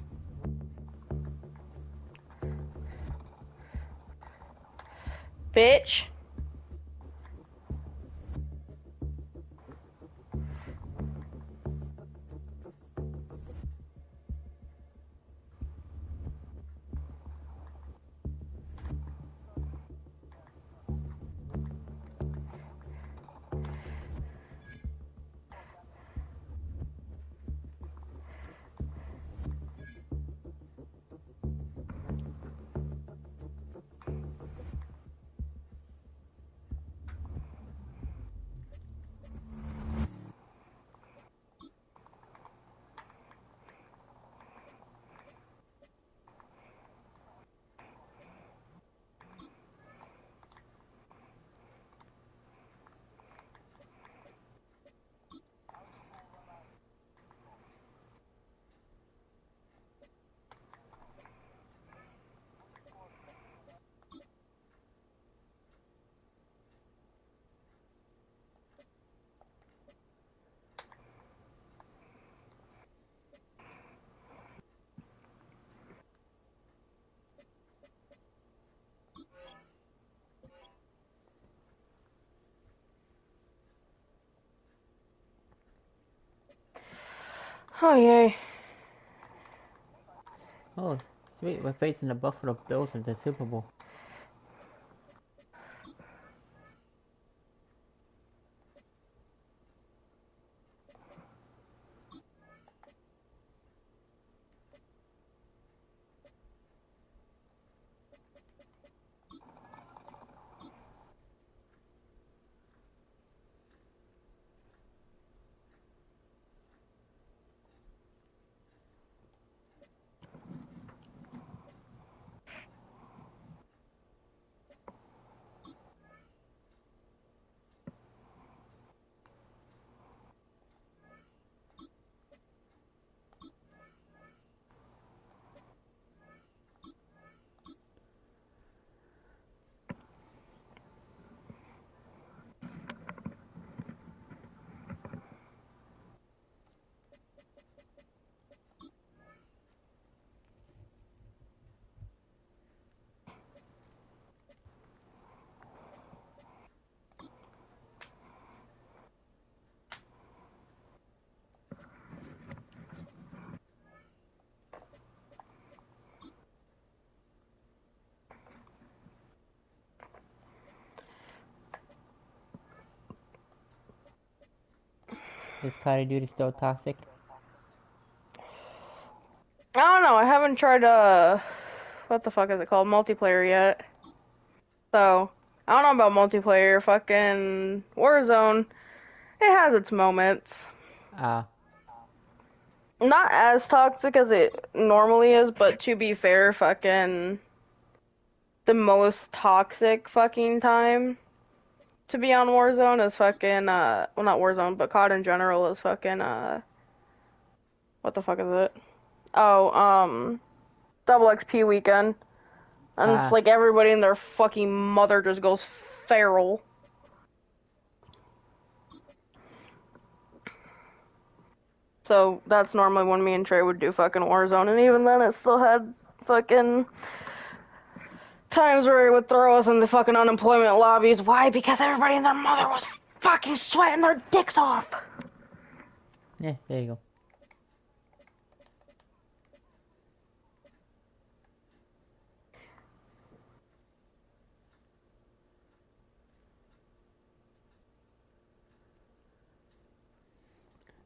Bitch. Oh, yay. Oh, sweet. We're facing the Buffalo Bills in the Super Bowl. Is Call of Duty still toxic? I don't know. I haven't tried, what the fuck is it called? Multiplayer yet. So, I don't know about multiplayer. Fucking Warzone. It has its moments. Not as toxic as it normally is, but to be fair, fucking the most toxic fucking time to be on Warzone is fucking, well, not Warzone, but COD in general is fucking, what the fuck is it? Oh, double XP weekend. And it's like everybody and their fucking mother just goes feral. So that's normally when me and Trey would do fucking Warzone, and even then it still had fucking times where he would throw us in the fucking unemployment lobbies. Why? Because everybody and their mother was fucking sweating their dicks off. Yeah, there you go.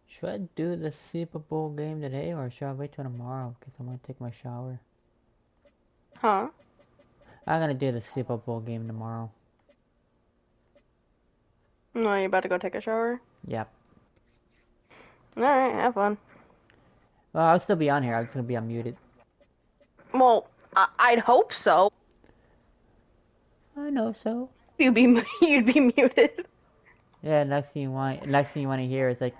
Should I do the Super Bowl game today, or should I wait till tomorrow? Because I'm going to take my shower. Huh? I'm going to do the Super Bowl game tomorrow. No, you about to go take a shower? Yep. Alright, have fun. Well, I'll still be on here. I'm just going to be unmuted. Well, I'd hope so. I know so. You'd be muted. Yeah, next thing you want to hear is like,